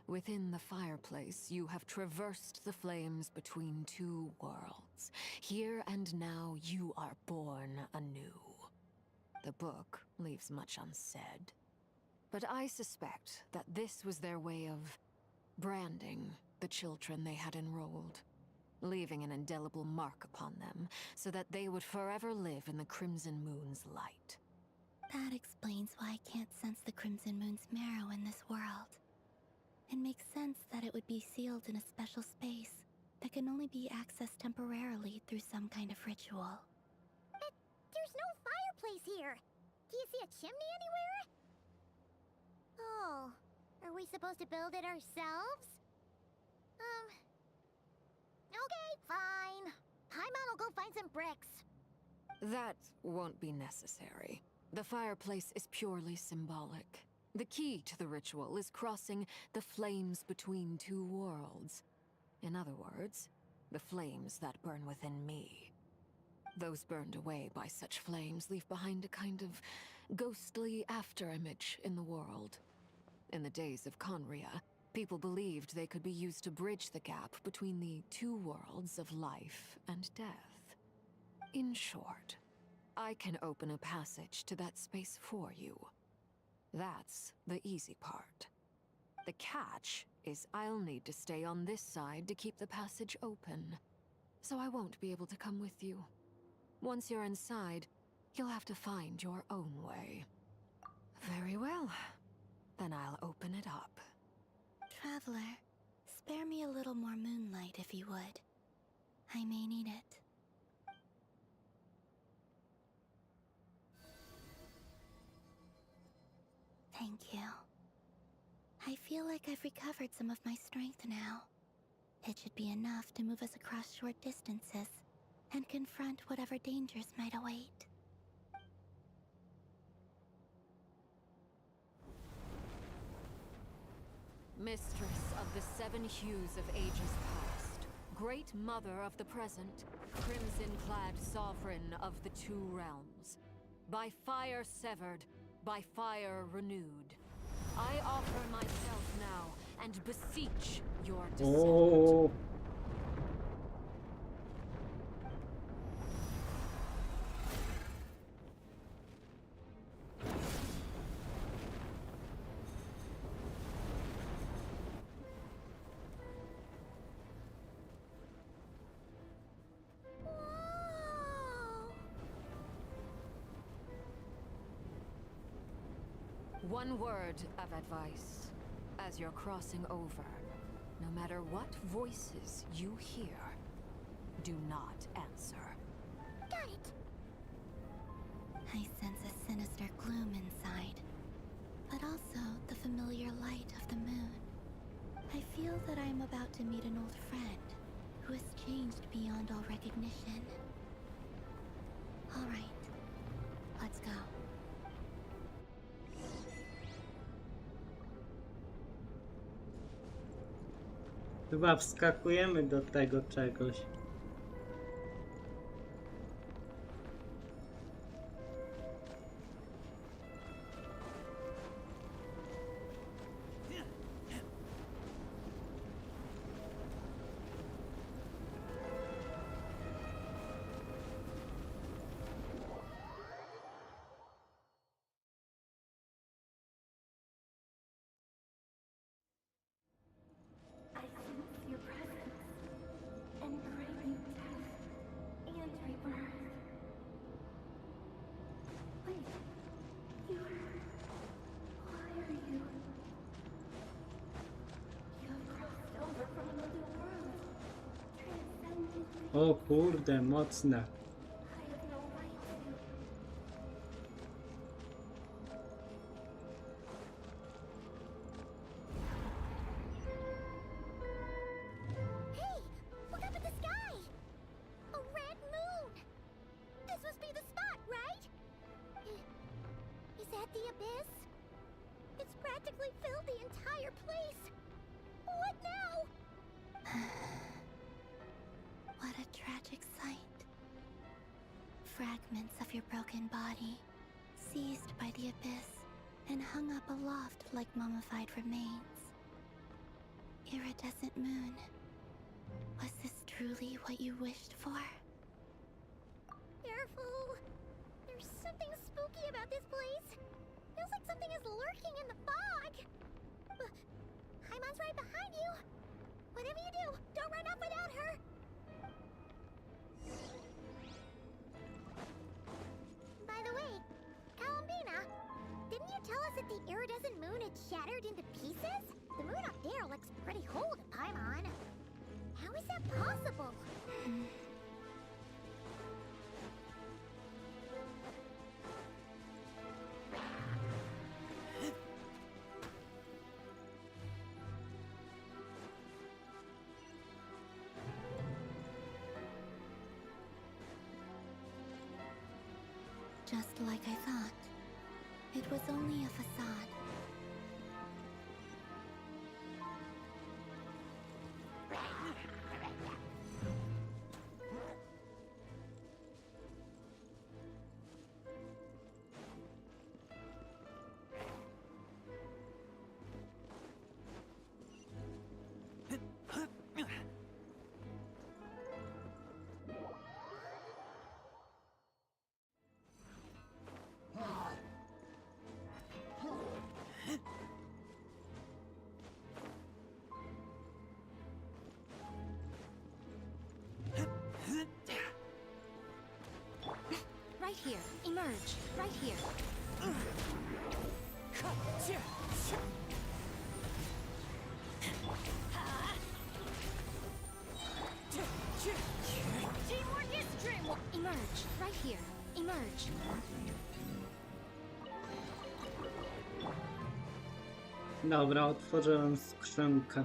Speaker 4: "Within the fireplace, you have traversed the flames between two worlds. Here and now, you are born anew." The book leaves much unsaid, but I suspect that this was their way of branding the children they had enrolled, leaving an indelible mark upon them so that they would forever live in the Crimson Moon's light.
Speaker 13: That explains why I can't sense the Crimson Moon's marrow in this world. It makes sense that it would be sealed in a special space that can only be accessed temporarily through some kind of ritual.
Speaker 7: But there's no fireplace here. Do you see a chimney anywhere? Oh, are we supposed to build it ourselves? Okay, fine. Paimon will go find some bricks.
Speaker 4: That won't be necessary. The fireplace is purely symbolic. The key to the ritual is crossing the flames between two worlds. In other words, the flames that burn within me. Those burned away by such flames leave behind a kind of ghostly afterimage in the world. In the days of Conria, people believed they could be used to bridge the gap between the two worlds of life and death. In short, I can open a passage to that space for you. That's the easy part. The catch is I'll need to stay on this side to keep the passage open, so I won't be able to come with you. Once you're inside, you'll have to find your own way. Very well. Then I'll open it up.
Speaker 13: Traveler, spare me a little more moonlight if you would. I may need it. Thank you. I feel like I've recovered some of my strength now. It should be enough to move us across short distances and confront whatever dangers might await.
Speaker 4: Mistress of the seven hues of ages past, great mother of the present, crimson-clad sovereign of the two realms, by fire severed, by fire renewed, I offer myself now and beseech your descent.
Speaker 6: Oh.
Speaker 4: One word of advice. As you're crossing over, no matter what voices you hear, do not answer.
Speaker 7: Got it!
Speaker 13: I sense a sinister gloom inside, but also the familiar light of the moon. I feel that I am about to meet an old friend who has changed beyond all recognition. All right, let's go.
Speaker 6: Chyba wskakujemy do tego czegoś. O kurde, mocne.
Speaker 7: at the abyss? It's practically filled the entire place. What now?
Speaker 13: What a tragic sight. Fragments of your broken body, seized by the abyss and hung up aloft like mummified remains. Iridescent moon, was this truly what you wished for?
Speaker 7: Careful! There's something spooky about this place. Feels like something is lurking in the fog. Haimon's right behind you. Whatever you do, don't run off without her. By the way, Kalambina, didn't you tell us that the iridescent moon had shattered into pieces? The moon up there looks pretty whole to Paimon. How is that possible?
Speaker 13: Just like I thought. It was only a facade.
Speaker 3: Right here. Emerge. Right here. Teamwork is true. Emerge. Right here. Emerge.
Speaker 6: Dobra, otworzyłem skrzynkę.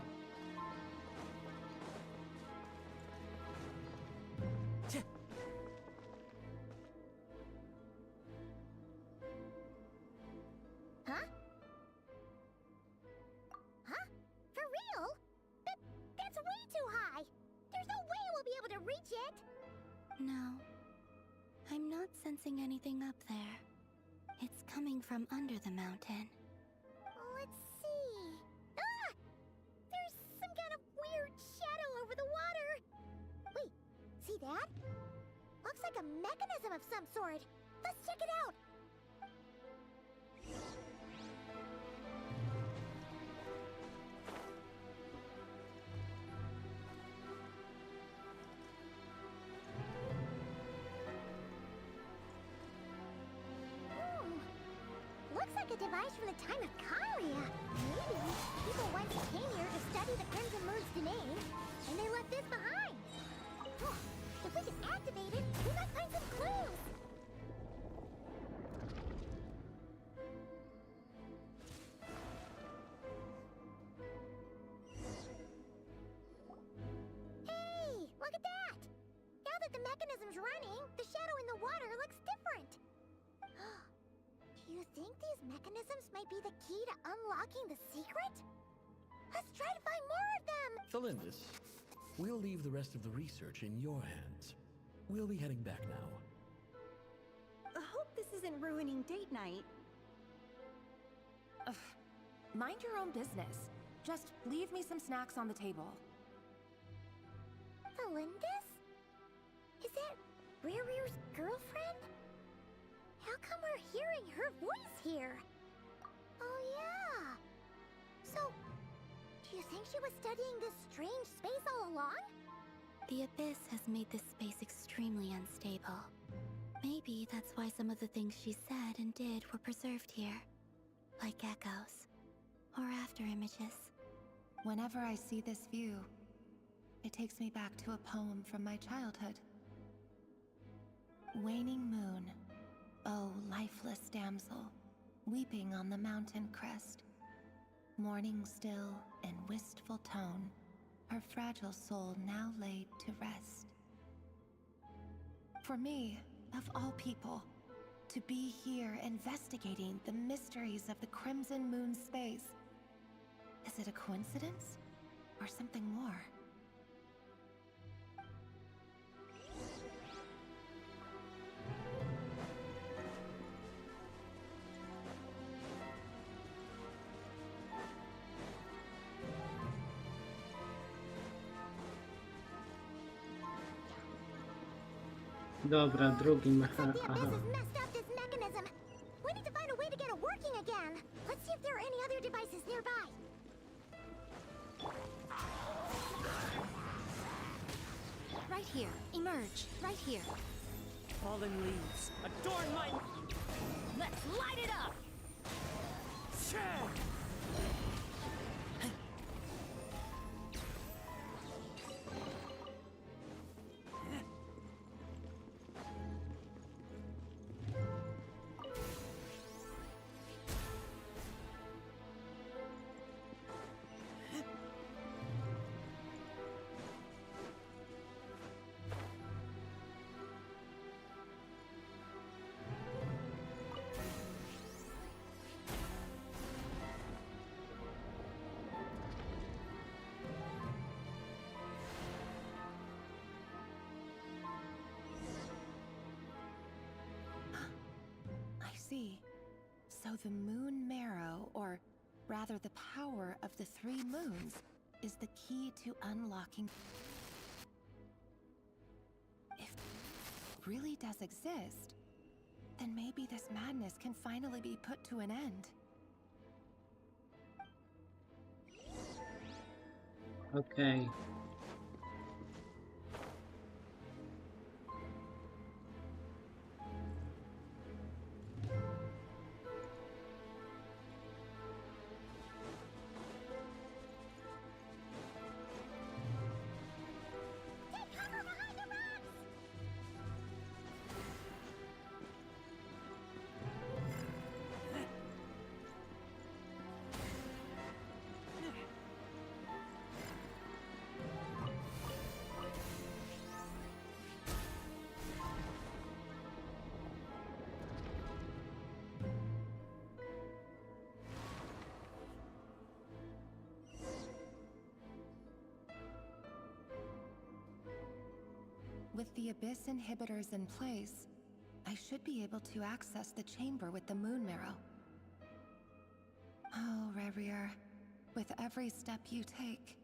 Speaker 7: Huh? Huh? For real? That's way too high. There's no way we'll be able to reach it.
Speaker 13: No. I'm not sensing anything up there. It's coming from under the mountain.
Speaker 7: Let's see. Ah! There's some kind of weird shadow over the water. Wait, see that? Looks like a mechanism of some sort. Let's check it out. Looks like a device from the time of Karia. Maybe people once came here to study the Crimson Moon's domain, and they left this behind. Oh, if we can activate it, we might find some clues. Hey, look at that! Now that the mechanism's running, the shadow in the water looks different. Do you think these mechanisms might be the key to unlocking the secret? Let's try to find more of them!
Speaker 1: Thalindis, we'll leave the rest of the research in your hands. We'll be heading back now.
Speaker 2: I hope this isn't ruining date night. Ugh. Mind your own business. Just leave me some snacks on the table.
Speaker 7: Thalindis? Is that Rere's girlfriend? How come we're hearing her voice here? Oh yeah! So, do you think she was studying this strange space all along?
Speaker 13: The abyss has made this space extremely unstable. Maybe that's why some of the things she said and did were preserved here. Like echoes. Or after images.
Speaker 2: Whenever I see this view, it takes me back to a poem from my childhood. Waning moon, oh lifeless damsel, weeping on the mountain crest. Mourning still in wistful tone, her fragile soul now laid to rest. For me, of all people, To be here investigating the mysteries of the Crimson Moon space. Is it a coincidence? Or something more?
Speaker 6: Dobra, drugi
Speaker 7: Aha. Messed up this mechanism. We need to find a way to get it working again. Let's see if there are any other devices nearby.
Speaker 3: Right here. Emerge. Right here.
Speaker 5: Fallen leaves. Adorn my... Let's light it up!
Speaker 2: So the moon marrow, or rather the power of the 3 moons, is the key to unlocking... If it really does exist, then maybe this madness can finally be put to an end.
Speaker 6: Okay.
Speaker 2: With the Abyss inhibitors in place, I should be able to access the chamber with the moon marrow. Oh, Revier, with every step you take,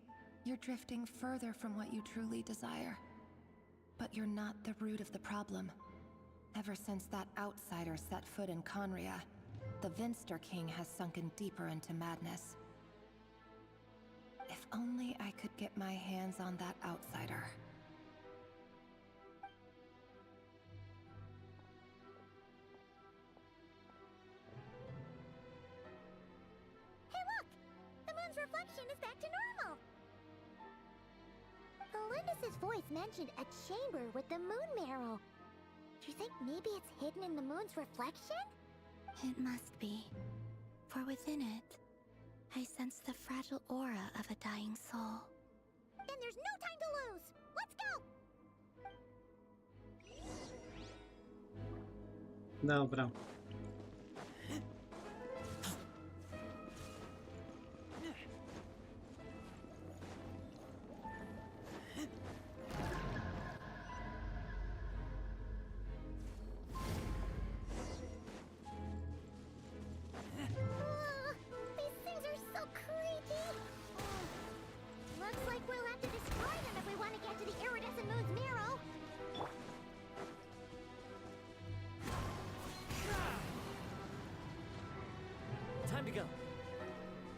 Speaker 2: you're drifting further from what you truly desire. But you're not the root of the problem. Ever since that outsider set foot in Conria, the Vinster King has sunken deeper into madness. If only I could get my hands on that outsider.
Speaker 7: Reflection is back to normal. Alindis's voice mentioned a chamber with the moon marrow. Do you think maybe it's hidden in the moon's reflection?
Speaker 13: It must be. For within it, I sense the fragile aura of a dying soul.
Speaker 7: Then there's no time to lose! Let's go!
Speaker 6: Dobra.
Speaker 5: Time to go.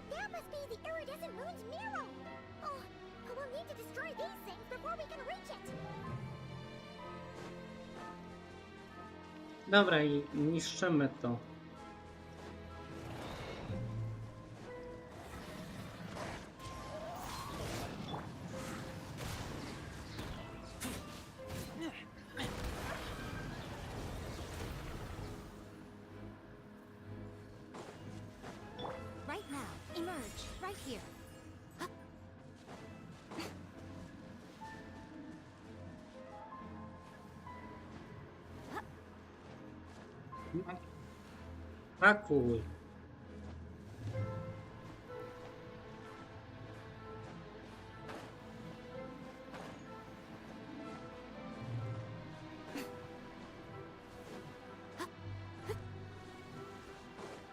Speaker 7: That must be the iridescent moon's mirror. Oh, we'll need to destroy these things before we can reach it.
Speaker 6: Dobra, i niszczymy to.
Speaker 3: Right now, emerge, right here.
Speaker 6: Pakuj.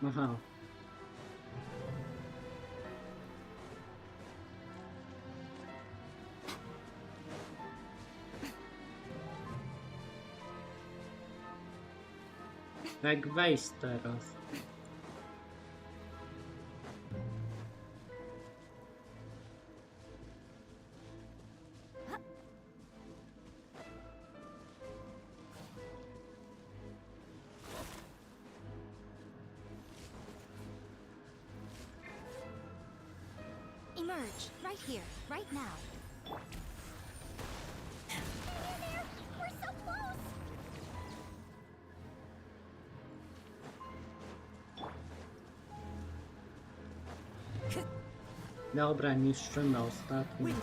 Speaker 6: Aha. Jak wejść teraz?
Speaker 17: Emerge, right here, right now.
Speaker 7: We're so close!
Speaker 6: Dobra, niszczymy ostatni.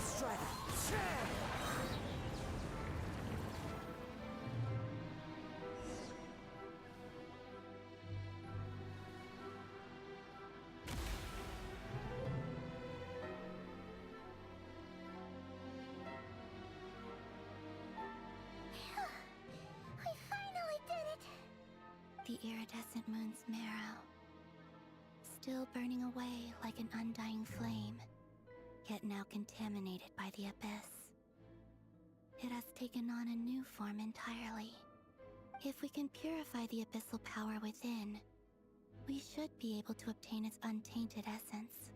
Speaker 7: We finally did it!
Speaker 13: The iridescent moon's marrow, still burning away like an undying flame, yet now contaminated by the abyss. It has taken on a new form entirely. If we can purify the abyssal power within, we should be able to obtain its untainted essence.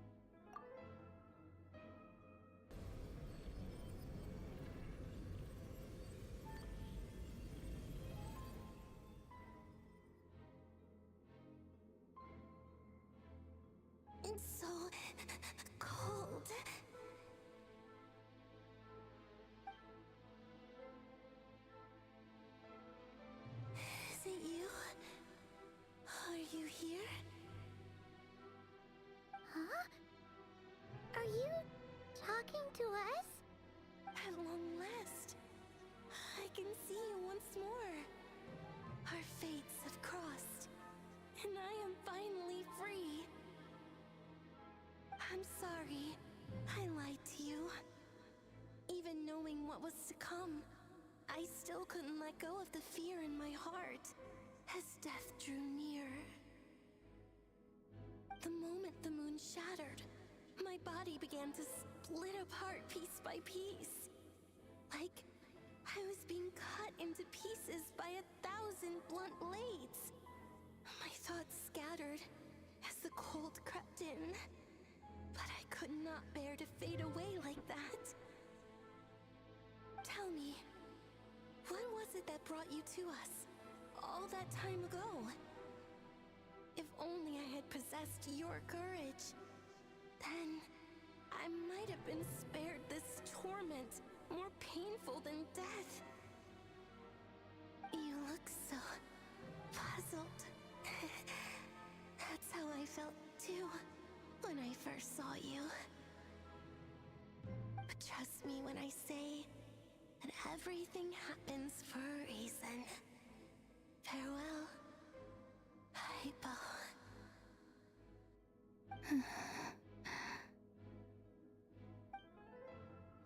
Speaker 17: It's so cold. Is it you? Are you here?
Speaker 7: Huh? Are you talking to us?
Speaker 17: At long last, I can see you once more. Our fates have crossed, and I am finally free. I'm sorry, I lied to you. Even knowing what was to come, I still couldn't let go of the fear in my heart as death drew near. The moment the moon shattered, my body began to split apart piece by piece. Like I was being cut into pieces by 1,000 blunt blades. My thoughts scattered as the cold crept in. But I could not bear to fade away like that. Tell me, what was it that brought you to us all that time ago? If only I had possessed your courage, then I might have been spared this torment more painful than death. You look so puzzled. That's how I felt too when I first saw you. But trust me when I say that everything happens for a reason. Farewell, Hypo.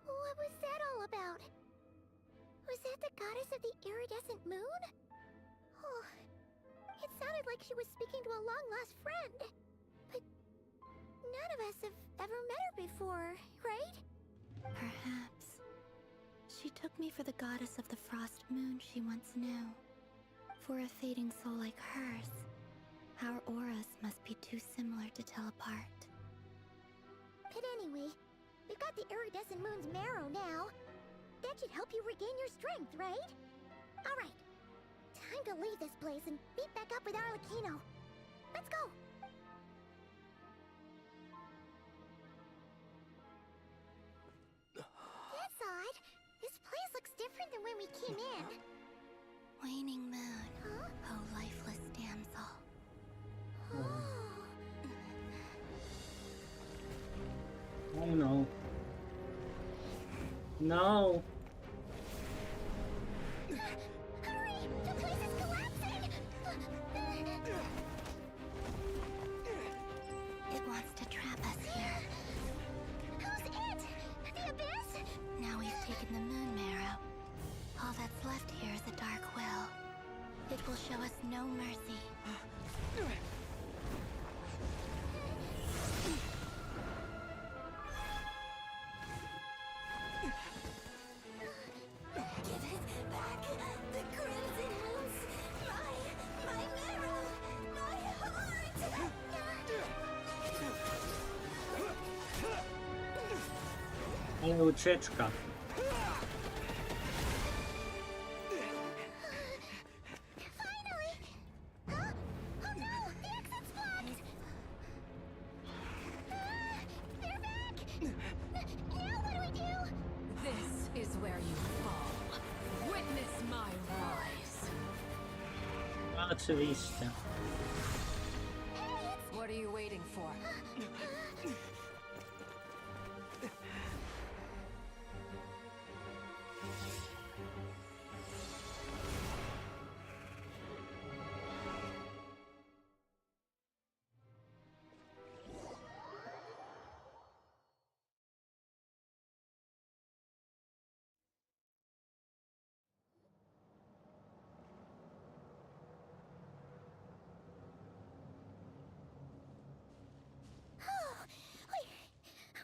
Speaker 7: What was that all about? Was that the goddess of the iridescent moon? Oh, it sounded like she was speaking to a long-lost friend. But none of us have ever met her before, right?
Speaker 13: Perhaps. She took me for the goddess of the frost moon she once knew. For a fading soul like hers, our auras must be too similar to tell apart.
Speaker 7: But anyway, we've got the iridescent moon's marrow now. That should help you regain your strength, right? Alright, time to leave this place and meet back up with Arlecchino. Let's go! That's odd. This place looks different than when we came in.
Speaker 13: Waning moon,
Speaker 7: Huh?
Speaker 13: oh lifeless damsel.
Speaker 6: Oh no. No.
Speaker 7: Hurry! The place is collapsing!
Speaker 13: It will show us no mercy. Give it back, the crimson hounds! My marrow! My heart!
Speaker 6: Ale ucieczka.
Speaker 4: This is where you fall. Witness my rise.
Speaker 6: Oczywiście.
Speaker 4: What are you waiting for?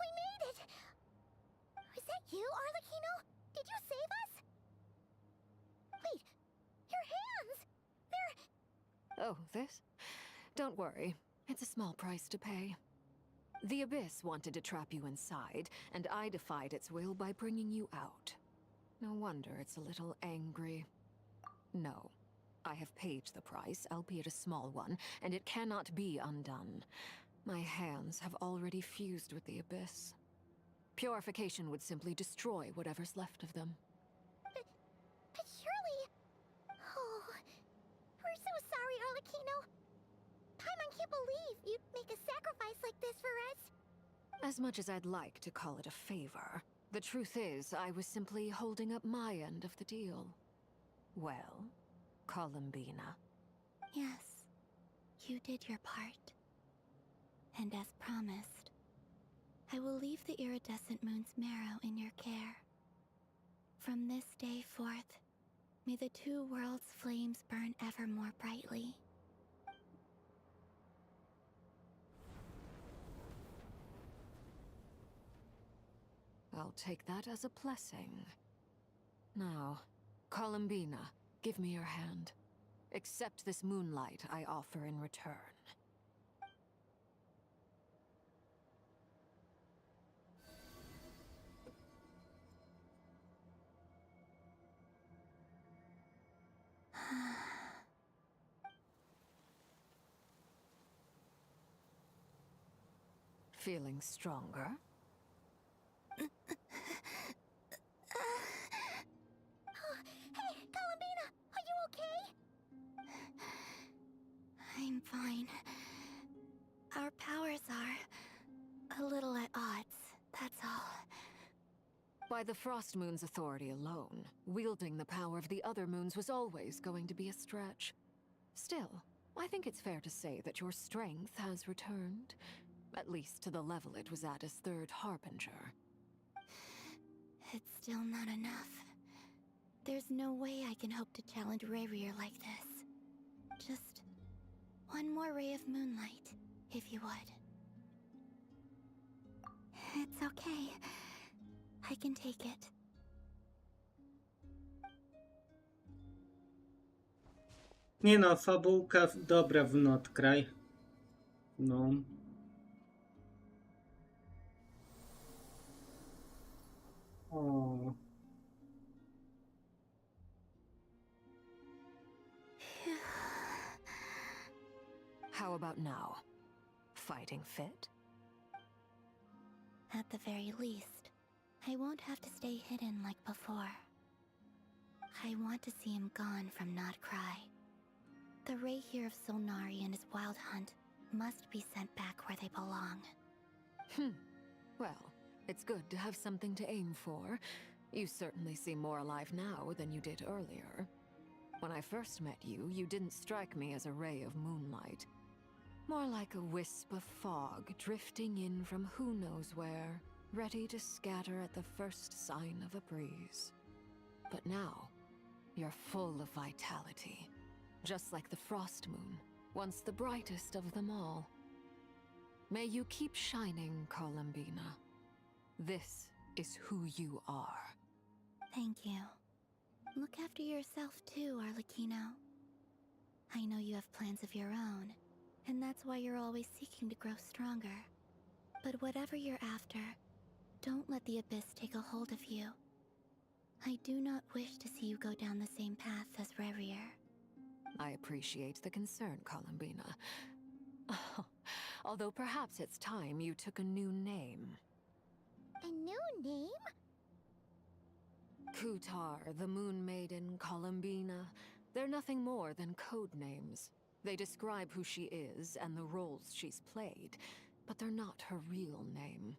Speaker 7: We made it! Was that you, Arlecchino? Did you save us? Wait, your hands! They're...
Speaker 4: Oh, this? Don't worry. It's a small price to pay. The Abyss wanted to trap you inside, and I defied its will by bringing you out. No wonder it's a little angry. No. I have paid the price, albeit a small one, and it cannot be undone. My hands have already fused with the Abyss. Purification would simply destroy whatever's left of them.
Speaker 7: But surely... Oh, we're so sorry, Arlecchino. Paimon can't believe you'd make a sacrifice like this for us.
Speaker 4: As much as I'd like to call it a favor, the truth is I was simply holding up my end of the deal. Well, Columbina.
Speaker 13: Yes, you did your part. And as promised, I will leave the iridescent moon's marrow in your care. From this day forth, may the two worlds' flames burn ever more brightly.
Speaker 4: I'll take that as a blessing. Now, Columbina, give me your hand. Accept this moonlight I offer in return. Feeling stronger?
Speaker 7: Hey, Columbina, are you okay?
Speaker 13: I'm fine. Our powers are a little at odds, that's all.
Speaker 4: By the Frost Moon's authority alone, wielding the power of the other moons was always going to be a stretch. Still, I think it's fair to say that your strength has returned, at least to the level it was at as Third Harbinger.
Speaker 13: It's still not enough. There's no way I can hope to challenge Rayrir like this. Just one more ray of moonlight, if you would. It's okay. I can take it.
Speaker 6: Nie no, fabułka dobra w Notkraj. No. O.
Speaker 4: How about now? Fighting fit?
Speaker 13: At the very least, I won't have to stay hidden like before. I want to see him gone from Not Cry. The ray here of Solnari and his wild hunt must be sent back where they belong.
Speaker 4: Well, it's good to have something to aim for. You certainly seem more alive now than you did earlier. When I first met you, you didn't strike me as a ray of moonlight. More like a wisp of fog drifting in from who knows where, ready to scatter at the first sign of a breeze. But now, you're full of vitality. just like the frost moon, once the brightest of them all. May you keep shining, Columbina. This is who you are.
Speaker 13: Thank you. Look after yourself too, Arlecchino. I know you have plans of your own, and that's why you're always seeking to grow stronger. But whatever you're after, don't let the Abyss take a hold of you. I do not wish to see you go down the same path as Rerir.
Speaker 4: I appreciate the concern, Columbina. Although perhaps it's time you took a new name.
Speaker 7: A new name?
Speaker 4: Kutar, the Moon Maiden, Columbina, they're nothing more than code names. They describe who she is and the roles she's played, but they're not her real name.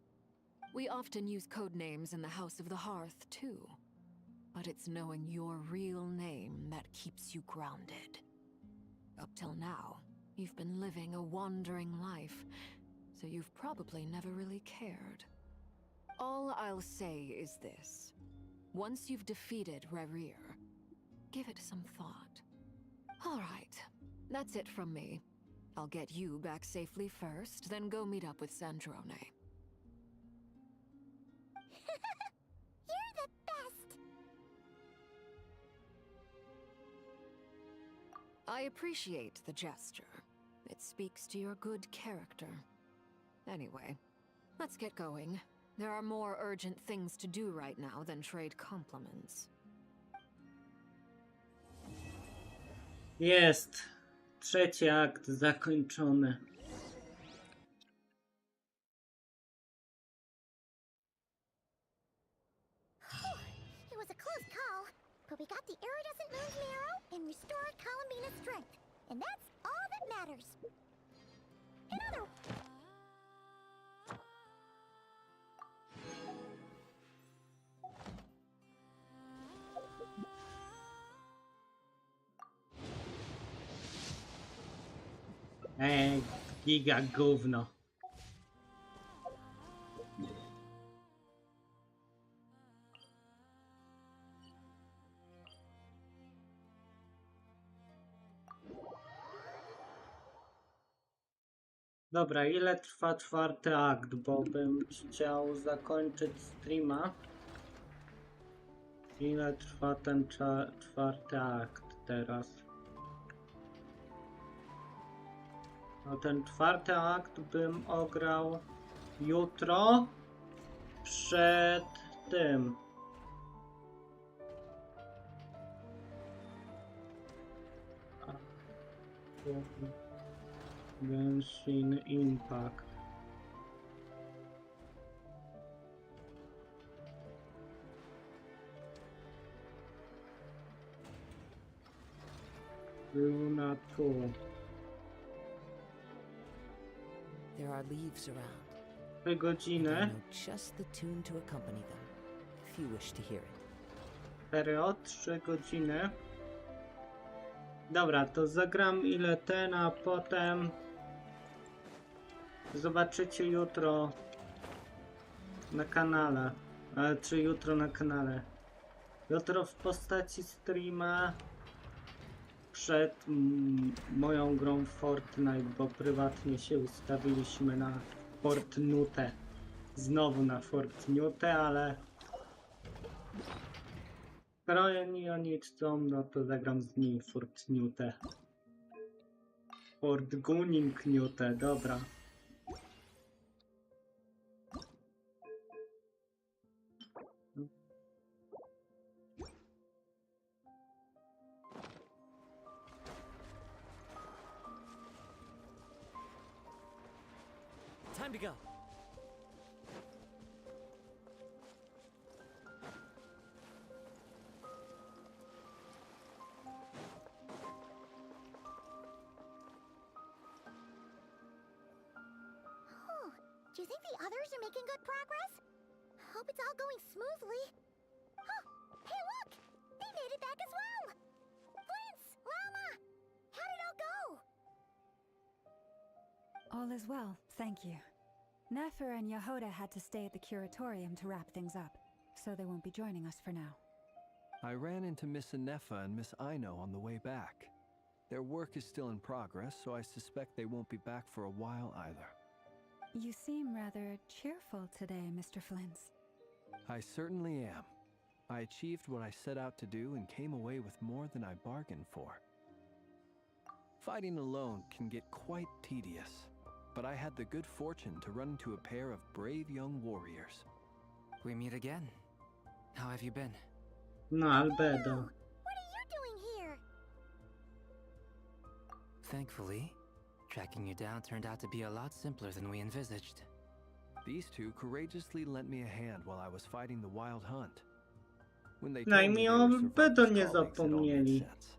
Speaker 4: We often use code names in the House of the Hearth, too. But it's knowing your real name that keeps you grounded. Up till now, you've been living a wandering life, so you've probably never really cared. All I'll say is this. Once you've defeated Rerir, give it some thought. All right, that's it from me. I'll get you back safely first, then go meet up with Sandrone.
Speaker 7: You're the best!
Speaker 4: I appreciate the gesture. It speaks to your good character. Anyway, let's get going. There are more urgent things to do right now than trade compliments.
Speaker 6: Jest. Trzeci akt zakończony.
Speaker 7: It was a close call, but we got the iridescent moon's marrow and restored Columbina's strength. And that's all that matters. In other
Speaker 6: giga gówno. Dobra, ile trwa czwarty akt, bo bym chciał zakończyć streama. Ile trwa ten czwarty akt teraz? No ten czwarty akt bym ograł jutro przed tym. Genshin Impact. Luna 2.
Speaker 5: There are leaves around.
Speaker 6: 3 godziny.
Speaker 5: I know just the tune to accompany them, if you wish to hear it.
Speaker 6: Serio? 3 godziny. Dobra, to zagram ile ten, a potem zobaczycie jutro na kanale. Ale czy jutro na kanale? Jutro w postaci streama przed moją grą Fortnite, bo prywatnie się ustawiliśmy na Fortnite. Znowu na Fortnite, ale skoro oni chcą, no to zagram z nimi Fortnite. Fortguningniute, dobra.
Speaker 5: Time to go.
Speaker 7: Do you think the others are making good progress? Hope it's all going smoothly. Oh, hey look! They made it back as well! Flint's! Lama! How did it all go?
Speaker 9: All is well, thank you. Nefer and Yehoda had to stay at the curatorium to wrap things up, so they won't be joining us for now.
Speaker 10: I ran into Miss Anefa and Miss Aino on the way back. Their work is still in progress, so I suspect they won't be back for a while either.
Speaker 9: You seem rather cheerful today, Mr. Flintz.
Speaker 10: I certainly am. I achieved what I set out to do and came away with more than I bargained for. Fighting alone can get quite tedious, but I had the good fortune to run into a pair of brave young warriors.
Speaker 8: We meet again. How have you been?
Speaker 6: No, Albedo.
Speaker 7: What are you doing here?
Speaker 8: Thankfully, tracking you down turned out to be a lot simpler than we envisaged.
Speaker 10: These two courageously lent me a hand while I was fighting the wild hunt. When they
Speaker 6: No i
Speaker 10: told me
Speaker 6: mi
Speaker 10: they were
Speaker 6: o
Speaker 10: survivors'
Speaker 6: Bedo nie
Speaker 10: colleagues, it all made
Speaker 6: zapomnieli.
Speaker 10: sense.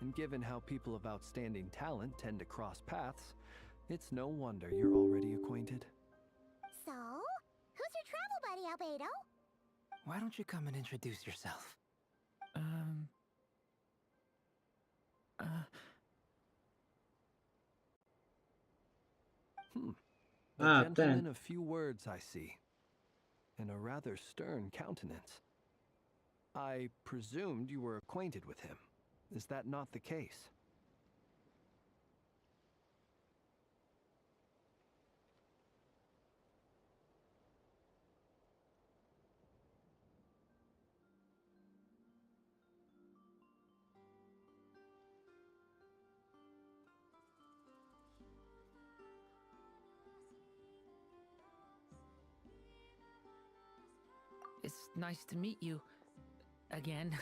Speaker 10: And given how people of outstanding talent tend to cross paths, it's no wonder you're already acquainted.
Speaker 7: So, who's your travel buddy, Albedo?
Speaker 8: Why don't you come and introduce yourself?
Speaker 10: A gentleman of few words, I see. And a rather stern countenance. I presumed you were acquainted with him. Is that not the case?
Speaker 21: It's nice to meet you. Again.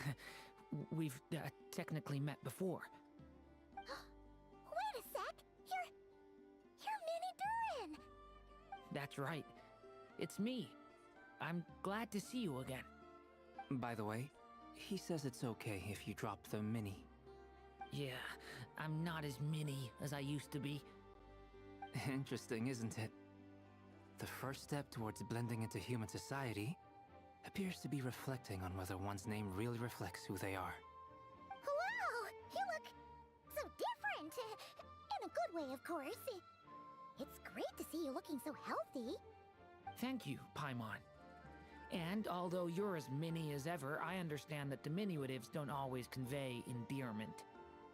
Speaker 21: We've technically met before.
Speaker 7: Wait a sec! You're Minnie Durin!
Speaker 21: That's right. It's me. I'm glad to see you again.
Speaker 8: By the way, he says it's okay if you drop the mini.
Speaker 21: Yeah, I'm not as mini as I used to be.
Speaker 8: Interesting, isn't it? The first step towards blending into human society appears to be reflecting on whether one's name really reflects who they are.
Speaker 7: Wow! You look so different! In a good way, of course. It's great to see you looking so healthy.
Speaker 21: Thank you, Paimon. And although you're as mini as ever, I understand that diminutives don't always convey endearment.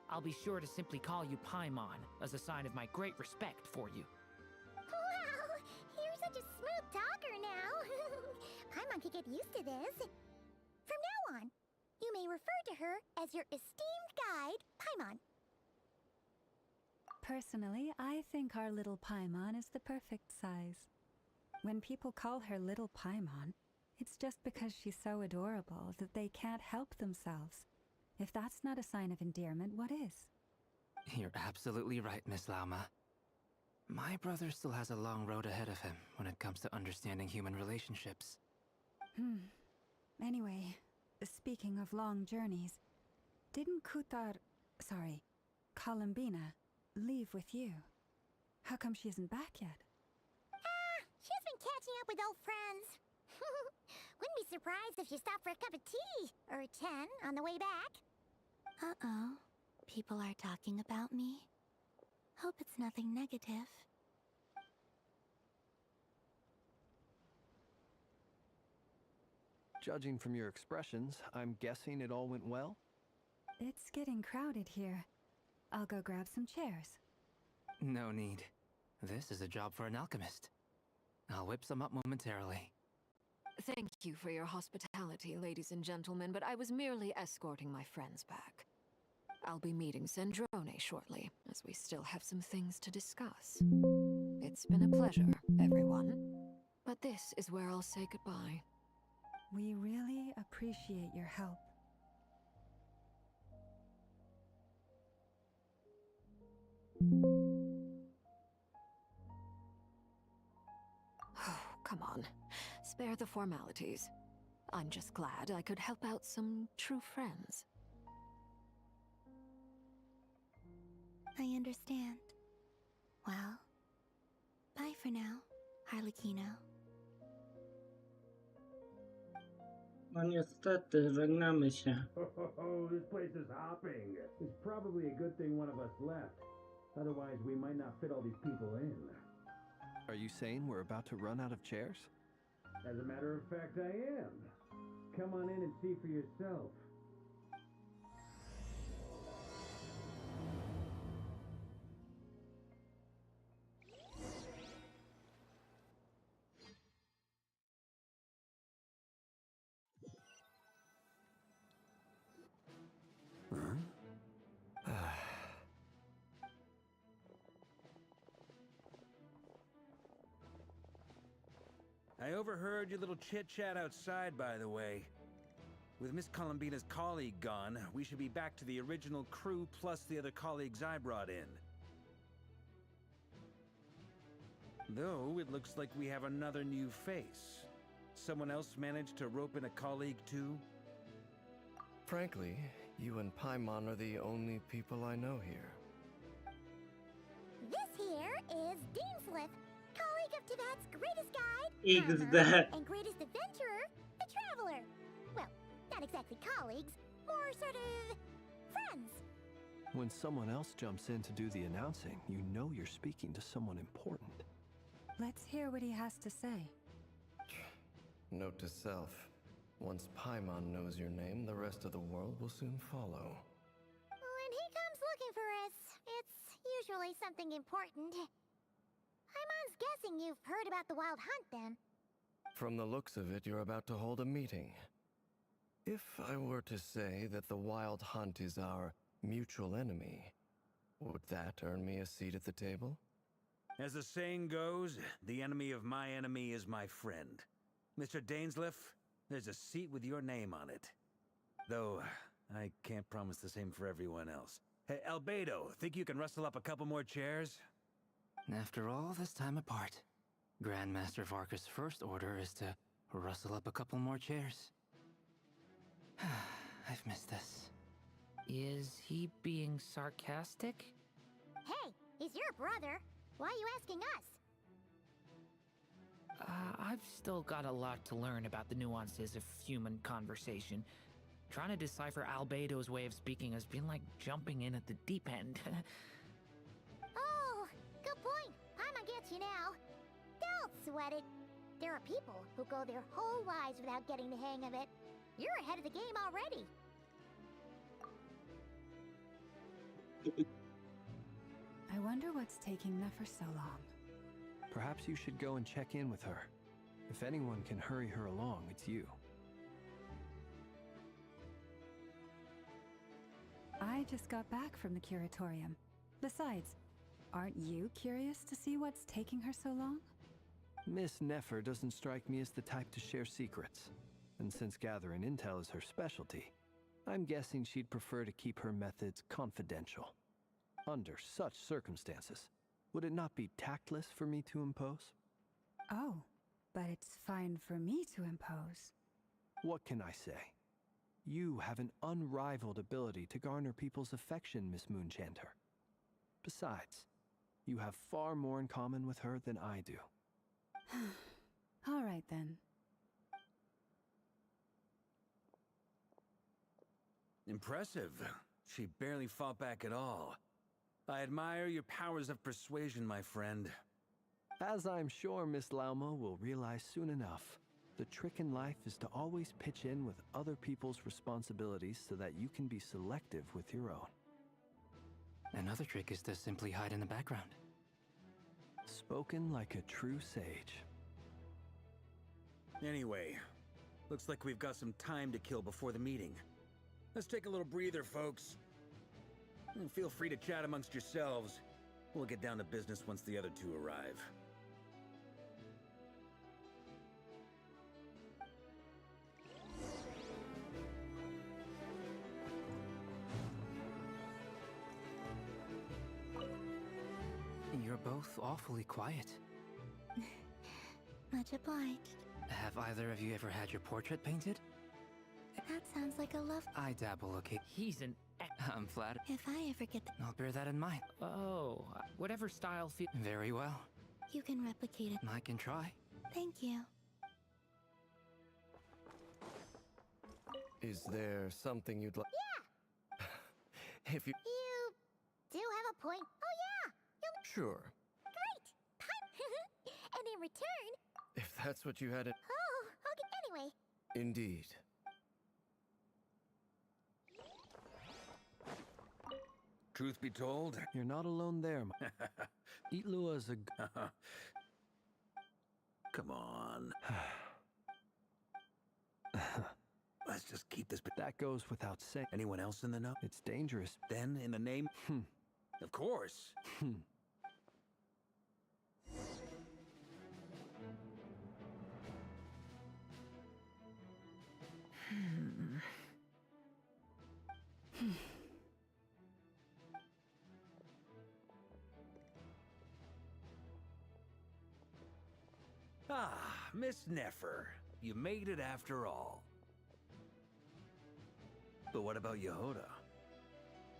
Speaker 21: I'll be sure to simply call you Paimon as a sign of my great respect for you.
Speaker 7: Wow! You're such a smooth talker now. Paimon could get used to this. From now on, you may refer to her as your esteemed guide, Paimon.
Speaker 9: Personally, I think our little Paimon is the perfect size. When people call her little Paimon, it's just because she's so adorable that they can't help themselves. If that's not a sign of endearment, what is?
Speaker 8: You're absolutely right, Miss Lauma. My brother still has a long road ahead of him when it comes to understanding human relationships.
Speaker 9: Anyway, speaking of long journeys, didn't Columbina, leave with you? How come she isn't back yet?
Speaker 7: She's been catching up with old friends. Wouldn't be surprised if she stopped for a cup of tea or 10 on the way back.
Speaker 13: Uh-oh. People are talking about me. Hope it's nothing negative.
Speaker 10: Judging from your expressions, I'm guessing it all went well?
Speaker 9: It's getting crowded here. I'll go grab some chairs.
Speaker 8: No need. This is a job for an alchemist. I'll whip some up momentarily.
Speaker 4: Thank you for your hospitality, ladies and gentlemen, but I was merely escorting my friends back. I'll be meeting Sandrone shortly, as we still have some things to discuss. It's been a pleasure, everyone. But this is where I'll say goodbye.
Speaker 9: We really appreciate your help.
Speaker 4: Oh, come on. Spare the formalities. I'm just glad I could help out some true friends.
Speaker 13: I understand. Well, bye for now, Harlequino.
Speaker 6: No niestety, żegnamy się.
Speaker 14: Oh, this place is hopping. It's probably a good thing one of us left. Otherwise, we might not fit all these people in.
Speaker 10: Are you saying we're about to run out of chairs?
Speaker 14: As a matter of fact, I am. Come on in and see for yourself. overheard your little chit-chat outside, by the way. With Miss Columbina's colleague gone, we should be back to the original crew plus the other colleagues I brought in. Though, it looks like we have another new face. Someone else managed to rope in a colleague too?
Speaker 19: Frankly, you and Paimon are the only people I know here.
Speaker 7: This here is Deanslip, colleague of Tibet's greatest guide,
Speaker 6: XD.
Speaker 7: farmer, and greatest adventurer, the Traveler. Well, not exactly colleagues, more sort of friends.
Speaker 10: When someone else jumps in to do the announcing, you know you're speaking to someone important.
Speaker 9: Let's hear what he has to say.
Speaker 19: Note to self. Once Paimon knows your name, the rest of the world will soon follow.
Speaker 7: When he comes looking for us, it's usually something important. Paimon's guessing you've heard about the Wild Hunt, then.
Speaker 19: From the looks of it, you're about to hold a meeting. If I were to say that the Wild Hunt is our mutual enemy, would that earn me a seat at the table?
Speaker 14: As the saying goes, the enemy of my enemy is my friend. Mr. Dainsleif, there's a seat with your name on it. Though, I can't promise the same for everyone else. Hey, Albedo, think you can rustle up a couple more chairs?
Speaker 8: After all this time apart, Grandmaster Varka's first order is to rustle up a couple more chairs. I've missed this.
Speaker 21: Is he being sarcastic?
Speaker 7: Hey, he's your brother. Why are you asking us?
Speaker 21: I've still got a lot to learn about the nuances of human conversation. Trying to decipher Albedo's way of speaking has been like jumping in at the deep end.
Speaker 7: Oh, good point. Paimon gets you now. Don't sweat it. There are people who go their whole lives without getting the hang of it. You're ahead of the game already.
Speaker 9: I wonder what's taking Nefer so long.
Speaker 10: Perhaps you should go and check in with her. If anyone can hurry her along, it's you.
Speaker 9: I just got back from the curatorium. Besides, aren't you curious to see what's taking her so long?
Speaker 10: Miss Nefer doesn't strike me as the type to share secrets. And since gathering intel is her specialty, I'm guessing she'd prefer to keep her methods confidential. Under such circumstances, would it not be tactless for me to impose?
Speaker 9: Oh, but it's fine for me to impose.
Speaker 10: What can I say? You have an unrivaled ability to garner people's affection, Miss Moonchanter. Besides, you have far more in common with her than I do.
Speaker 9: All right, then.
Speaker 14: Impressive. She barely fought back at all. I admire your powers of persuasion, my friend.
Speaker 10: As I'm sure Miss Lauma will realize soon enough, the trick in life is to always pitch in with other people's responsibilities so that you can be selective with your own.
Speaker 8: Another trick is to simply hide in the background.
Speaker 10: Spoken like a true sage.
Speaker 14: Anyway, looks like we've got some time to kill before the meeting. Let's take a little breather, folks. And feel free to chat amongst yourselves. We'll get down to business once the other two arrive.
Speaker 8: You're both awfully quiet.
Speaker 13: Much obliged.
Speaker 8: Have either of you ever had your portrait painted?
Speaker 13: That sounds like a love.
Speaker 8: I dabble, okay?
Speaker 21: He's an...
Speaker 8: I'm flattered.
Speaker 13: If I ever get the...
Speaker 8: I'll bear that in mind.
Speaker 21: Oh, whatever style feel...
Speaker 8: Very well.
Speaker 13: You can replicate it.
Speaker 8: I can try.
Speaker 13: Thank you.
Speaker 19: Is there something you'd like?
Speaker 7: Yeah!
Speaker 19: If you...
Speaker 7: You do have a point. Oh, yeah!
Speaker 19: Sure.
Speaker 7: Great! And in return...
Speaker 19: If that's what you had it...
Speaker 7: Oh, okay, anyway.
Speaker 19: Indeed.
Speaker 14: Truth be told,
Speaker 10: you're not alone there. Itlua is a...
Speaker 14: Come on. Let's just keep this...
Speaker 10: That goes without saying.
Speaker 14: Anyone else in the know?
Speaker 10: It's dangerous.
Speaker 14: Then, in the name... Of course. Ah, Miss Nefer. You made it after all. But what about Yehoda?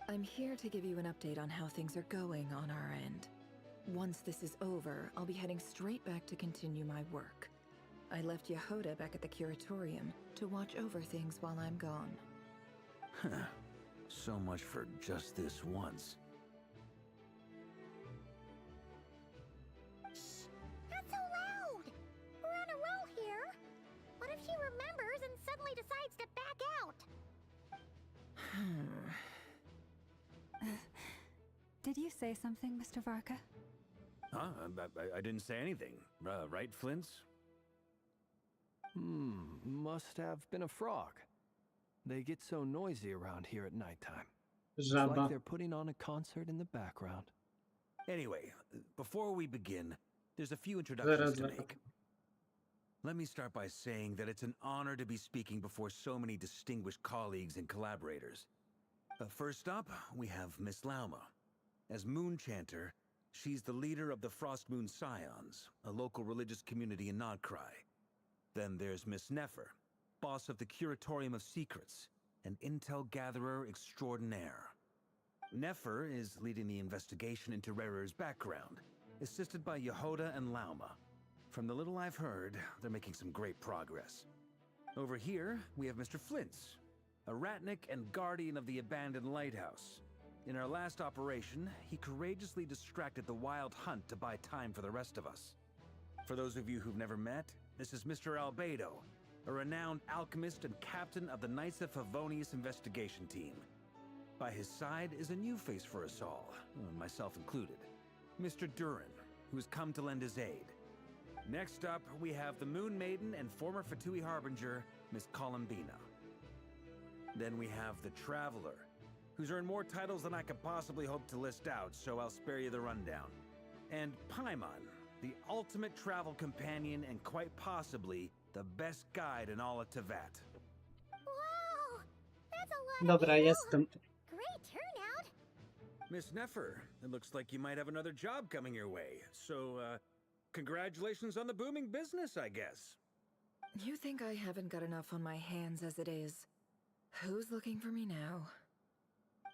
Speaker 16: I'm here to give you an update on how things are going on our end. Once this is over, I'll be heading straight back to continue my work. I left Yehoda back at the curatorium to watch over things while I'm gone.
Speaker 14: Huh. So much for just this once.
Speaker 7: Shh! Not so loud! We're on a roll here! What if she remembers and suddenly decides to back out?
Speaker 9: Did you say something, Mr. Varka?
Speaker 14: Huh? I didn't say anything. Right, Flints?
Speaker 10: Must have been a frog. They get so noisy around here at nighttime. It's
Speaker 6: Żaba.
Speaker 10: like they're putting on a concert in the background.
Speaker 14: Anyway, before we begin, there's a few introductions to make. Let me start by saying that it's an honor to be speaking before so many distinguished colleagues and collaborators. First up, we have Miss Lauma. As Moon Chanter, she's the leader of the Frost Moon Scions, a local religious community in Nodcry. Then there's Miss Nefer, boss of the Curatorium of Secrets, an intel gatherer extraordinaire. Nefer is leading the investigation into Rerer's background, assisted by Yehoda and Lauma. From the little I've heard, they're making some great progress. Over here, we have Mr. Flints, a ratnik and guardian of the abandoned lighthouse. In our last operation, he courageously distracted the Wild Hunt to buy time for the rest of us. For those of you who've never met, this is Mr. Albedo, a renowned alchemist and captain of the Knights of Favonius investigation team. By his side is a new face for us all, myself included, Mr. Durin, who has come to lend his aid. Next up, we have the Moon Maiden and former Fatui Harbinger, Miss Columbina. Then we have the Traveler, who's earned more titles than I could possibly hope to list out, so I'll spare you the rundown. And Paimon, the ultimate travel companion and quite possibly the best guide in all of Tevat.
Speaker 7: Wow! That's a lot of
Speaker 6: Dobra,
Speaker 7: people.
Speaker 6: jestem.
Speaker 7: Great turnout!
Speaker 14: Miss Nefer, it looks like you might have another job coming your way, so, congratulations on the booming business, I guess.
Speaker 16: You think I haven't got enough on my hands as it is? Who's looking for me now?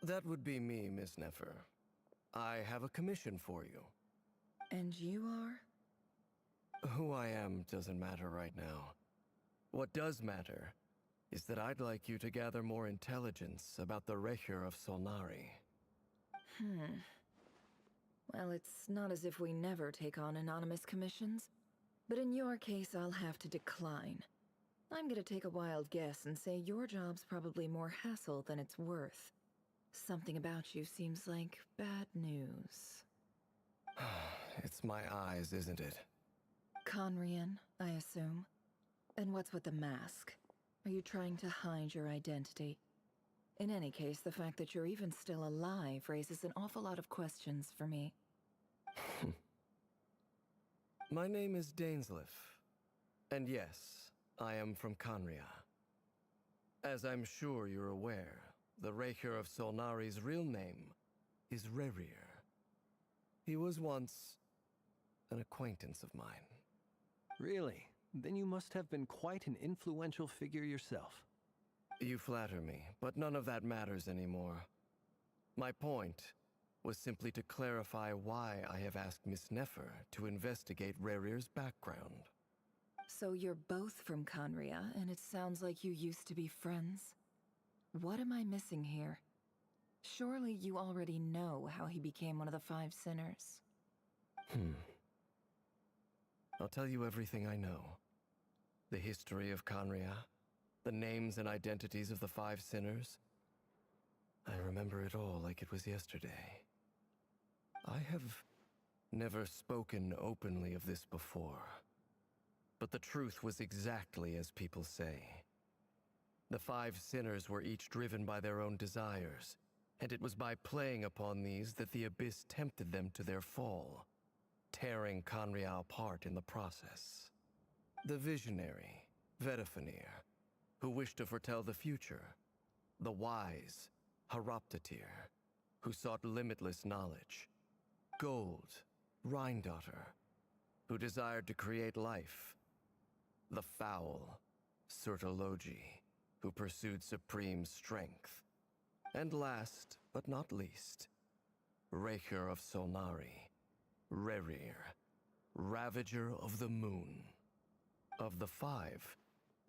Speaker 19: That would be me, Miss Nefer. I have a commission for you.
Speaker 16: And you are?
Speaker 19: Who I am doesn't matter right now. What does matter is that I'd like you to gather more intelligence about the Recher of Solnari.
Speaker 16: Well, it's not as if we never take on anonymous commissions. But in your case, I'll have to decline. I'm gonna take a wild guess and say your job's probably more hassle than it's worth. Something about you seems like bad news.
Speaker 19: It's my eyes, isn't it?
Speaker 16: Conrian, I assume. And what's with the mask? Are you trying to hide your identity? In any case, the fact that you're even still alive raises an awful lot of questions for me.
Speaker 19: My name is Dainsleif. And yes, I am from Conria. As I'm sure you're aware, the Recher of Solnari's real name is Rerir. He was once an acquaintance of mine.
Speaker 10: Really? Then you must have been quite an influential figure yourself.
Speaker 19: You flatter me, but none of that matters anymore. My point was simply to clarify why I have asked Miss Nefer to investigate Rerir's background.
Speaker 16: So you're both from Conria, and it sounds like you used to be friends? What am I missing here? Surely you already know how he became one of the Five Sinners.
Speaker 19: I'll tell you everything I know. The history of Conria, the names and identities of the Five Sinners. I remember it all like it was yesterday. I have never spoken openly of this before. But the truth was exactly as people say. The Five Sinners were each driven by their own desires, and it was by playing upon these that the Abyss tempted them to their fall, tearing Conria apart in the process. The visionary, Vedafinir, who wished to foretell the future. The wise, Horoptatyr, who sought limitless knowledge. Gold, Rhine-daughter, who desired to create life. The foul, Sertologi, who pursued supreme strength. And last, but not least, Raker of Solnari, Rerir, Ravager of the Moon. Of the five,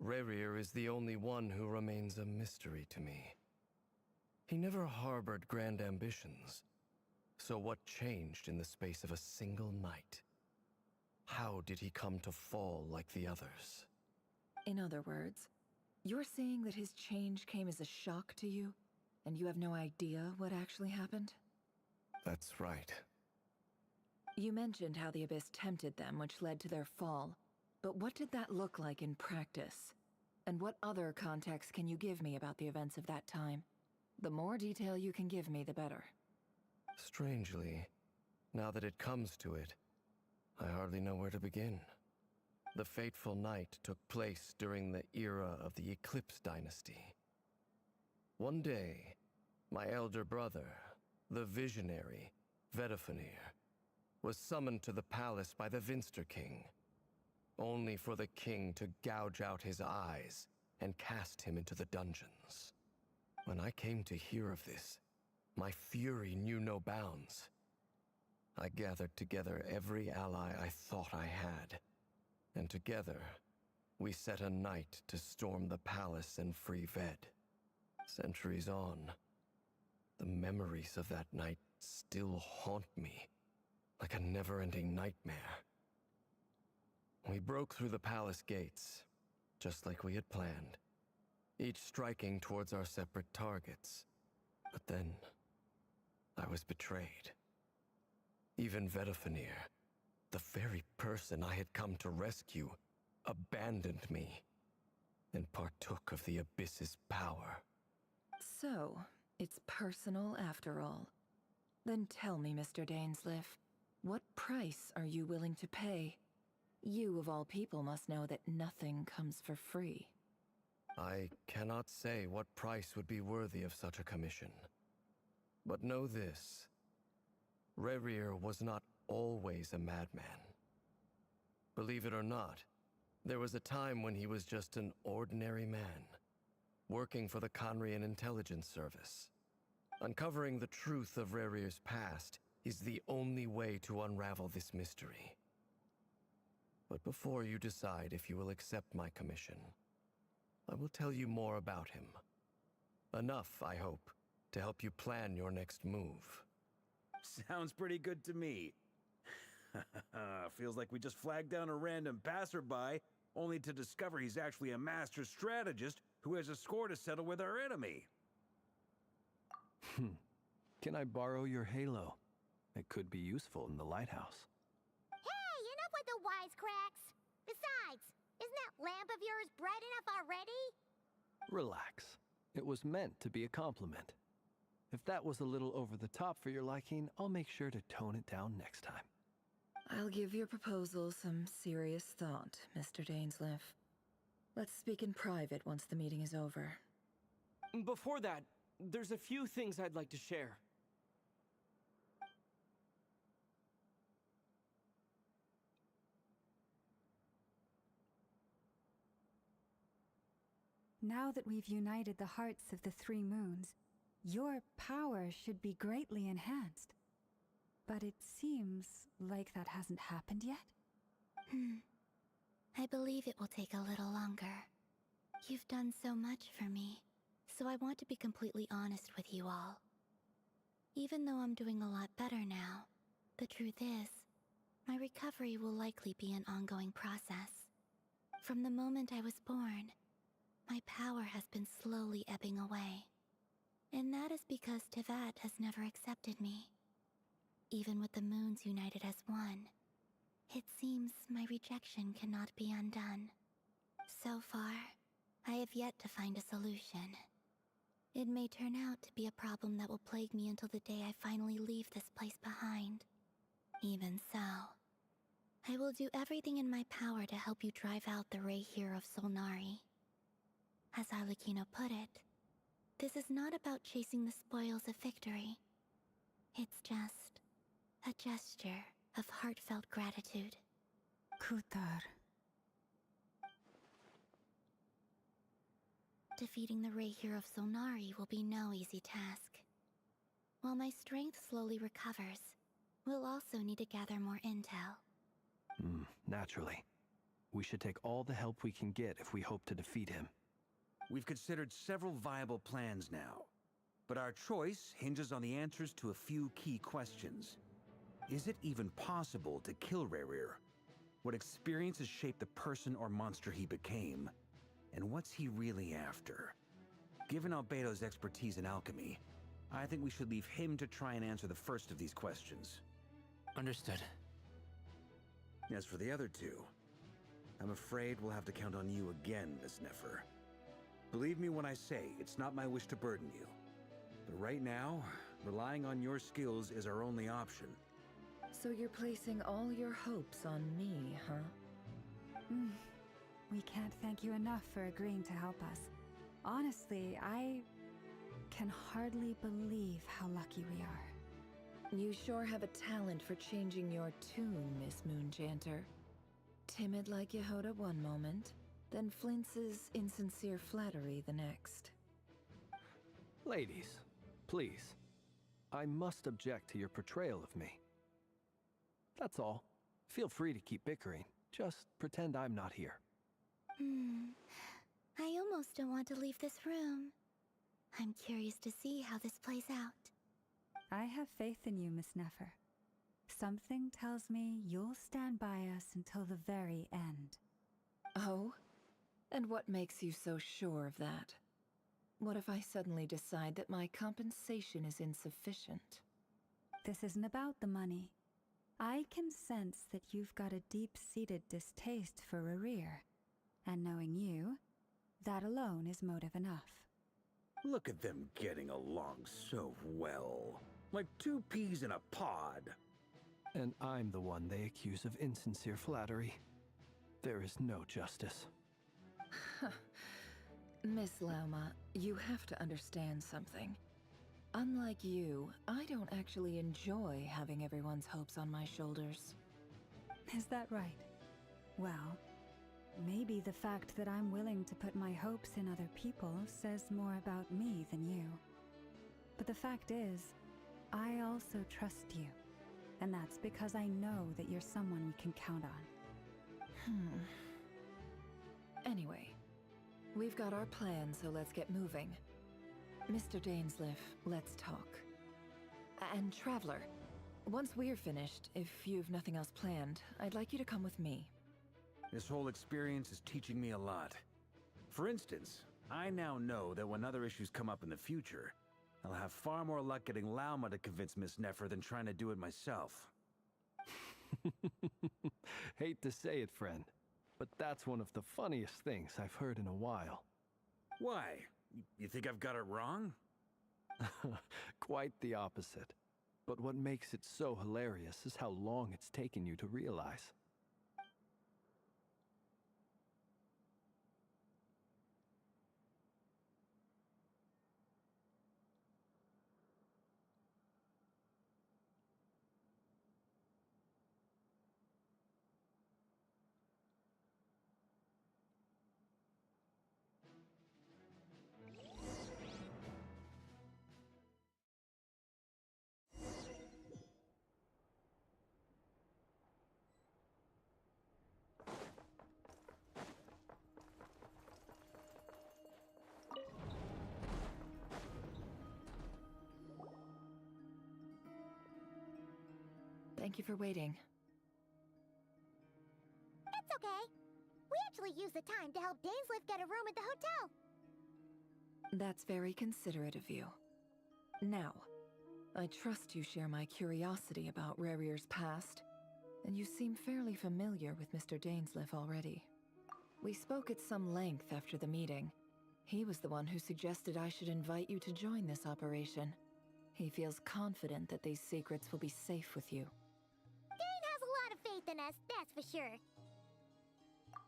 Speaker 19: Rerir is the only one who remains a mystery to me. He never harbored grand ambitions. So what changed in the space of a single night? How did he come to fall like the others?
Speaker 16: In other words, you're saying that his change came as a shock to you, and you have no idea what actually happened?
Speaker 19: That's right.
Speaker 16: You mentioned how the Abyss tempted them, which led to their fall. But what did that look like in practice? And what other context can you give me about the events of that time? The more detail you can give me, the better.
Speaker 19: Strangely, now that it comes to it, I hardly know where to begin. The fateful night took place during the era of the Eclipse Dynasty. One day, my elder brother, the visionary, Vedafenir, was summoned to the palace by the Vinster King, only for the king to gouge out his eyes and cast him into the dungeons. When I came to hear of this, my fury knew no bounds. I gathered together every ally I thought I had, and together, we set a night to storm the palace and free Ved. Centuries on, the memories of that night still haunt me like a never-ending nightmare. We broke through the palace gates, just like we had planned, each striking towards our separate targets. But then, I was betrayed. Even Vedafenir, the very person I had come to rescue, abandoned me and partook of the Abyss's power.
Speaker 16: So, it's personal after all. Then tell me, Mr. Dainsleif, what price are you willing to pay? You, of all people, must know that nothing comes for free.
Speaker 19: I cannot say what price would be worthy of such a commission. But know this. Rerir was not always a madman. Believe it or not, there was a time when he was just an ordinary man, working for the Conrian Intelligence Service. Uncovering the truth of Rerir's past is the only way to unravel this mystery. But before you decide if you will accept my commission, I will tell you more about him. Enough, I hope, to help you plan your next move.
Speaker 14: Sounds pretty good to me. Feels like we just flagged down a random passerby, only to discover he's actually a master strategist who has a score to settle with our enemy.
Speaker 10: Can I borrow your halo? It could be useful in the lighthouse.
Speaker 7: Hey, enough with the wisecracks! Besides, isn't that lamp of yours bright enough already?
Speaker 10: Relax. It was meant to be a compliment. If that was a little over the top for your liking, I'll make sure to tone it down next time.
Speaker 16: I'll give your proposal some serious thought, Mr. Dainsleif. Let's speak in private once the meeting is over.
Speaker 20: Before that, there's a few things I'd like to share.
Speaker 9: Now that we've united the hearts of the three moons, your power should be greatly enhanced. But it seems like that hasn't happened yet?
Speaker 13: I believe it will take a little longer. You've done so much for me, so I want to be completely honest with you all. Even though I'm doing a lot better now, the truth is, my recovery will likely be an ongoing process. From the moment I was born, my power has been slowly ebbing away. And that is because Tevat has never accepted me. Even with the moons united as one, it seems my rejection cannot be undone. So far, I have yet to find a solution. It may turn out to be a problem that will plague me until the day I finally leave this place behind. Even so, I will do everything in my power to help you drive out the Ray here of Solnari. As Arlecchino put it, This is not about chasing the spoils of victory. It's just a gesture of heartfelt gratitude.
Speaker 9: Kutar.
Speaker 13: Defeating the Ray Hero of Solnari will be no easy task. While my strength slowly recovers, we'll also need to gather more intel.
Speaker 10: Naturally. We should take all the help we can get if we hope to defeat him.
Speaker 14: We've considered several viable plans now, but our choice hinges on the answers to a few key questions. Is it even possible to kill Rerir? What experiences shaped the person or monster he became? And what's he really after? Given Albedo's expertise in alchemy, I think we should leave him to try and answer the first of these questions.
Speaker 8: Understood.
Speaker 14: As for the other two, I'm afraid we'll have to count on you again, Miss Nefer. Believe me when I say it's not my wish to burden you. But right now, relying on your skills is our only option.
Speaker 16: So you're placing all your hopes on me, huh?
Speaker 9: We can't thank you enough for agreeing to help us. Honestly, I can hardly believe how lucky we are.
Speaker 16: You sure have a talent for changing your tune, Miss Moonjanter. Timid like Yehoda one moment, then flinches insincere flattery the next.
Speaker 10: Ladies, please. I must object to your portrayal of me. That's all. Feel free to keep bickering. Just pretend I'm not here.
Speaker 13: I almost don't want to leave this room. I'm curious to see how this plays out.
Speaker 9: I have faith in you, Miss Nefer. Something tells me you'll stand by us until the very end.
Speaker 16: Oh? And what makes you so sure of that? What if I suddenly decide that my compensation is insufficient?
Speaker 9: This isn't about the money. I can sense that you've got a deep-seated distaste for Rerir. And knowing you, that alone is motive enough.
Speaker 14: Look at them getting along so well. Like two peas in a pod.
Speaker 10: And I'm the one they accuse of insincere flattery. There is no justice.
Speaker 16: Miss Lauma, you have to understand something. Unlike you, I don't actually enjoy having everyone's hopes on my shoulders.
Speaker 9: Is that right? Well, maybe the fact that I'm willing to put my hopes in other people says more about me than you. But the fact is, I also trust you. And that's because I know that you're someone we can count on.
Speaker 16: Anyway, we've got our plan, so let's get moving. Mr. Dainsleif, let's talk. And Traveler, once we're finished, if you've nothing else planned, I'd like you to come with me.
Speaker 14: This whole experience is teaching me a lot. For instance, I now know that when other issues come up in the future, I'll have far more luck getting Lauma to convince Miss Nefer than trying to do it myself.
Speaker 10: Hate to say it, friend, but that's one of the funniest things I've heard in a while.
Speaker 14: Why? You think I've got it wrong?
Speaker 10: Quite the opposite. But what makes it so hilarious is how long it's taken you to realize.
Speaker 16: Thank you for waiting.
Speaker 7: It's okay. We actually used the time to help Dainsleif get a room at the hotel.
Speaker 16: That's very considerate of you. Now, I trust you share my curiosity about Rerir's past, and you seem fairly familiar with Mr. Dainsleif already. We spoke at some length after the meeting. He was the one who suggested I should invite you to join this operation. He feels confident that these secrets will be safe with you.
Speaker 7: Dane has a lot of faith in us, that's for sure.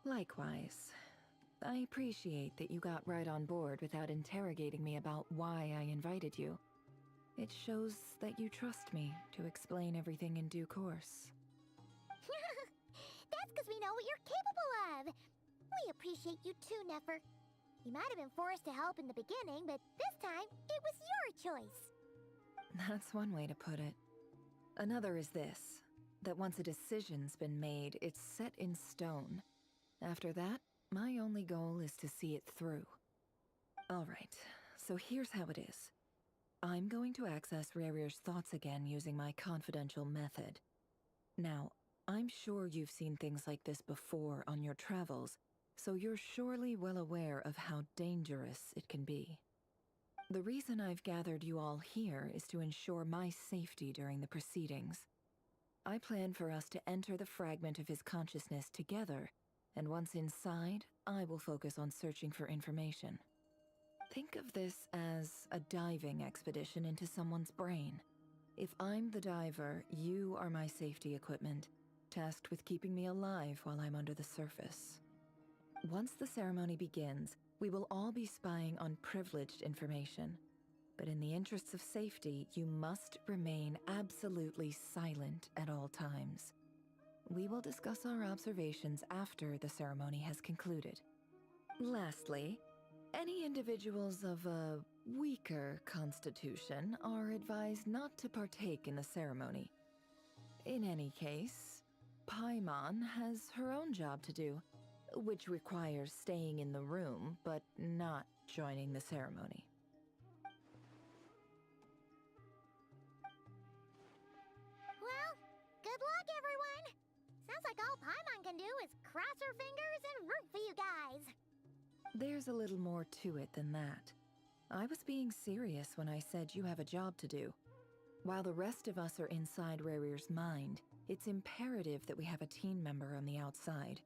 Speaker 16: Likewise. I appreciate that you got right on board without interrogating me about why I invited you. It shows that you trust me to explain everything in due course.
Speaker 7: That's because we know what you're capable of. We appreciate you too, Nefer. You might have been forced to help in the beginning, but this time, it was your choice.
Speaker 16: That's one way to put it. Another is this, that once a decision's been made, it's set in stone. After that, my only goal is to see it through. Alright, so here's how it is. I'm going to access Rarier's thoughts again using my confidential method. Now, I'm sure you've seen things like this before on your travels, so you're surely well aware of how dangerous it can be. The reason I've gathered you all here is to ensure my safety during the proceedings. I plan for us to enter the fragment of his consciousness together, and once inside, I will focus on searching for information. Think of this as a diving expedition into someone's brain. If I'm the diver, you are my safety equipment, tasked with keeping me alive while I'm under the surface. Once the ceremony begins, we will all be spying on privileged information. But in the interests of safety, you must remain absolutely silent at all times. We will discuss our observations after the ceremony has concluded. Lastly, any individuals of a weaker constitution are advised not to partake in the ceremony. In any case, Paimon has her own job to do, which requires staying in the room but not joining the ceremony.
Speaker 7: Well, good luck, everyone. Sounds like all Paimon can do is cross her fingers and root for you guys.
Speaker 16: There's a little more to it than that. I was being serious when I said you have a job to do. While the rest of us are inside Rarier's mind, it's imperative that we have a team member on the outside.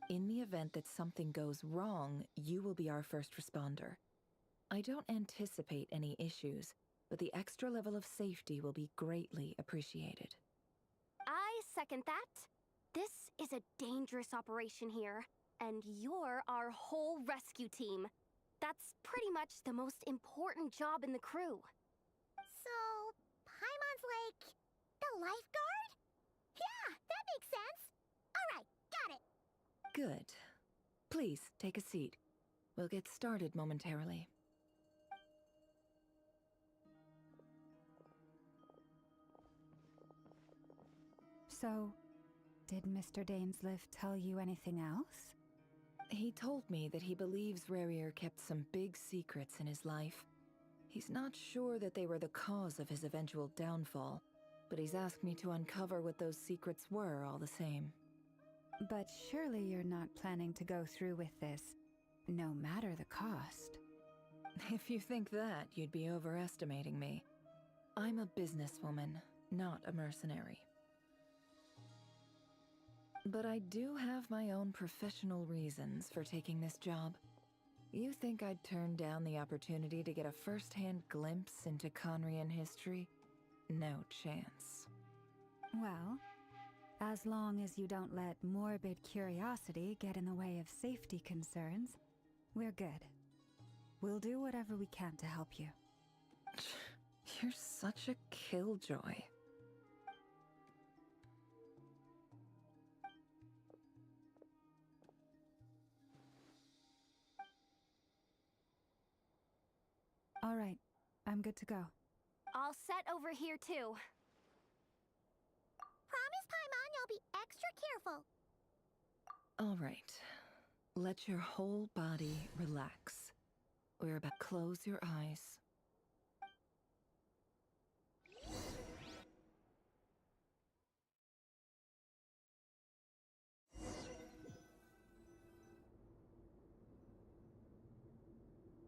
Speaker 16: In the event that something goes wrong, you will be our first responder. I don't anticipate any issues, but the extra level of safety will be greatly appreciated.
Speaker 17: I second that. This is a dangerous operation here, and you're our whole rescue team. That's pretty much the most important job in the crew.
Speaker 7: So, Paimon's like the lifeguard? Yeah, that makes sense. All right, got it.
Speaker 16: Good. Please, take a seat. We'll get started momentarily.
Speaker 9: So, did Mr. Dainsliff tell you anything else?
Speaker 16: He told me that he believes Rarier kept some big secrets in his life. He's not sure that they were the cause of his eventual downfall, but he's asked me to uncover what those secrets were all the same.
Speaker 9: But surely you're not planning to go through with this, no matter the cost.
Speaker 16: If you think that, you'd be overestimating me. I'm a businesswoman, not a mercenary. But I do have my own professional reasons for taking this job. You think I'd turn down the opportunity to get a first-hand glimpse into Conrian history? No chance.
Speaker 9: Well, as long as you don't let morbid curiosity get in the way of safety concerns, we're good. We'll do whatever we can to help you.
Speaker 16: You're such a killjoy.
Speaker 9: All right, I'm good to go.
Speaker 17: All set over here, too.
Speaker 7: Promise, Paimon, you'll be extra careful.
Speaker 16: All right. Let your whole body relax. We're about to close your eyes.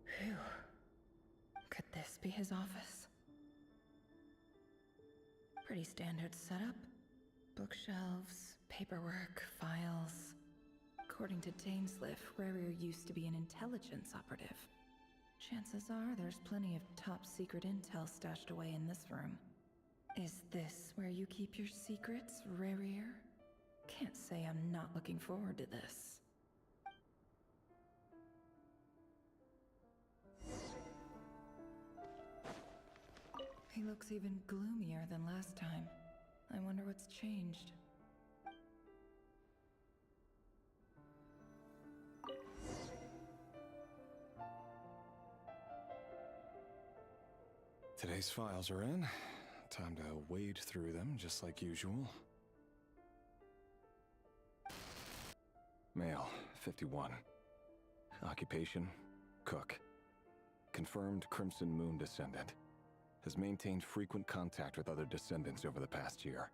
Speaker 16: Phew. Could this be his office? Pretty standard setup. Bookshelves, paperwork, files. According to Dainsliff, Rarier used to be an intelligence operative. Chances are there's plenty of top-secret intel stashed away in this room. Is this where you keep your secrets, Rarier? Can't say I'm not looking forward to this. He looks even gloomier than last time. I wonder what's changed.
Speaker 18: Today's files are in. Time to wade through them, just like usual. Male, 51. Occupation, cook. Confirmed Crimson Moon descendant. Has maintained frequent contact with other descendants over the past year.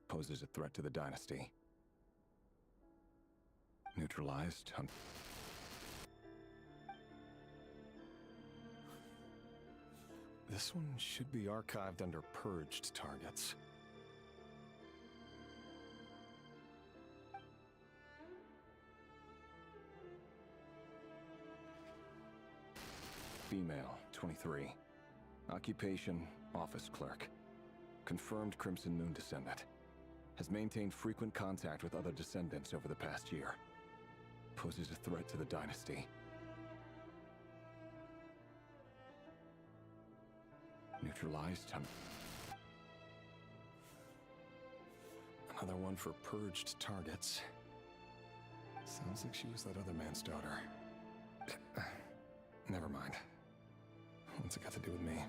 Speaker 18: Poses a threat to the dynasty. Neutralized. This one should be archived under purged targets. Female, 23. Occupation, office clerk. Confirmed Crimson Moon descendant. Has maintained frequent contact with other descendants over the past year. Poses a threat to the dynasty. Neutralized. Another one for purged targets. Sounds like she was that other man's daughter. Never mind. What's it got to do with me?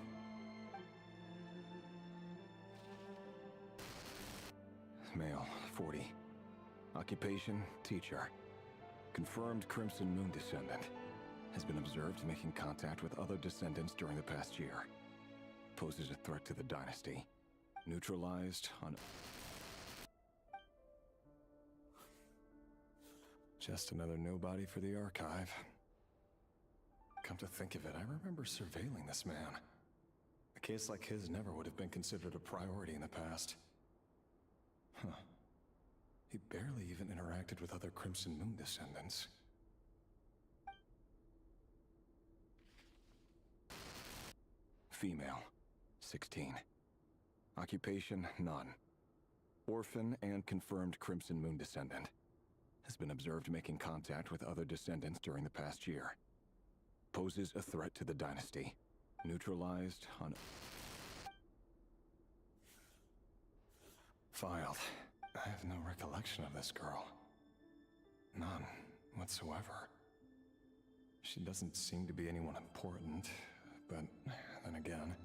Speaker 18: Male, 40. Occupation, teacher. Confirmed Crimson Moon descendant. Has been observed making contact with other descendants during the past year. Poses a threat to the dynasty. Neutralized on... Just another nobody for the archive. Come to think of it, I remember surveilling this man. A case like his never would have been considered a priority in the past. Huh. He barely even interacted with other Crimson Moon descendants. Female, 16. Occupation, none. Orphan and confirmed Crimson Moon descendant. Has been observed making contact with other descendants during the past year. Poses a threat to the dynasty. Neutralized on... Filed. I have no recollection of this girl. None whatsoever. She doesn't seem to be anyone important, but then again,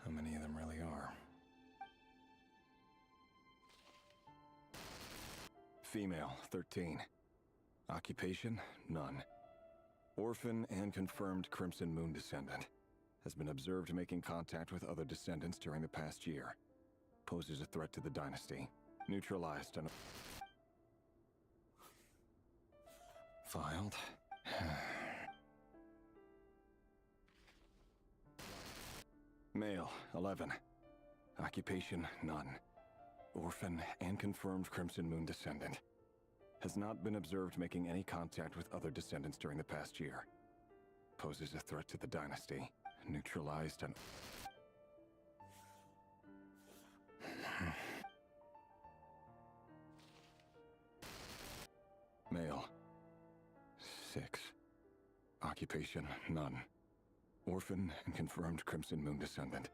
Speaker 18: how many of them really are? Female, 13. Occupation, none. Orphan and confirmed Crimson Moon descendant. Has been observed making contact with other descendants during the past year. Poses a threat to the dynasty. Neutralized on... Filed. Male, 11. Occupation, none. Orphan and confirmed Crimson Moon descendant. Has not been observed making any contact with other descendants during the past year. Poses a threat to the dynasty. Neutralized on... Male. 6. Occupation, none. Orphan and confirmed Crimson Moon descendant.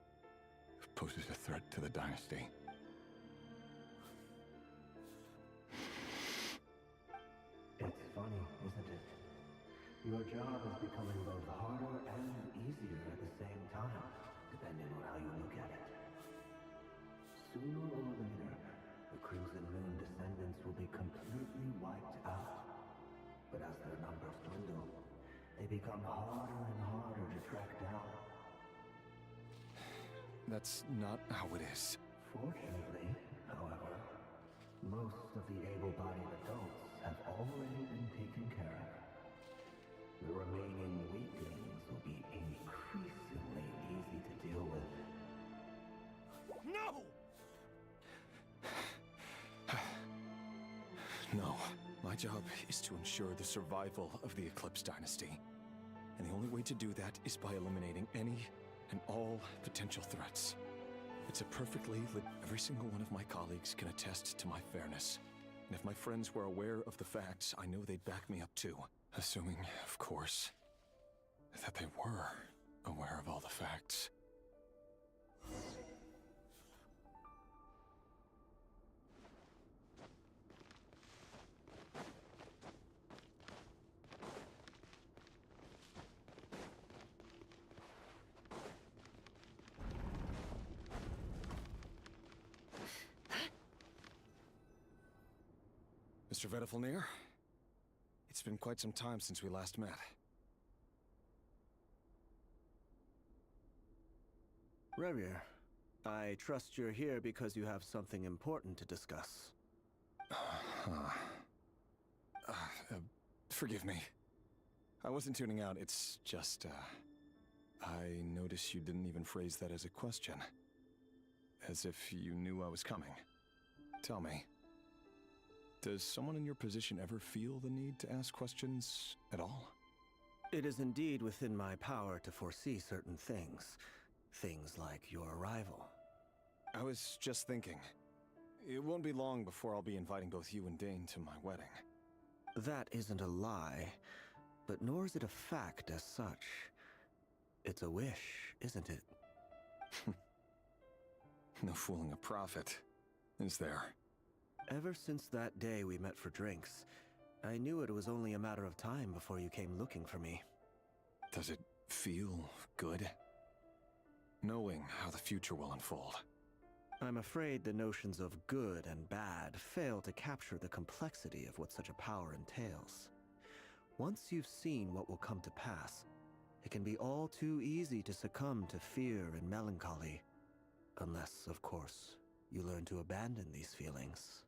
Speaker 18: Poses a threat to the dynasty.
Speaker 22: It's funny, isn't it? Your job is becoming both harder and easier at the same time, depending on how you look at it. Sooner or later, the Crimson Moon descendants will be completely wiped out. But as their numbers dwindle, they become harder and harder to track down.
Speaker 18: That's not how it is.
Speaker 22: Fortunately, however, most of the able-bodied adults have already been taken care of. The remaining weaklings will be increasingly easy to deal with.
Speaker 18: No! No. My job is to ensure the survival of the Eclipse Dynasty. And the only way to do that is by eliminating any and all potential threats. It's a perfectly every single one of my colleagues can attest to my fairness. And if my friends were aware of the facts, I know they'd back me up too. Assuming, of course, that they were aware of all the facts. Mr. Vedifalnir, it's been quite some time since we last met.
Speaker 12: Rerir, I trust you're here because you have something important to discuss.
Speaker 18: Forgive me. I wasn't tuning out, it's just, I noticed you didn't even phrase that as a question. As if you knew I was coming. Tell me, does someone in your position ever feel the need to ask questions at all?
Speaker 12: It is indeed within my power to foresee certain things. Things like your arrival.
Speaker 18: I was just thinking. It won't be long before I'll be inviting both you and Dane to my wedding.
Speaker 12: That isn't a lie, but nor is it a fact as such. It's a wish, isn't it?
Speaker 18: No fooling a prophet, is there?
Speaker 12: Ever since that day we met for drinks, I knew it was only a matter of time before you came looking for me.
Speaker 18: Does it feel good? Knowing how the future will unfold.
Speaker 12: I'm afraid the notions of good and bad fail to capture the complexity of what such a power entails. Once you've seen what will come to pass, it can be all too easy to succumb to fear and melancholy. Unless, of course, you learn to abandon these feelings.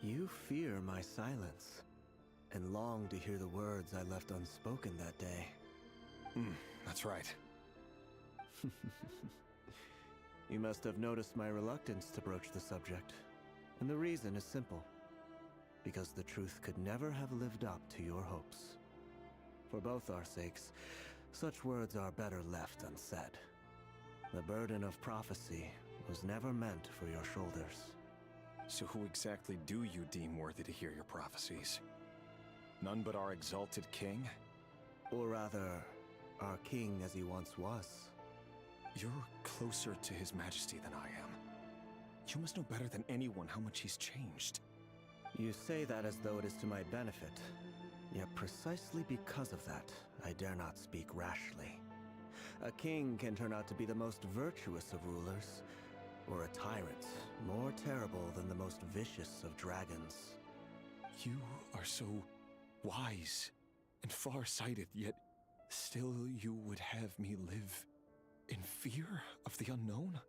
Speaker 12: You fear my silence, and long to hear the words I left unspoken that day.
Speaker 18: That's right.
Speaker 12: You must have noticed my reluctance to broach the subject. And the reason is simple. Because the truth could never have lived up to your hopes. For both our sakes, such words are better left unsaid. The burden of prophecy was never meant for your shoulders.
Speaker 18: So who exactly do you deem worthy to hear your prophecies? None but our exalted king?
Speaker 12: Or rather, our king as he once was.
Speaker 18: You're closer to his majesty than I am. You must know better than anyone how much he's changed.
Speaker 12: You say that as though it is to my benefit. Yet precisely because of that, I dare not speak rashly. A king can turn out to be the most virtuous of rulers, or a tyrant more terrible than the most vicious of dragons.
Speaker 18: You are so wise and far-sighted, yet still you would have me live in fear of the unknown?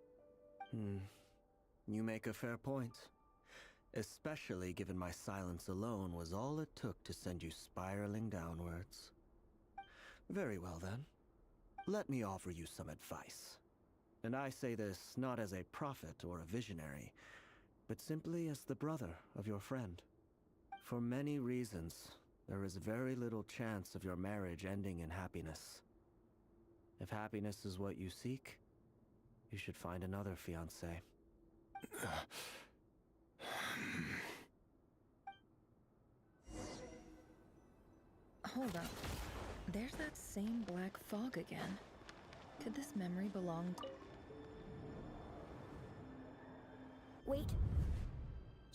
Speaker 12: You make a fair point. Especially given my silence alone was all it took to send you spiraling downwards. Very well then. Let me offer you some advice. And I say this not as a prophet or a visionary, but simply as the brother of your friend. For many reasons, there is very little chance of your marriage ending in happiness. If happiness is what you seek, you should find another fiancé.
Speaker 16: Hold up. There's that same black fog again. Could this memory belong to...
Speaker 3: Wait.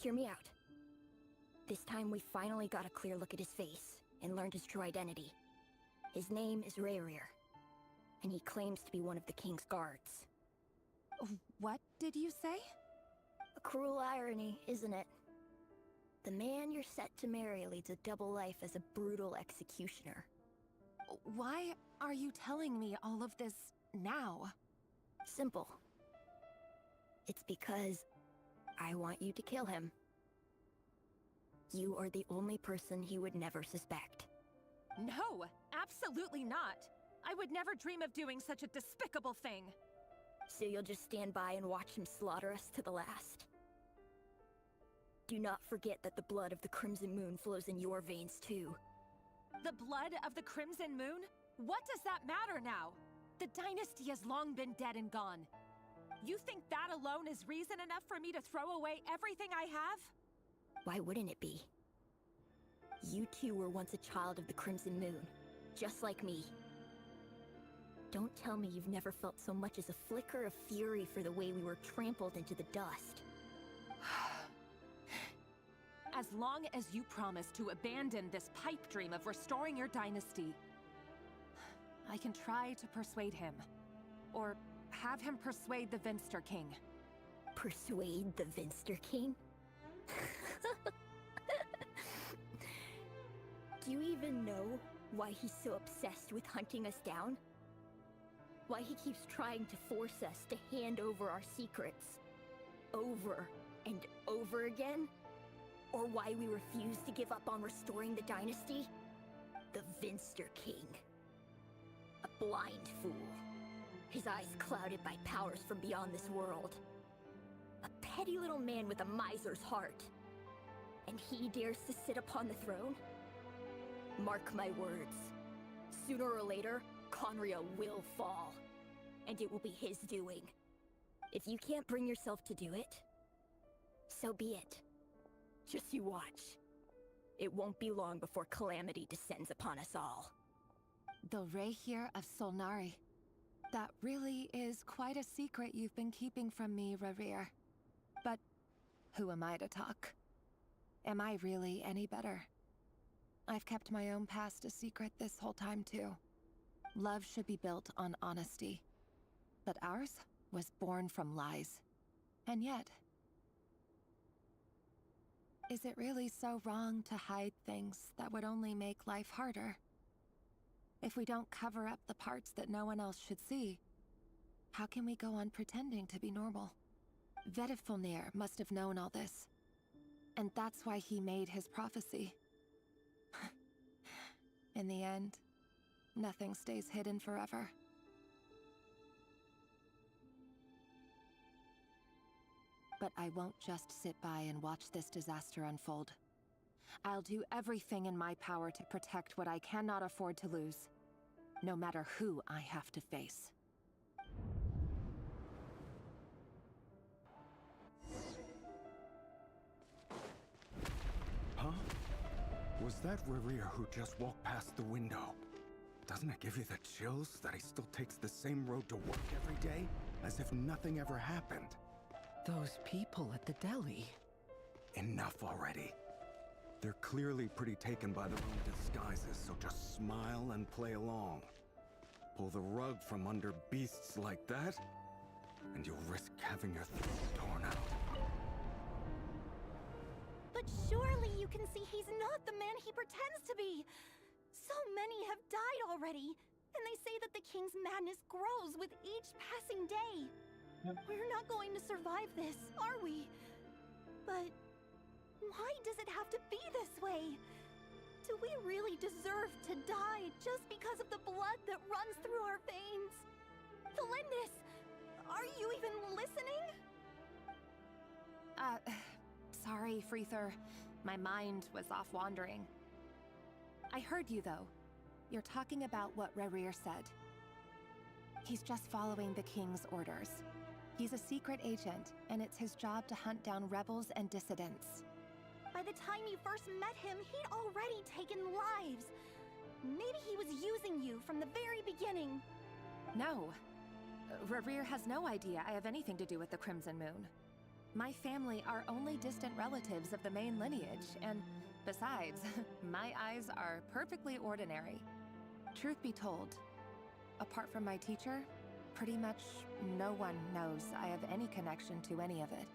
Speaker 3: Hear me out. This time we finally got a clear look at his face and learned his true identity. His name is Rerir, and he claims to be one of the king's guards.
Speaker 9: What did you say?
Speaker 3: A cruel irony, isn't it? The man you're set to marry leads a double life as a brutal executioner.
Speaker 9: Why are you telling me all of this now?
Speaker 3: Simple. It's because I want you to kill him. You are the only person he would never suspect.
Speaker 15: No, absolutely not. I would never dream of doing such a despicable thing.
Speaker 3: So you'll just stand by and watch him slaughter us to the last? Do not forget that the blood of the Crimson Moon flows in your veins too.
Speaker 15: The blood of the Crimson Moon? What does that matter now? The dynasty has long been dead and gone. You think that alone is reason enough for me to throw away everything I have?
Speaker 3: Why wouldn't it be? You two were once a child of the Crimson Moon, just like me. Don't tell me you've never felt so much as a flicker of fury for the way we were trampled into the dust.
Speaker 15: As long as you promise to abandon this pipe dream of restoring your dynasty, I can try to persuade him. Or have him persuade the Vinster King.
Speaker 3: Persuade the Vinster King? Do you even know why he's so obsessed with hunting us down? Why he keeps trying to force us to hand over our secrets over and over again? Or why we refuse to give up on restoring the dynasty? The Vinster King. A blind fool. His eyes clouded by powers from beyond this world. A petty little man with a miser's heart. And he dares to sit upon the throne? Mark my words. Sooner or later, Conria will fall. And it will be his doing. If you can't bring yourself to do it, so be it. Just you watch. It won't be long before calamity descends upon us all.
Speaker 15: The Rehir of Solnari. That really is quite a secret you've been keeping from me, Rerir. But who am I to talk? Am I really any better? I've kept my own past a secret this whole time, too. Love should be built on honesty. But ours was born from lies. And yet... is it really so wrong to hide things that would only make life harder? If we don't cover up the parts that no one else should see, how can we go on pretending to be normal? Vedifulnir must have known all this. And that's why he made his prophecy. In the end, nothing stays hidden forever. But I won't just sit by and watch this disaster unfold. I'll do everything in my power to protect what I cannot afford to lose, no matter who I have to face.
Speaker 18: Huh? Was that Rerir who just walked past the window? Doesn't it give you the chills that he still takes the same road to work every day, as if nothing ever happened?
Speaker 21: Those people at the deli.
Speaker 18: Enough already. They're clearly pretty taken by their own disguises, so just smile and play along. Pull the rug from under beasts like that, and you'll risk having your throat torn out.
Speaker 7: But surely you can see he's not the man he pretends to be. So many have died already, and they say that the king's madness grows with each passing day. We're not going to survive this, are we? But why does it have to be this way? Do we really deserve to die just because of the blood that runs through our veins? Felindis, are you even listening?
Speaker 15: Sorry, Freether. My mind was off wandering. I heard you, though. You're talking about what Rerir said. He's just following the king's orders. He's a secret agent, and it's his job to hunt down rebels and dissidents.
Speaker 7: By the time you first met him, he'd already taken lives. Maybe he was using you from the very beginning.
Speaker 15: No. Rerir has no idea I have anything to do with the Crimson Moon. My family are only distant relatives of the main lineage, and besides, my eyes are perfectly ordinary. Truth be told, apart from my teacher, pretty much no one knows I have any connection to any of it.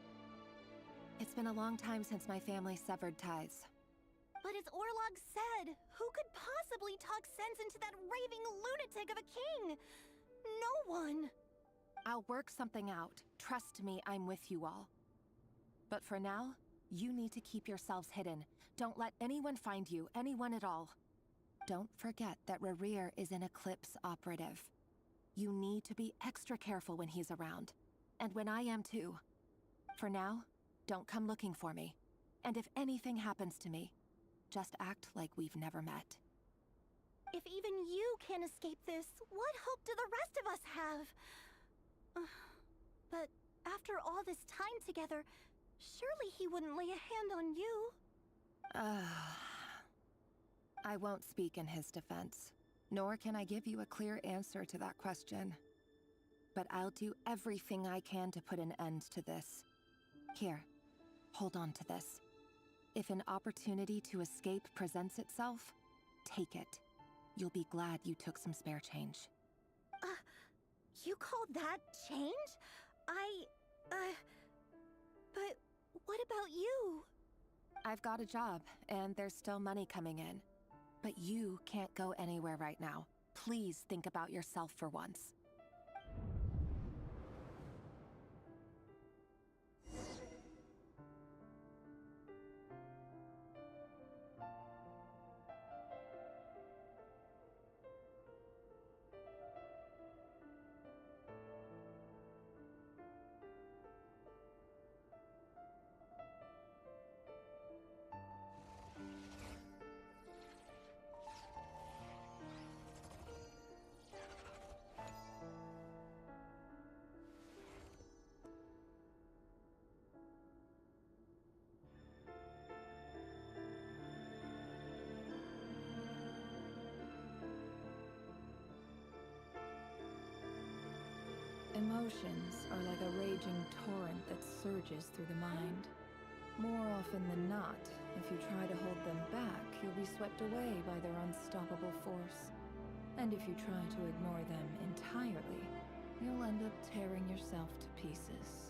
Speaker 15: It's been a long time since my family severed ties.
Speaker 7: But as Orlog said, who could possibly talk sense into that raving lunatic of a king? No one.
Speaker 15: I'll work something out. Trust me, I'm with you all. But for now, you need to keep yourselves hidden. Don't let anyone find you, anyone at all. Don't forget that Rerir is an Eclipse operative. You need to be extra careful when he's around. And when I am too. For now, don't come looking for me. And if anything happens to me, just act like we've never met.
Speaker 7: If even you can't escape this, what hope do the rest of us have? But after all this time together, surely he wouldn't lay a hand on you.
Speaker 15: I won't speak in his defense.
Speaker 1: Nor can I give you a clear answer to that question. But I'll do everything I can to put an end to this. Here, hold on to this. If an opportunity to escape presents itself, take it. You'll be glad you took some spare change.
Speaker 3: You call that change? But what about you?
Speaker 1: I've got a job, and there's still money coming in. But you can't go anywhere right now. Please think about yourself for once.
Speaker 16: Emotions are like a raging torrent that surges through the mind. More often than not, if you try to hold them back, you'll be swept away by their unstoppable force. And if you try to ignore them entirely, you'll end up tearing yourself to pieces.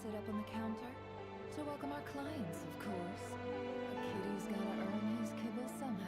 Speaker 16: Sit up on the counter? To welcome our clients, of course. A kitty's gotta earn his kibble somehow.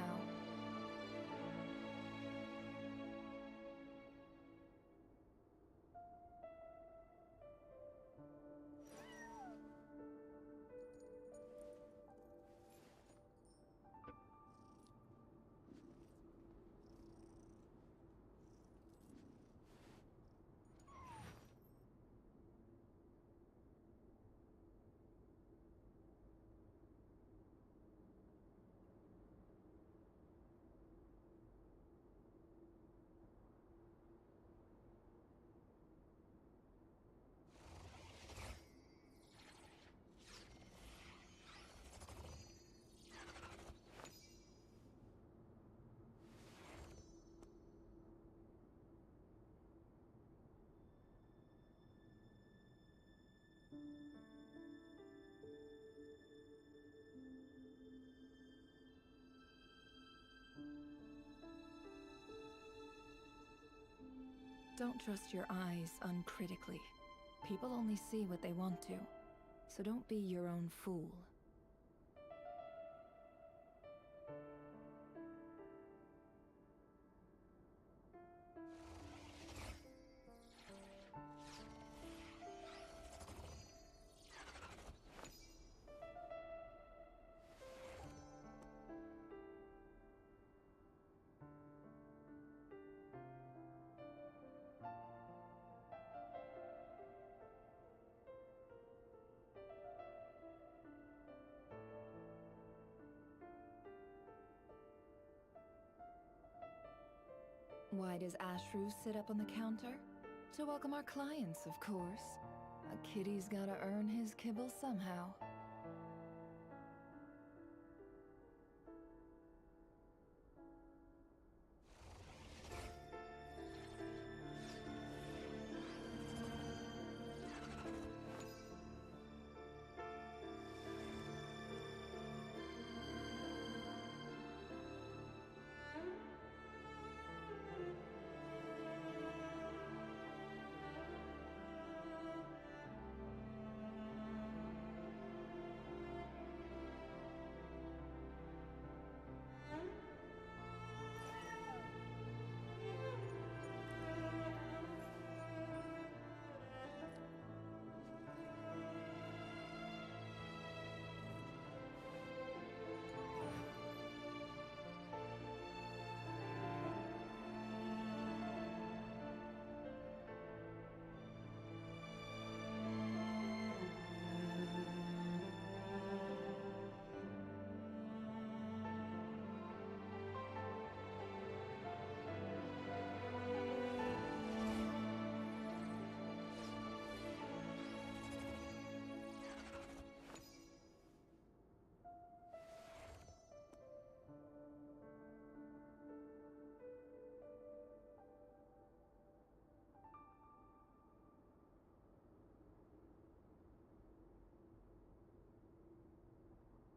Speaker 16: Don't trust your eyes uncritically. People only see what they want to, so don't be your own fool. Why does Ashru sit up on the counter? To welcome our clients, of course. A kitty's gotta earn his kibble somehow.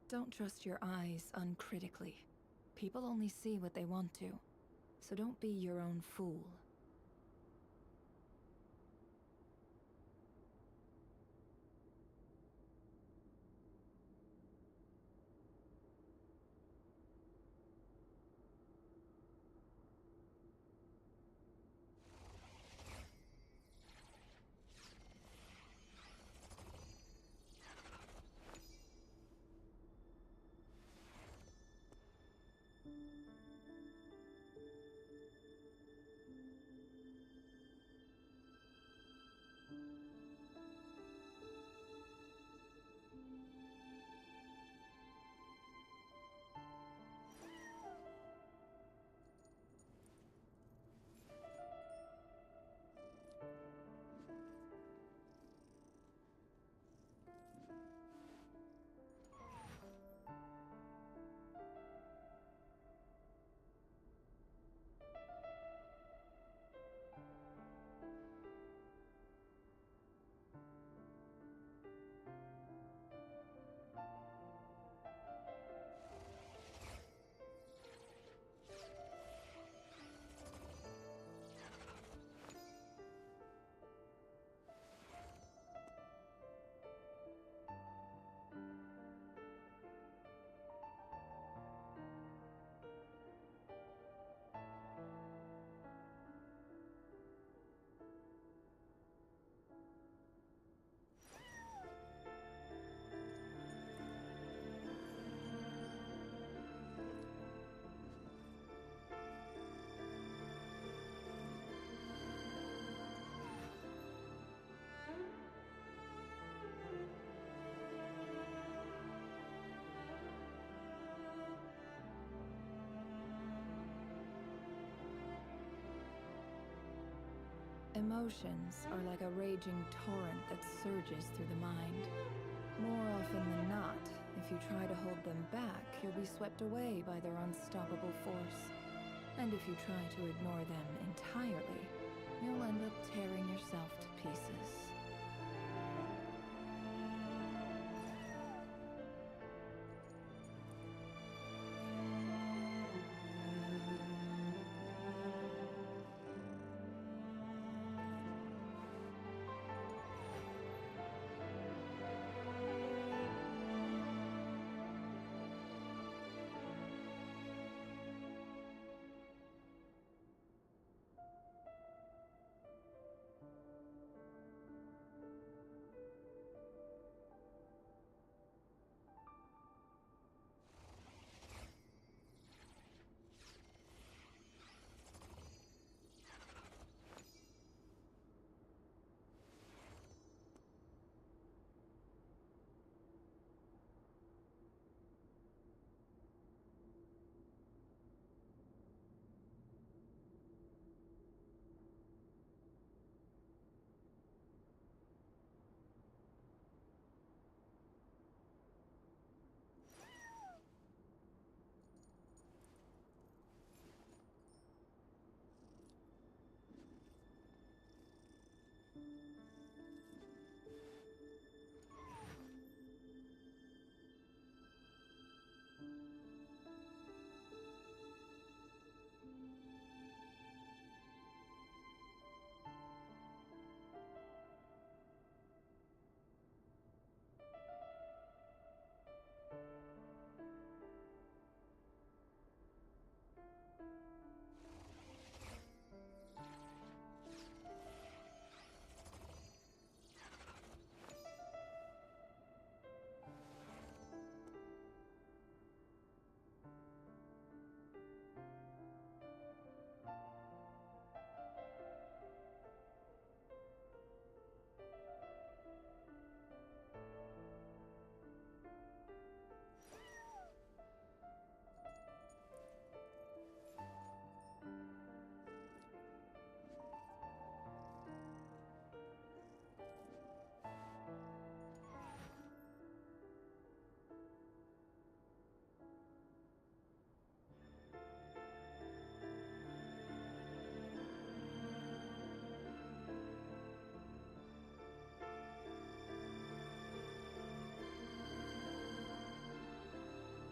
Speaker 16: Don't trust your eyes uncritically. People only see what they want to, so don't be your own fool. Emotions are like a raging torrent that surges through the mind. More often than not, if you try to hold them back, you'll be swept away by their unstoppable force. And if you try to ignore them entirely, you'll end up tearing yourself to pieces.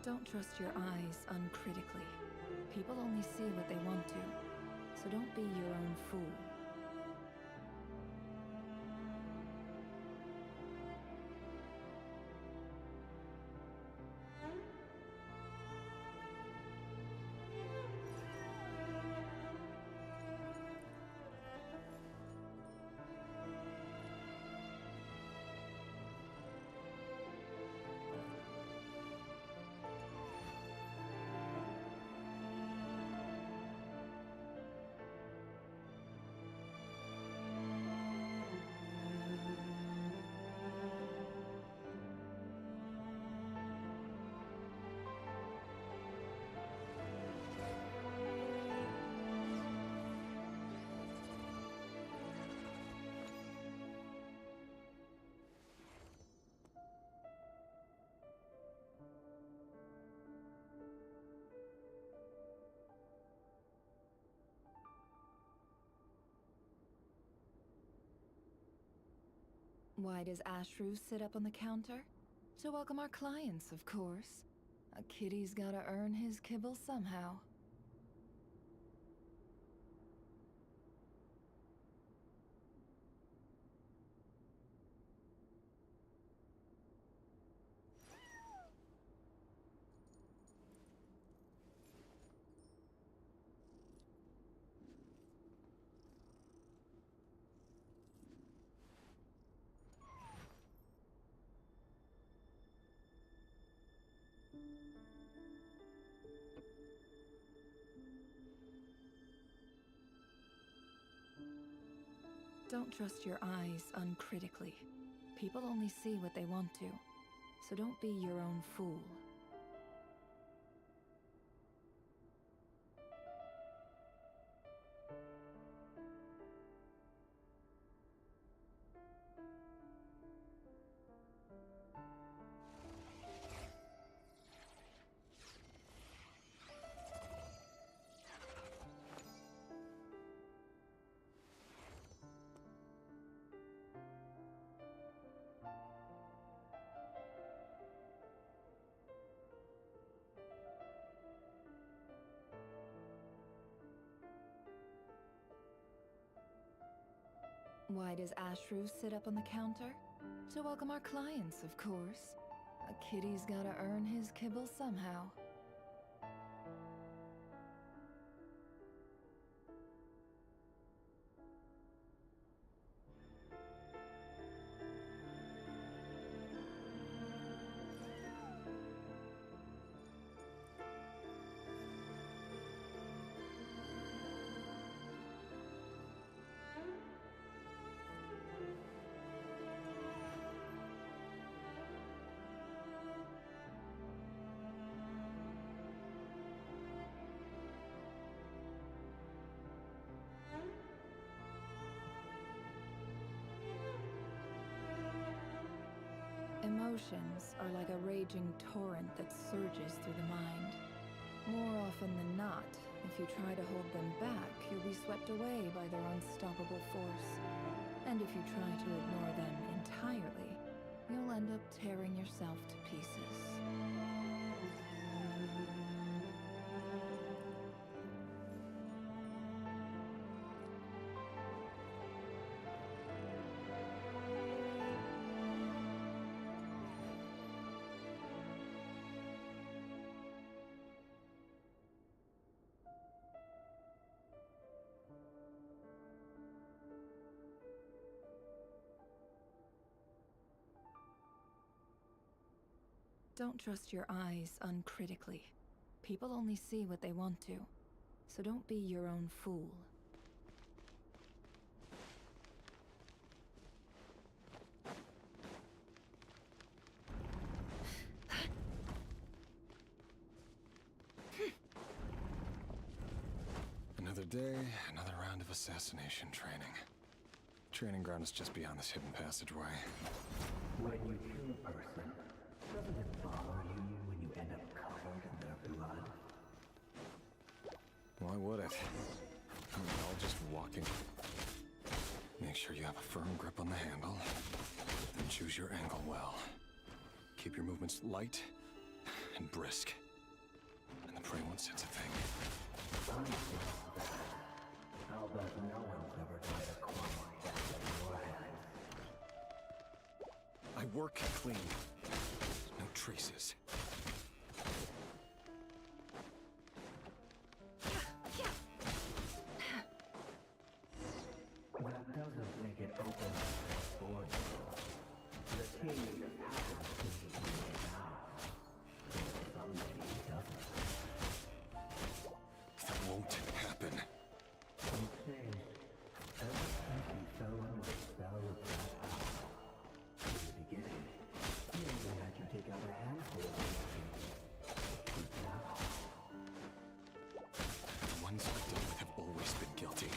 Speaker 1: Don't trust your eyes uncritically. People only see what they want to, so don't be your own fool. Why does Ashru sit up on the counter? To welcome our clients, of course. A kitty's gotta earn his kibble somehow. Don't trust your eyes uncritically. People only see what they want to, so don't be your own fool. Why does Ashru sit up on the counter? To welcome our clients, of course. A kitty's gotta earn his kibble somehow. Emotions are like a raging torrent that surges through the mind. More often than not, if you try to hold them back, you'll be swept away by their unstoppable force. And if you try to ignore them entirely, you'll end up tearing yourself to pieces. Don't trust your eyes uncritically. People only see what they want to, so don't be your own fool.
Speaker 18: Another day, another round of assassination training. Training ground is just beyond this hidden passageway.
Speaker 22: When you kill a person, doesn't it bother you when you end up covered in their blood?
Speaker 18: Why would it? We're all just walking. Make sure you have a firm grip on the handle, and choose your angle well. Keep your movements light and brisk. And the prey won't sense a thing.
Speaker 22: I'll bet no one's ever tried to qualify that in your hands.
Speaker 18: I work clean. No traces.
Speaker 22: That doesn't make it open for you. The king just happens to be here now. Someday he doesn't.
Speaker 18: That won't happen.
Speaker 22: You changed ever since you fell under the spell of that power. In the beginning, he only had you take out a handful of things. But now,
Speaker 18: The ones I've dealt with have always been guilty.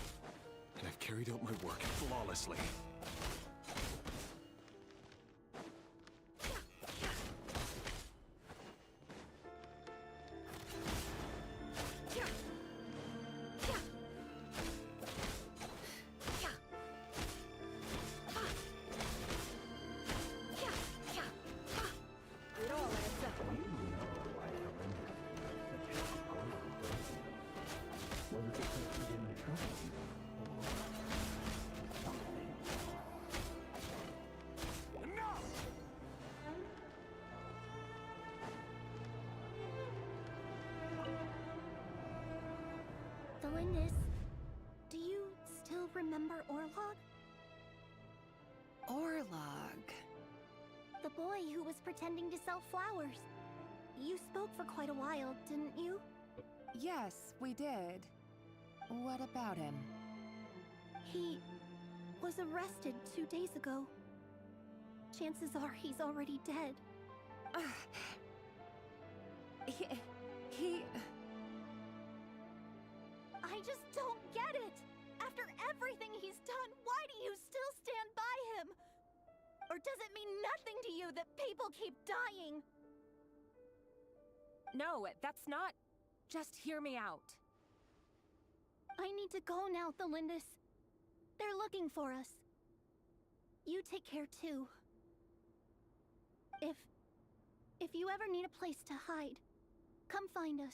Speaker 18: And I've carried out my work flawlessly.
Speaker 3: It all adds up.
Speaker 22: you know why Olympus was such a poison person. Was it because he didn't trust you? Or something else?
Speaker 18: Enough!
Speaker 7: Delindus, do you still remember Orlog?
Speaker 1: Orlog.
Speaker 7: The boy who was pretending to sell flowers. You spoke for quite a while, didn't you?
Speaker 1: Yes, we did. What about him?
Speaker 7: He was arrested 2 days ago. Chances are he's already dead.
Speaker 1: He...
Speaker 7: I just don't get it! After everything he's done, why do you still stand by him? Or does it mean nothing to you that people keep dying?
Speaker 15: No, that's not... Just hear me out.
Speaker 7: I need to go now, Delindus. They're looking for us. You take care too. If you ever need a place to hide, come find us.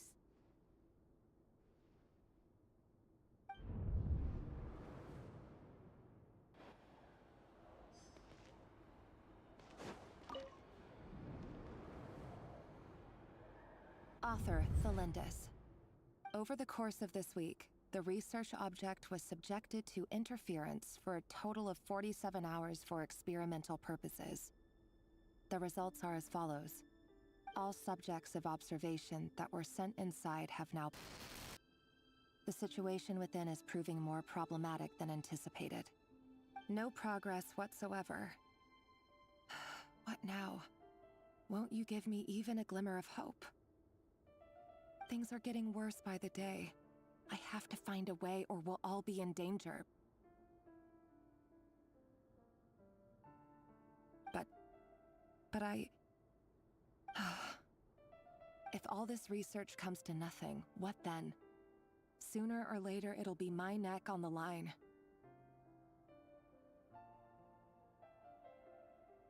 Speaker 1: Author Delindus. Over the course of this week, the research object was subjected to interference for a total of 47 hours for experimental purposes. The results are as follows. All subjects of observation that were sent inside have now... The situation within is proving more problematic than anticipated. No progress whatsoever. What now? Won't you give me even a glimmer of hope? Things are getting worse by the day. I have to find a way or we'll all be in danger. But I... If all this research comes to nothing, what then? Sooner or later, it'll be my neck on the line.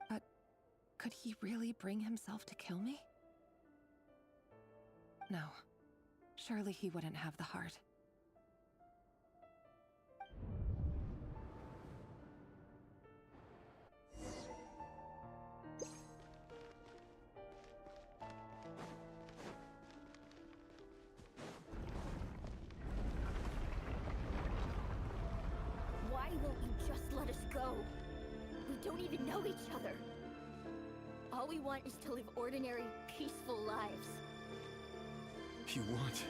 Speaker 1: But could he really bring himself to kill me? No. Surely he wouldn't have the heart.
Speaker 3: Why won't you just let us go? We don't even know each other. All we want is to live ordinary, peaceful lives.
Speaker 18: You want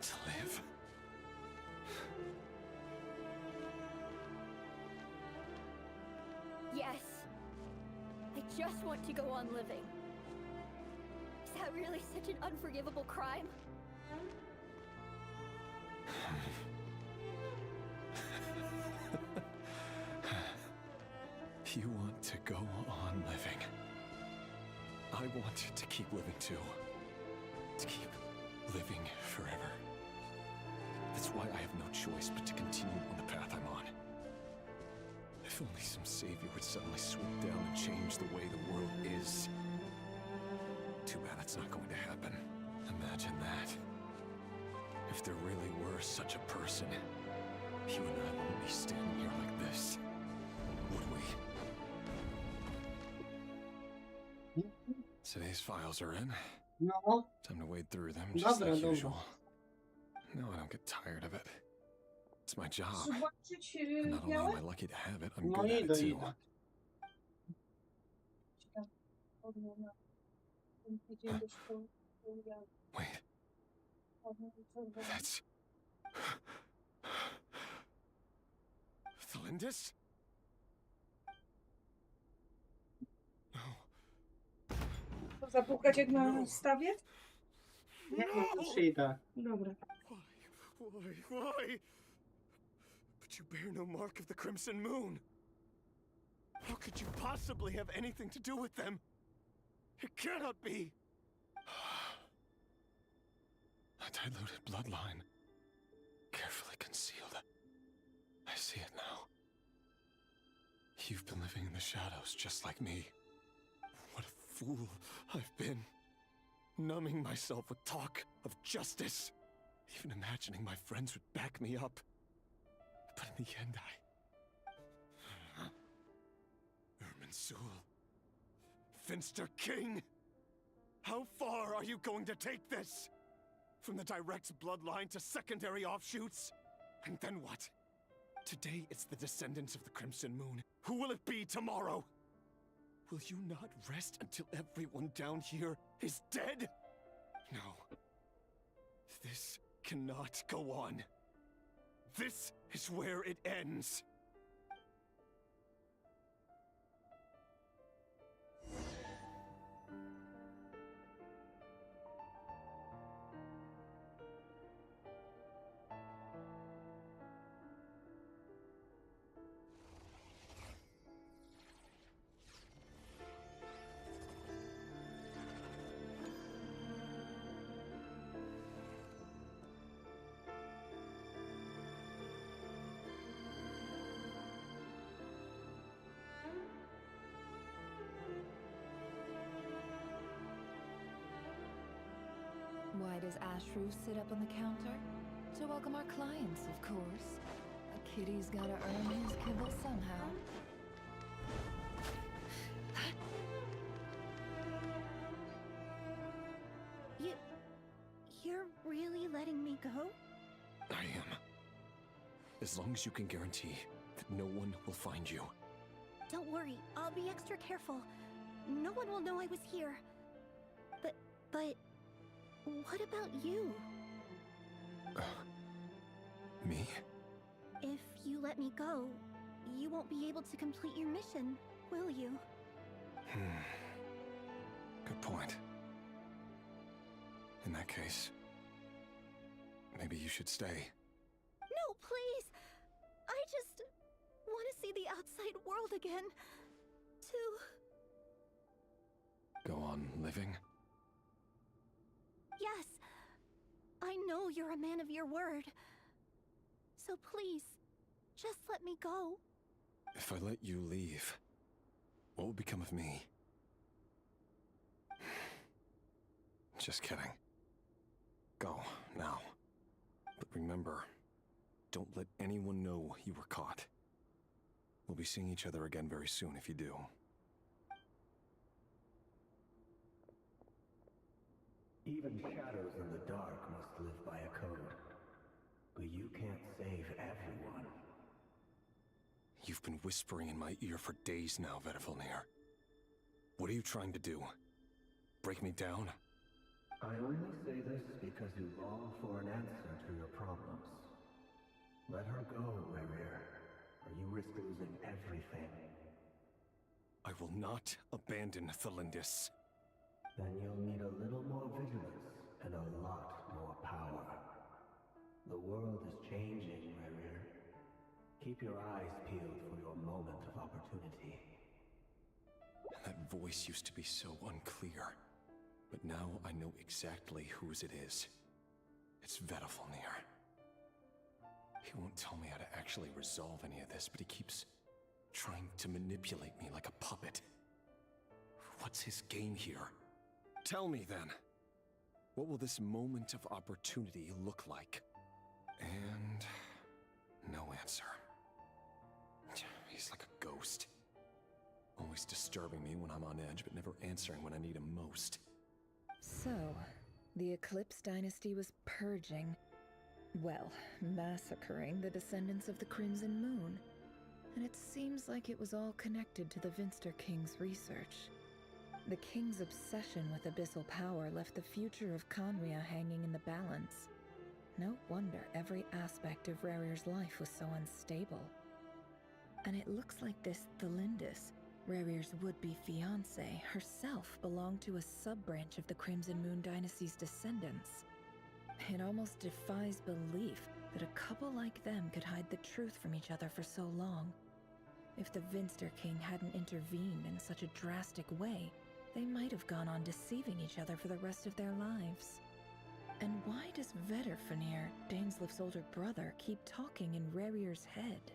Speaker 18: to live?
Speaker 3: Yes. I just want to go on living. Is that really such an unforgivable crime?
Speaker 18: You want to go on living. I want to keep living too. To keep living forever. That's why I have no choice but to continue on the path I'm on. If only some savior would suddenly swoop down and change the way the world is. That's not going to happen. Imagine that. If there really were such a person, you and I wouldn't be standing here like this, would we? Today's files are in.
Speaker 6: No.
Speaker 18: Time to wade through them, just
Speaker 6: Dobra,
Speaker 18: like
Speaker 6: dobra.
Speaker 18: usual. No, I don't get tired of it. It's my job.
Speaker 2: Zobaczyć
Speaker 18: And not only am
Speaker 2: białe?
Speaker 18: I lucky to have it, I'm
Speaker 6: No
Speaker 18: good at it
Speaker 6: idę,
Speaker 18: too.
Speaker 6: idę.
Speaker 2: Ciekawe, na ten tydzień do szkoły.
Speaker 18: Wait, that's... Thalindis?
Speaker 2: To zapukać jak na stawie?
Speaker 6: Nie, no przyjdę.
Speaker 2: Dobra.
Speaker 18: Why? But you bear no mark of the Crimson Moon. How could you possibly have anything to do with them? It cannot be. A diluted bloodline. Carefully concealed. I see it now. You've been living in the shadows just like me. What a fool I've been. Numbing myself with talk of justice. Even imagining my friends would back me up. But in the end, Irminsul. Finster King! How far are you going to take this? From the direct bloodline to secondary offshoots? And then what? Today it's the descendants of the Crimson Moon. Who will it be tomorrow? Will you not rest until everyone down here is dead? No. This cannot go on. This is where it ends.
Speaker 16: Why does Ashru sit up on the counter? To welcome our clients, of course. A kitty's gotta earn his kibble somehow.
Speaker 3: You're really letting me go?
Speaker 18: I am. As long as you can guarantee that no one will find you.
Speaker 3: Don't worry, I'll be extra careful. No one will know I was here. But what about you?
Speaker 18: Me?
Speaker 3: If you let me go, you won't be able to complete your mission, will you?
Speaker 18: Good point. In that case, maybe you should stay.
Speaker 3: No, please! I just want to see the outside world again.
Speaker 18: Go on living?
Speaker 3: Yes. I know you're a man of your word. So please, just let me go.
Speaker 18: If I let you leave, what will become of me? Just kidding. Go, now. But remember, don't let anyone know you were caught. We'll be seeing each other again very soon if you do.
Speaker 22: Even shadows in the dark must live by a code. But you can't save everyone.
Speaker 18: You've been whispering in my ear for days now, Vedifalnir. What are you trying to do? Break me down?
Speaker 22: I only say this because you long for an answer to your problems. Let her go, Rerir, or you risk losing everything.
Speaker 18: I will not abandon Thalindis.
Speaker 22: Then you'll need a little more vigilance and a lot more power. The world is changing, Rerir. Keep your eyes peeled for your moment of opportunity.
Speaker 18: That voice used to be so unclear. But now I know exactly whose it is. It's Vedifalnir. He won't tell me how to actually resolve any of this, but he keeps trying to manipulate me like a puppet. What's his game here? Tell me then, what will this moment of opportunity look like? And no answer. He's like a ghost. Always disturbing me when I'm on edge, but never answering when I need him most.
Speaker 16: So, the Eclipse dynasty was purging, well, massacring the descendants of the Crimson Moon. And it seems like it was all connected to the Vinster King's research. The King's obsession with abyssal power left the future of Conria hanging in the balance. No wonder every aspect of Rarir's life was so unstable. And it looks like this Thelindis, Rarir's would-be fiancé, herself belonged to a sub-branch of the Crimson Moon dynasty's descendants. It almost defies belief that a couple like them could hide the truth from each other for so long. If the Vinster King hadn't intervened in such a drastic way, they might have gone on deceiving each other for the rest of their lives. And why does Vedderfanir, Daneslif's older brother, keep talking in Rarir's head?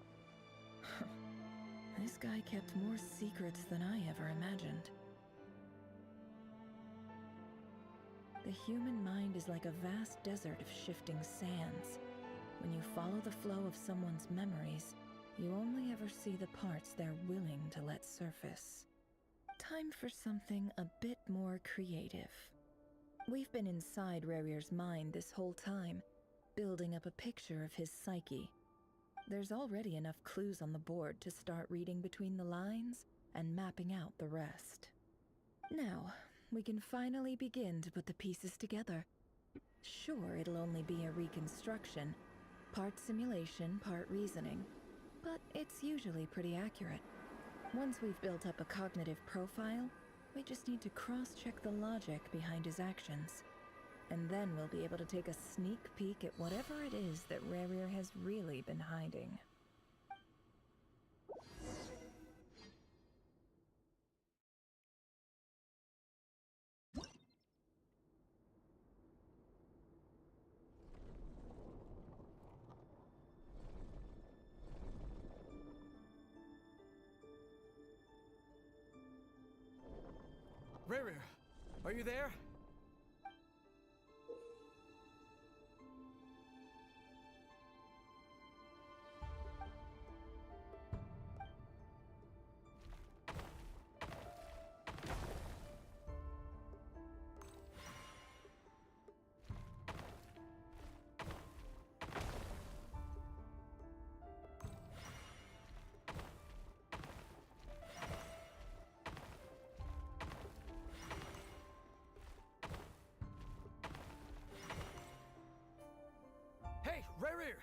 Speaker 16: This guy kept more secrets than I ever imagined. The human mind is like a vast desert of shifting sands. When you follow the flow of someone's memories, you only ever see the parts they're willing to let surface. Time for something a bit more creative. We've been inside Rarir's mind this whole time, building up a picture of his psyche. There's already enough clues on the board to start reading between the lines and mapping out the rest. Now, we can finally begin to put the pieces together. Sure, it'll only be a reconstruction, part simulation, part reasoning, but it's usually pretty accurate. Once we've built up a cognitive profile, we just need to cross-check the logic behind his actions. And then we'll be able to take a sneak peek at whatever it is that Rarir has really been hiding.
Speaker 20: Rarir, are you there? Hey, Rarir!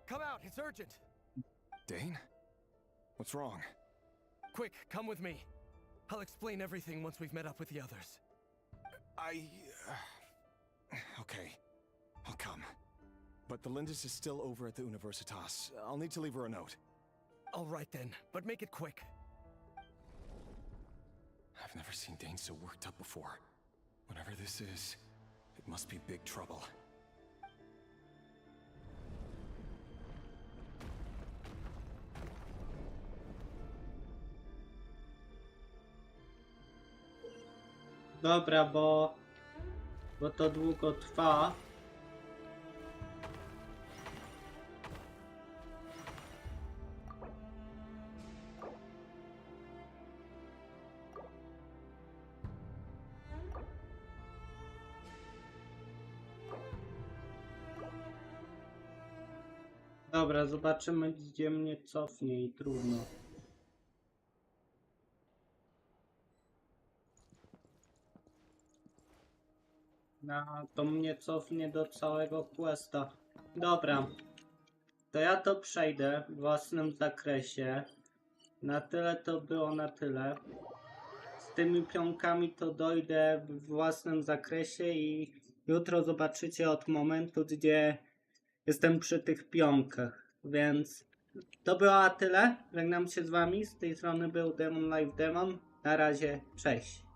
Speaker 20: Come out, it's urgent!
Speaker 18: Dane? What's wrong?
Speaker 20: Quick, come with me. I'll explain everything once we've met up with the others.
Speaker 18: Okay, I'll come. But the Lindis is still over at the Universitas. I'll need to leave her a note.
Speaker 20: All right then, but make it quick.
Speaker 18: I've never seen Dane so worked up before. Whatever this is, it must be big trouble.
Speaker 6: Dobra, bo to długo trwa. Dobra, zobaczymy, gdzie mnie cofnie i trudno. No, to mnie cofnie do całego questa. Dobra, to ja to przejdę w własnym zakresie. Na tyle to było na tyle. Z tymi pionkami to dojdę w własnym zakresie i jutro zobaczycie od momentu, gdzie jestem przy tych pionkach. Więc to było na tyle. Żegnam się z wami. Z tej strony był Demon Live Demon. Na razie, cześć.